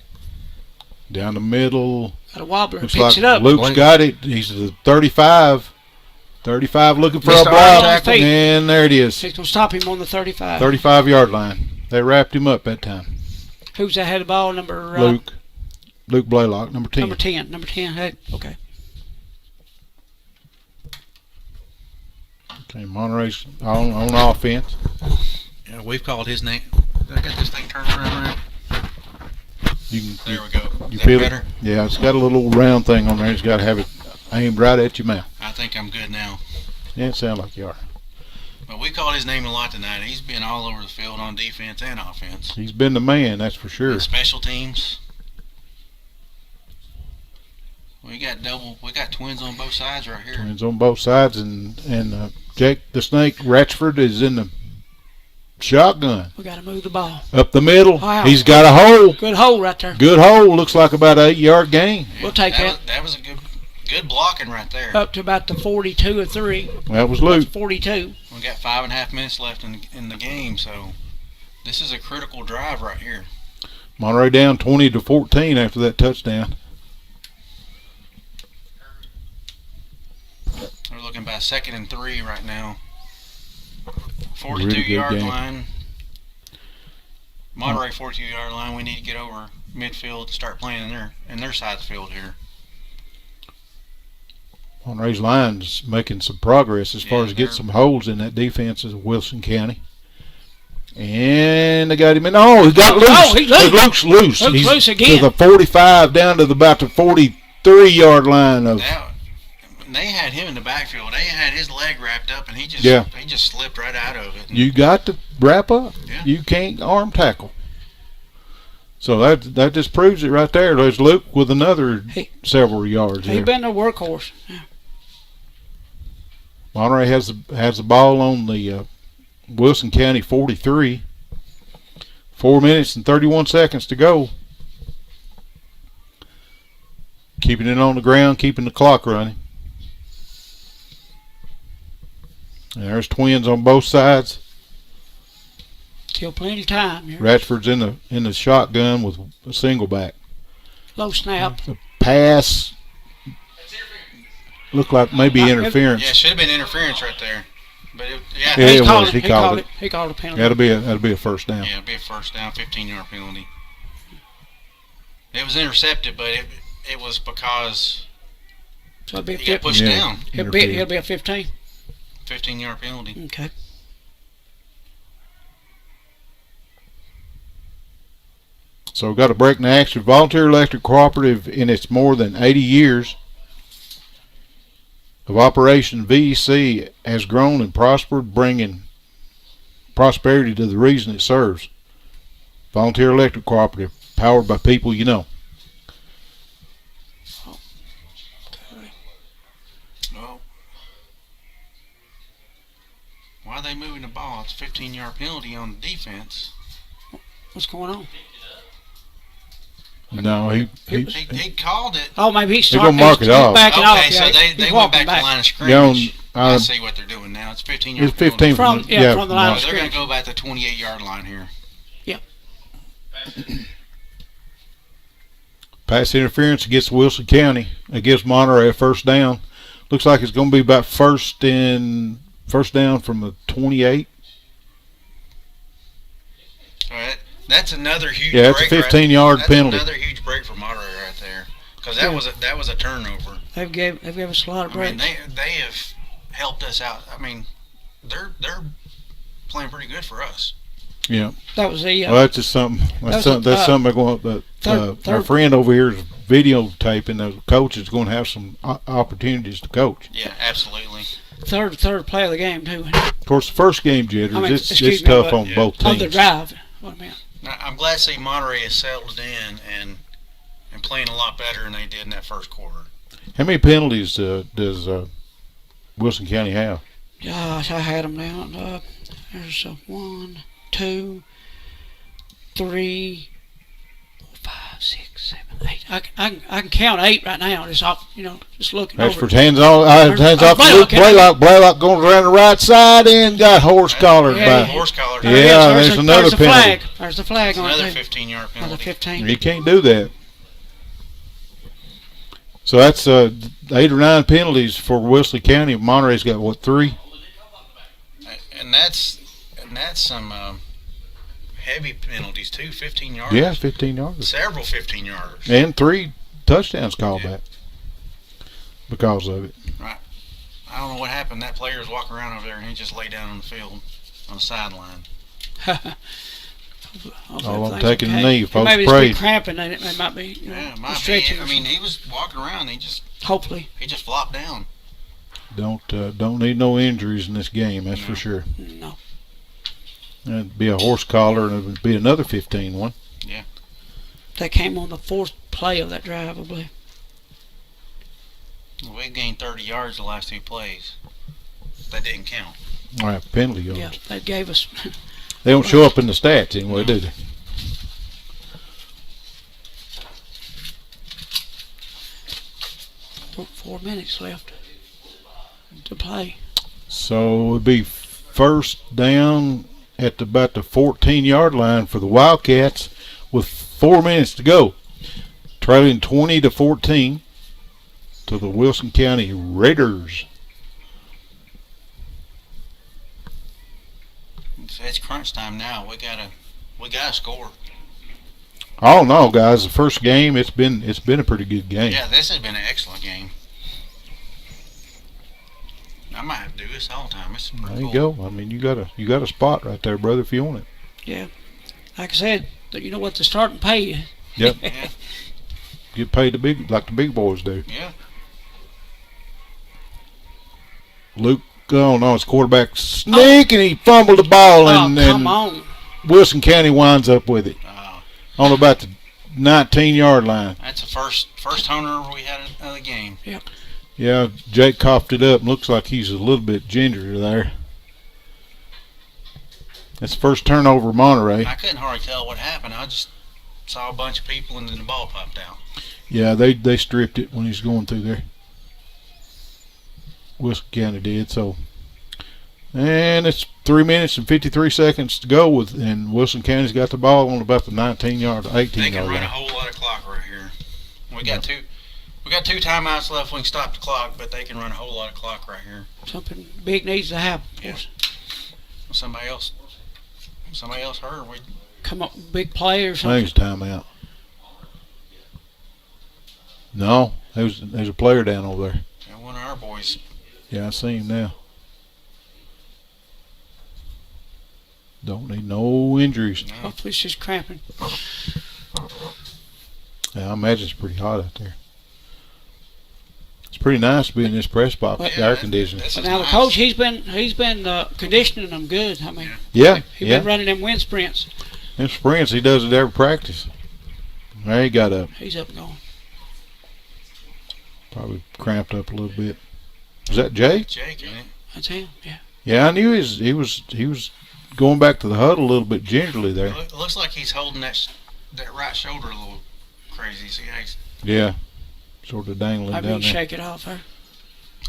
Down the middle. Got a wobbler. Looks Picks like it up. Luke's got it. He's the 35. 35 looking for a block. And there it is. He's going to stop him on the 35. 35-yard line. They wrapped him up that time. Who's that had the ball? Number Luke Blaylock, number 10. Number 10. Hey, okay. Okay, Monterey's on offense. Yeah, we've called his name. I got this thing turned around. There we go. You feel better? Yeah, it's got a little round thing on there. It's got to have it aimed right at your mouth. I think I'm good now. Yeah, it sounds like you are. But we called his name a lot tonight. He's been all over the field on defense and offense. He's been the man, that's for sure. And special teams. We got twins on both sides right here. Twins on both sides, and Jake the Snake Ratchford is in the shotgun. We got to move the ball. Up the middle. Wow. He's got a hole. Good hole right there. Good hole. Looks like about an 8-yard gain. We'll take that. That was a good blocking right there. Up to about the 42 or 3. That was Luke. That's 42. We got 5.5 minutes left in the game, so this is a critical drive right here. Monterey down 20-14 after that touchdown. about 2nd and 3 right now. Really good 42-yard game. line. Monterey 42-yard line. We need to get over midfield to start playing in their side of the field here. Monterey's line's making some progress as far Yeah, as get they're- some holes in that defense of Wilson County. And they got him in. Oh, he got loose. Oh, he's loose. Luke's loose. Luke's He's loose again. to the 45 down to about the 43-yard line of. They had him in the backfield. They had his leg wrapped up, and he just slipped right out of it. You got to wrap up. Yeah. You can't arm tackle. So that just proves it right there. There's Luke with another several yards He's there. been a workhorse. Yeah. Monterey has the ball on the Wilson County 43. 4 minutes and 31 seconds to go. Keeping it on the ground, keeping the clock running. And there's twins on both sides. Still plenty of time. Here. Ratchford's in the shotgun with a single back. Low snap. The pass looked like maybe interference. Yeah, should have been interference right there. But Yeah, He it called was. it. He called it. He called a penalty. That'll be a first down. Yeah, it'd be a first down, 15-yard penalty. It was intercepted, but it was because So it'll be a he got pushed Yeah. down. It'll be a 15. 15-yard penalty. Okay. So we've got a break in action. Volunteer Electric Cooperative, in its more than 80 years of operation, VEC has grown and prospered, bringing prosperity to the region it serves. Volunteer Electric Cooperative, powered by people you know. Well, why are they moving the ball? It's a 15-yard penalty on the defense. What's going on? No, he He called it. Oh, maybe he's They're gonna mark it he's off. backing Okay, off. so Yeah, they he's went walking back to the line of Yeah, on, scrimmage. I see what they're doing now. It's 15-yard it's 15 From- from, yeah, from the line of So they're going scrimmage. to go back to the 28-yard line here. pass interference against Wilson County. It gives Monterey a first down. Looks like it's going to be about first down from the 28. All right. That's another huge Yeah, it's a break. 15-yard penalty. That's another huge break for Monterey right there, because that was a turnover. They've gave us a lot of I mean, breaks. they have helped us out. I mean, they're playing pretty good for us. Yeah. That was the Well, that's just something. That's something I want. Our third- friend over here is videotaping. The coach is going to have some opportunities to coach. Yeah, absolutely. third play of the game too. Of course, the first game jitters. I mean, it's excuse me, tough but- on both On teams. the drive. What a man. I'm glad to see Monterey has settled in and playing a lot better than they did in that first quarter. How many penalties does Wilson County have? Gosh, I had them down. There's 1, 2, 3, 4, 5, 6, 7, 8. I can count 8 right now. Just off, just looking That's over. for hands on. Hands off. Blaylock going around the right side and got horse collared Yeah, by. Horse collar. Yeah, there's another the penalty. flag. There's the flag on Another it. 15-yard Another penalty. 15. You can't do that. So that's 8 or 9 penalties for Wilson County. Monterey's got what, 3? And that's some heavy penalties too. 15 yards. Yeah, 15 yards. Several 15-yarders. And 3 touchdowns called back because of it. I don't know what happened. That player was walking around over there and he just lay down on the field on the sideline. Oh, I'm taking a knee. Folks, Maybe pray. it's been cramping. And it might be. Yeah, it might stretching. be. I mean, he was walking around. Hopefully. He just flopped down. Don't need no injuries in this game. That's for sure. No. It'd be a horse collar, and it would be another 15 one. That came on the 4th play of that drive, I believe. We gained 30 yards the last 2 plays. That didn't count. All right, penalty yards. Yeah, that gave us. They don't show up in the stats anyway, do they? Four minutes left to play. So it would be first down at about the 14-yard line for the Wildcats with 4 minutes to go. Trailing 20-14 to the Wilson County Raiders. It's crunch time now. We gotta score. Oh no, guys! The first game, it's been a pretty good game. Yeah, this has been an excellent game. I might have to do this all the time. It's pretty There you cool. go. I mean, you got a spot right there, brother, if you want it. Yeah. Like I said, you know what the starting pay is. Yep. Yeah, Get paid like the big boys do. yeah. Luke, oh no, his quarterback sneak and he fumbled the ball Oh, and come on. Wilson County winds up with it on about the 19-yard line. That's the first turnover we had of the game. Yeah, Jake coughed it up. Looks like he's a little bit ginger there. That's the first turnover, Monterey. I couldn't hardly tell what happened. I just saw a bunch of people and then the ball popped out. Yeah, they stripped it when he's going through there. Wilson County did so. And it's 3 minutes and 53 seconds to go and Wilson County's got the ball on about the 19-yard, 18-yard line. They can run a whole lot of clock right here. We got two timeouts left. We can stop the clock, but they can run a whole lot of clock right here. Something big needs to happen. Yes. Somebody else heard. We Come up with big play or I something. think it's timeout. No, there's a player down over there. got one of our boys. Yeah, I see him now. Don't need no injuries. No. Hopefully it's just cramping. Yeah, I imagine it's pretty hot out there. It's pretty nice to be in this press box, Well, the air conditioning. This But is now the nice. coach, he's been conditioning them good. I mean, Yeah, he's yeah. been running them wind sprints. In sprints, he does it every practice. There he got up. He's up and going. Probably cramped up a little bit. Is that Jay? Jake, ain't it? That's him. Yeah. Yeah, I knew he was going back to the huddle a little bit gingerly there. It looks like he's holding that right shoulder a little crazy. See, Yeah, sort of dangling Maybe down you there. shake it off there.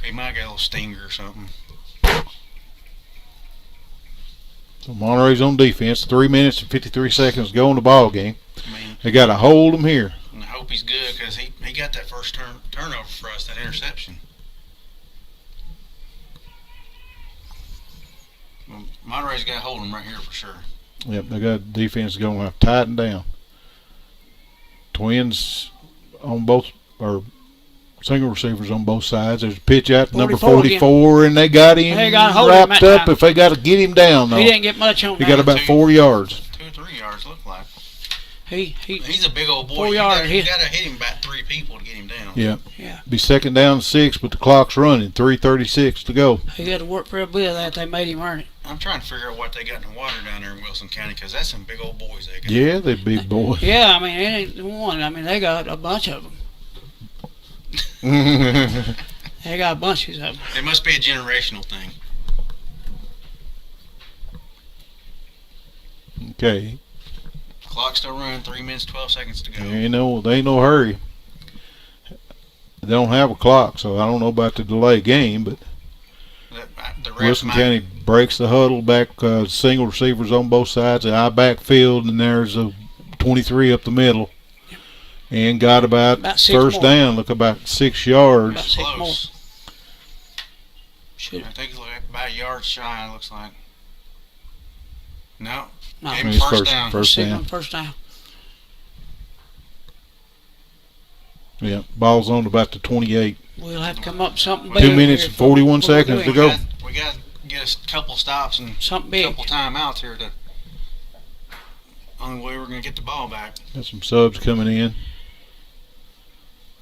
he might get a little stinger or something. So Monterey's on defense. 3 minutes and 53 seconds to go in the ball game. I mean, They got to hold him here. and I hope he's good because he got that first turnover for us, that interception. Well, Monterey's got to hold him right here for sure. Yep, they got defense going to have to tighten down. Twins on both, or single receivers on both sides. There's a pitch out to number 44, and they got him They got hold of him wrapped that up. time. If they got to get him down, though, He didn't get much on he that. got about 4 yards. 2 or 3 yards, look like. He's a big old boy. 4 You yard got hit. to hit him about 3 people to get him down. Yeah. Yeah. Be second down and 6, but the clock's running. 3:36 to go. He had to work for a bit of that. They made him earn it. I'm trying to figure out what they got in the water down there in Wilson County because that's some big old boys they got. Yeah, they big boys. Yeah, I mean, it ain't one. I mean, they got a bunch of them. They got bunches of them. It must be a generational thing. Okay. Clock still running, 3 minutes, 12 seconds to go. There ain't no hurry. They don't have a clock, so I don't know about the delay game, but The refs Wilson might- County breaks the huddle back, single receivers on both sides, the eye backfield, and there's a 23 up the middle. And got about 6 first more. down, look about 6 yards. About 6 more. close. Should I think it's like about a yard shy, it looks like. No. No. Gave him It's first down. First sitting down. on first down. Yeah, ball's on about the 28. We'll have to come up with something 2 big. minutes here and for what 41 we're seconds to doing. go. We got to get a couple stops and Something a big. couple timeouts here to. Only way we're going to get the ball back. Got some subs coming in.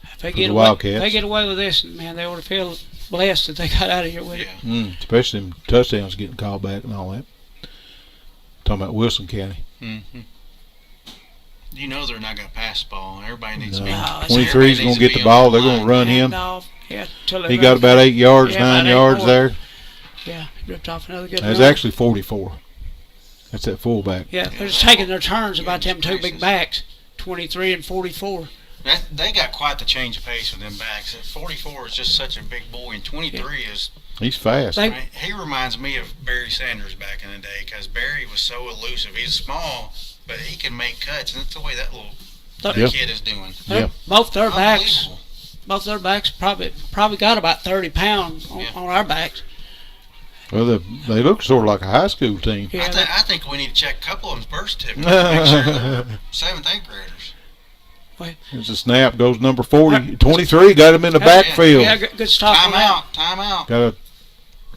If they for get the away, Wildcats. if they get away with this, man, they ought to feel blessed that they got out of here with it. Yeah. Especially them touchdowns getting called back and all that. Talking about Wilson County. Mm-hmm. You know they're not going to pass the ball. Everybody needs to be. No, it's- 23 is going to get the ball. They're going to run him. Handoff. Yeah, till they He run- got about 8 yards, Yeah, 9 about 8 yards more. there. Yeah, ripped off another good That's run. actually 44. That's that fullback. Yeah, they're just taking their turns about them two big backs, 23 and 44. They got quite the change of pace with them backs. 44 is just such a big boy, and 23 is. He's fast. They- I mean, he reminds me of Barry Sanders back in the day because Barry was so elusive. He's small, but he can make cuts, and that's the way that little that Yep. kid is doing. Yeah. Both their backs, Unbelievable. probably got about 30 pounds on, Yeah. on our backs. Well, they look sort of like a high school team. Yeah, I think we need to check a couple of them's birth certificates to make sure they're 7th, 8th graders. As the snap goes number 40, 23, got him in the backfield. Yeah, good stop. Timeout. Got a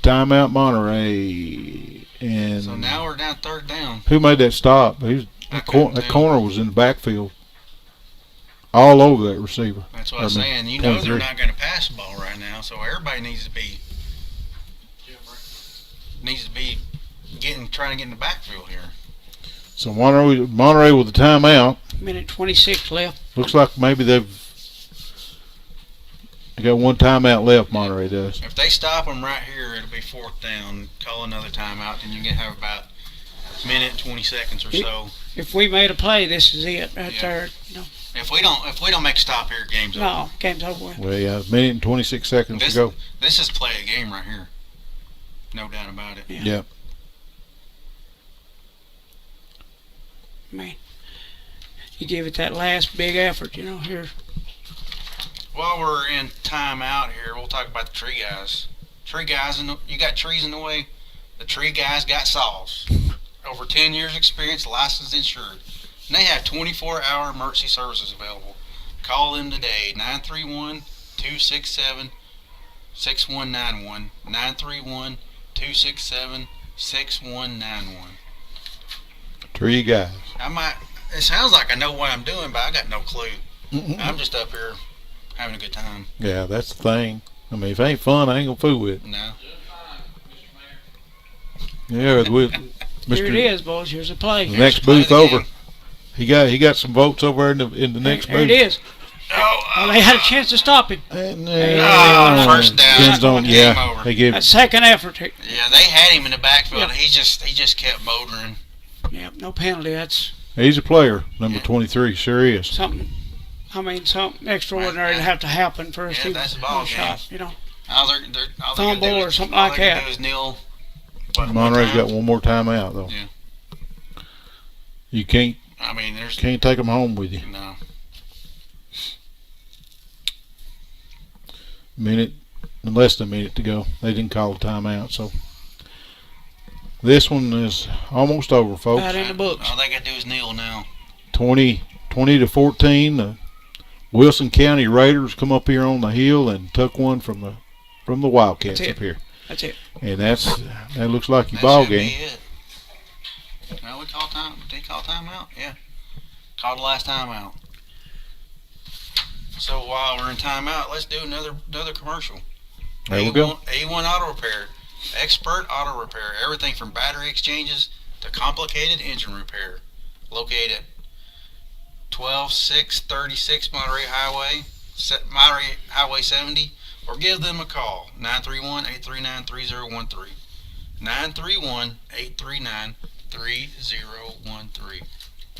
timeout, Monterey. And So now we're down 3rd down. who made that stop? That corner was in the backfield. All over that receiver. That's what I'm saying. You know they're not going to pass the ball right now, so everybody needs to be trying to get in the backfield here. So Monterey with the timeout. Minute 26 left. Looks like maybe they got one timeout left, Monterey does. If they stop them right here, it'll be 4th down. Call another timeout, then you can have about a minute, 20 seconds or so. If we made a play, this is it right there. No, If we don't make a stop here, game's over. no, game's over with. Well, yeah, a minute and 26 seconds to go. This is play a game right here. No doubt about it. Yeah. Man, you give it that last big effort, here. While we're in timeout here, we'll talk about the tree guys. You got trees in the way? The tree guys got saws. Over 10 years experience, licensed, insured. And they have 24-hour emergency services available. Call them today, 931-267-6191. 931-267-6191. Tree guys. It sounds like I know what I'm doing, but I got no clue. I'm just up here having a good time. Yeah, that's the thing. I mean, if it ain't fun, I ain't gonna fool with it. No. Yeah, with Here it is, boys. Here's a play. the next booth over. He got some votes over in the next Here booth. it is. Oh, they had a chance to stop him. And, First down. Depends on, Game yeah, over. they give That second effort. Yeah, they had him in the backfield. Yeah. He just kept motoring. Yeah, no penalty. That's He's a player, number 23, sure is. something extraordinary to have to happen for us Yeah, to that's a ball shot. All they're Fumble gonna do or is- something all like they're gonna that. do is kneel. Monterey's got one more timeout though. Yeah. You can't I mean, there's take them home with you. no. Less than a minute to go. They didn't call a timeout, so this one is almost over, folks. Out in the books. All they got to do is kneel now. 20 to 14. The Wilson County Raiders come up here on the hill and took one from the Wildcats That's it. up here, That's it. and that looks like your That ball should be game. it. Well, we call time. Did he call timeout? Yeah. Called the last timeout. So while we're in timeout, let's do another commercial. There we go. A1 Auto Repair. Expert auto repair. Everything from battery exchanges to complicated engine repair. Located at 12636 Monterey Highway 70, or give them a call, 931-839-3013. 931-839-3013.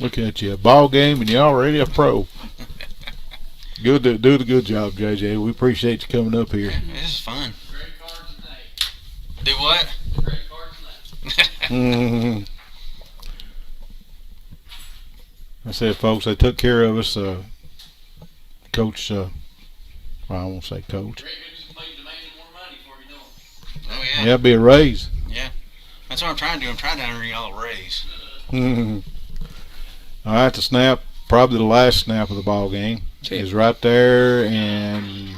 Look at you, a ball game, and you're already a pro. Good, do the good job, JJ. We appreciate you coming up here. This is fun. Credit cards tonight. Do what? Credit cards tonight. I said, folks, they took care of us. Coach, well, I won't say coach. Rick, we just completely demanding more money before you know it. Oh, Yeah, yeah. it'd be a raise. That's what I'm trying to do. I'm trying to earn y'all a raise. All right, the snap, probably the last snap of the ball game, is right there, and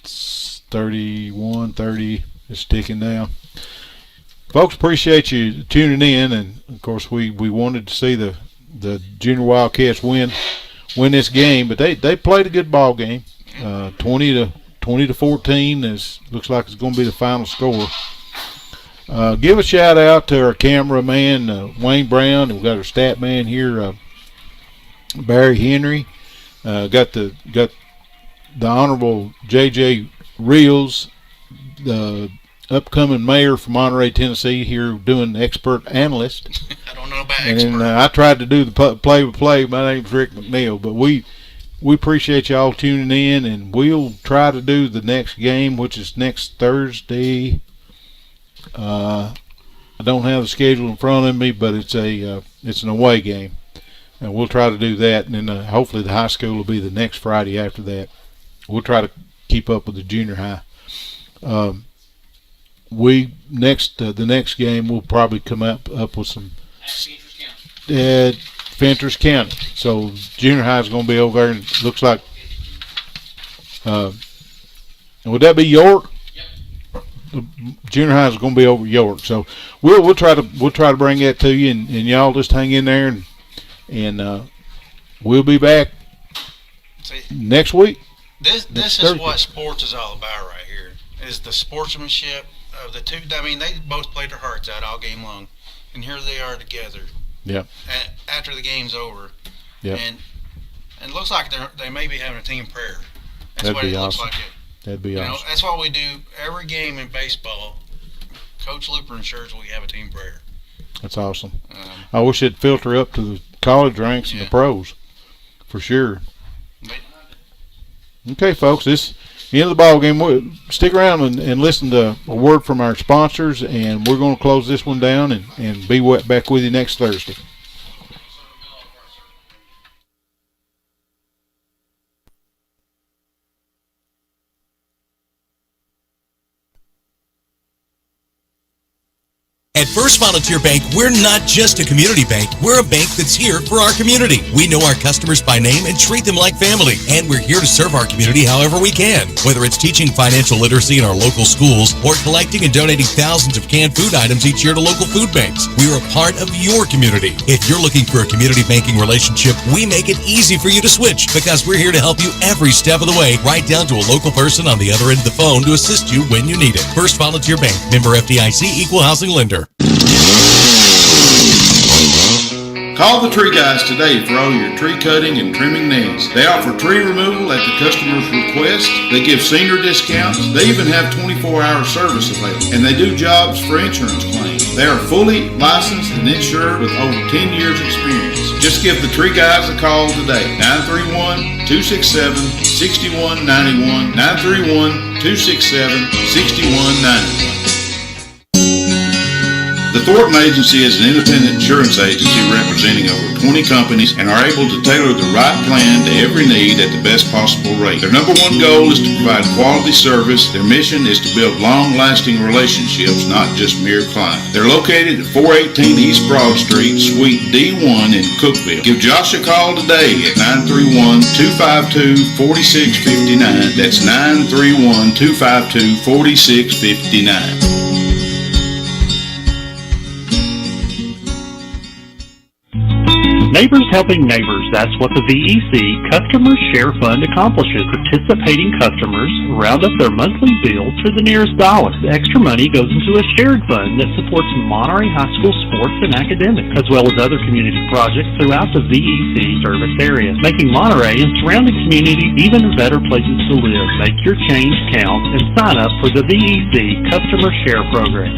it's 31-30 is ticking down. Folks, appreciate you tuning in, and of course we wanted to see the Junior Wildcats win this game, but they played a good ball game. 20 to 14 looks like it's going to be the final score. Give a shout out to our cameraman Wayne Brown. We've got our stat man here, Barry Henry. Got the Honorable J.J. Reels, the upcoming mayor from Monterey, Tennessee, here doing expert analyst. I don't know about And expert. then I tried to do the play-by-play. My name's Rick McNeil, but we appreciate y'all tuning in, and we'll try to do the next game, which is next Thursday. I don't have the schedule in front of me, but it's an away game, and we'll try to do that. And then hopefully the high school will be the next Friday after that. We'll try to keep up with the junior high. the next game we'll probably come up with some Fentress County. So junior high is going to be over there, and it looks like. Would that be York? Junior high is going to be over York, so we'll try to bring that to you, and y'all just hang in there, and we'll be back next week. This is what sports is all about right here. Is the sportsmanship of the two. I mean, they both played their hearts out all game long, and here they are together. Yeah. After the game's over. Yeah. And it looks like they may be having a team prayer. That's That'd what be it awesome. looks like. That'd be awesome. That's what we do every game in baseball. Coach Looper ensures we have a team prayer. That's awesome. I wish it'd filter up to the college ranks and the pros, for sure. Okay, folks, this the end of the ball game. Stick around and listen to a word from our sponsors, and we're going to close this one down and be back with you next Thursday. At First Volunteer Bank, we're not just a community bank, we're a bank that's here for our community. We know our customers by name and treat them like family, and we're here to serve our community however we can. Whether it's teaching financial literacy in our local schools or collecting and donating thousands of canned food items each year to local food banks, we're a part of your community. If you're looking for a community banking relationship, we make it easy for you to switch because we're here to help you every step of the way, right down to a local person on the other end of the phone to assist you when you need it. First Volunteer Bank, member FDIC, equal housing lender. Call the Tree Guys today for all your tree cutting and trimming needs. They offer tree removal at the customer's request. They give senior discounts. They even have 24-hour service available. And they do jobs for insurance claims. They are fully licensed and insured with over 10 years experience. Just give the Tree Guys a call today. 931-267-6191. 931-267-6191. The Thornton Agency is an independent insurance agency representing over 20 companies and are able to tailor the right plan to every need at the best possible rate. Their number one goal is to provide quality service. Their mission is to build long-lasting relationships, not just mere clients. They're located at 418 East Broad Street, Suite D1 in Cookeville. Give Josh a call today at 931-252-4659. That's 931-252-4659. Neighbors helping neighbors, that's what the VEC Customer Share Fund accomplishes. Participating customers round up their monthly bill to the nearest dollar. The extra money goes into a shared fund that supports Monterey High School sports and academics, as well as other community projects throughout the VEC service area, making Monterey and surrounding communities even better places to live. Make your change count and sign up for the VEC Customer Share Program.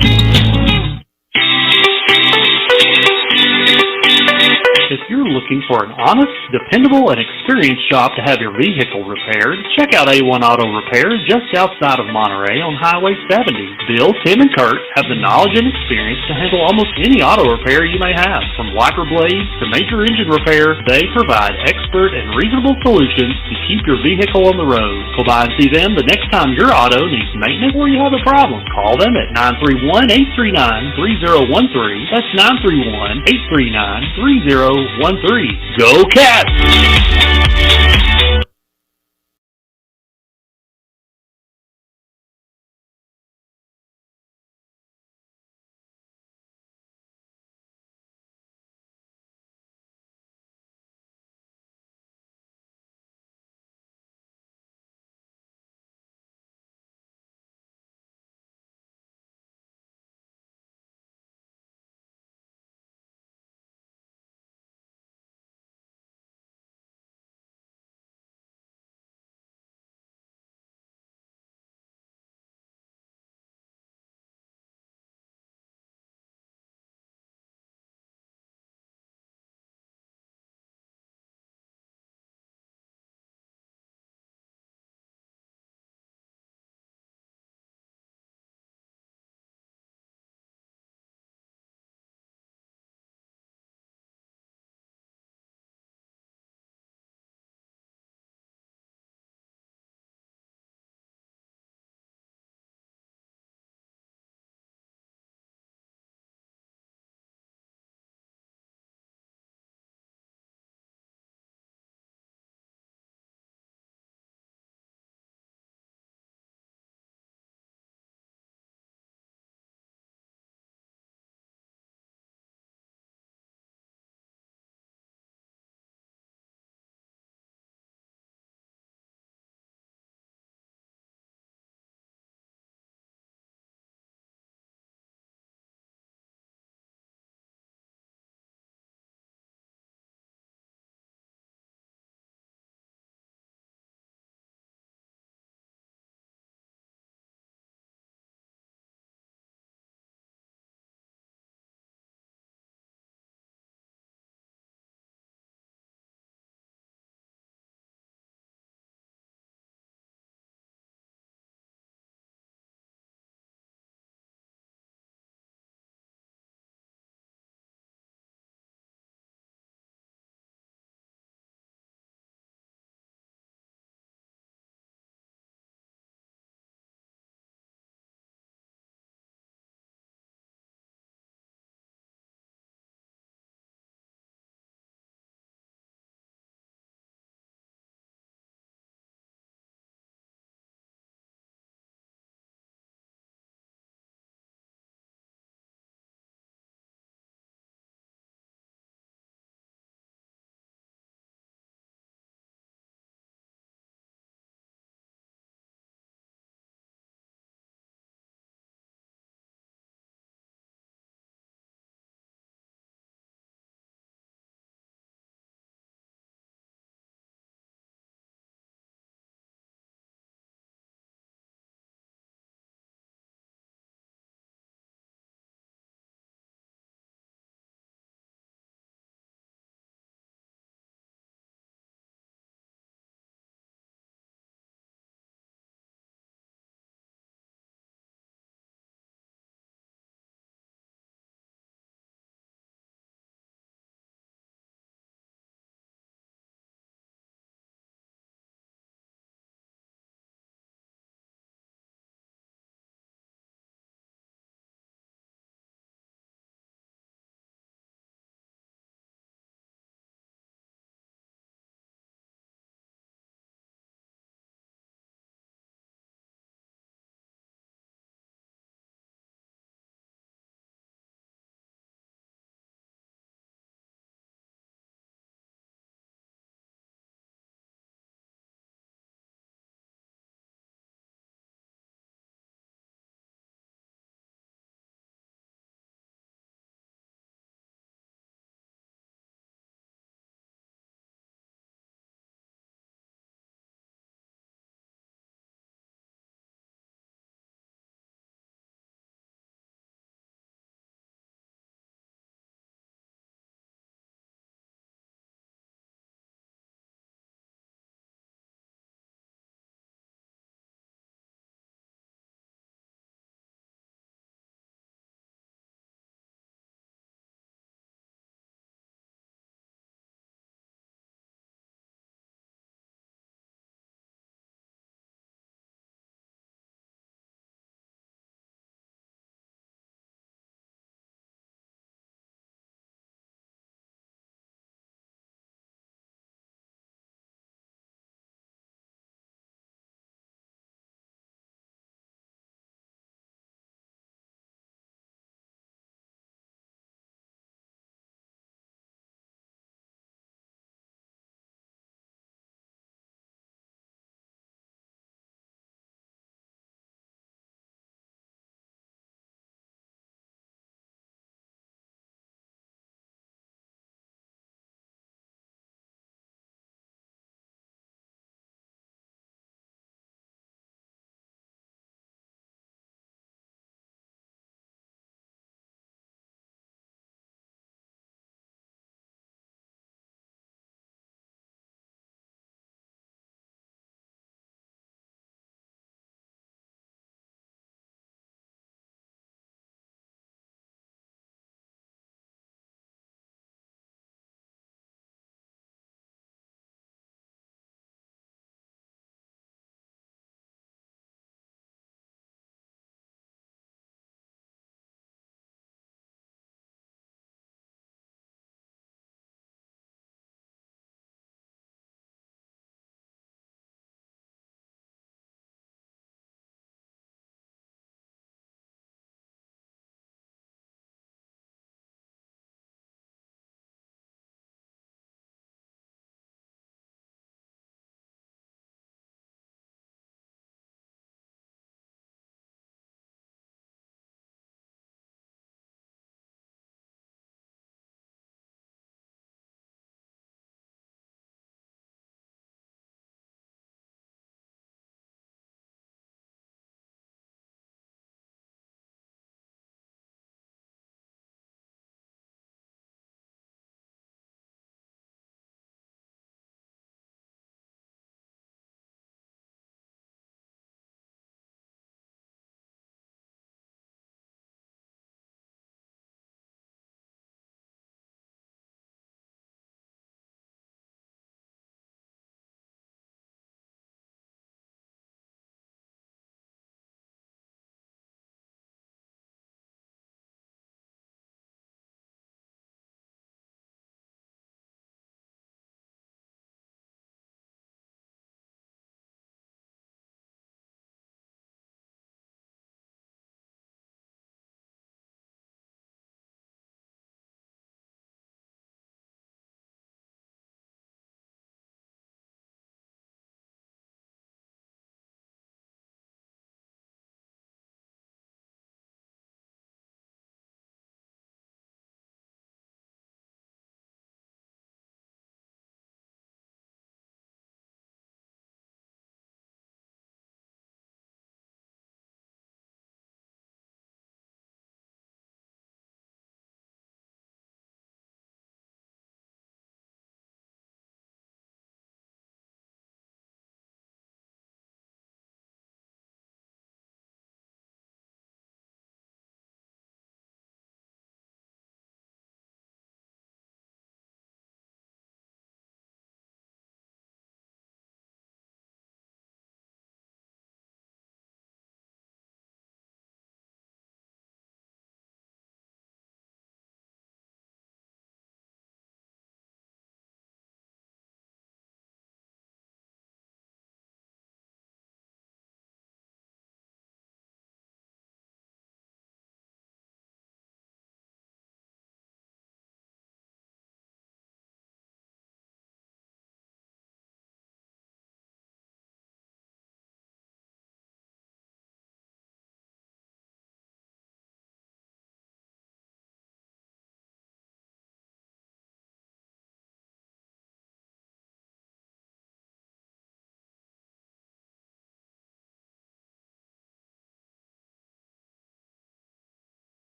If you're looking for an honest, dependable, and experienced shop to have your vehicle repaired, check out A1 Auto Repair just outside of Monterey on Highway 70. Bill, Tim, and Kurt have the knowledge and experience to handle almost any auto repair you may have. From wiper blades to major engine repair, they provide expert and reasonable solutions to keep your vehicle on the road. Go by and see them the next time your auto needs maintenance or you have a problem. Call them at 931-839-3013. That's 931-839-3013. Go Cats!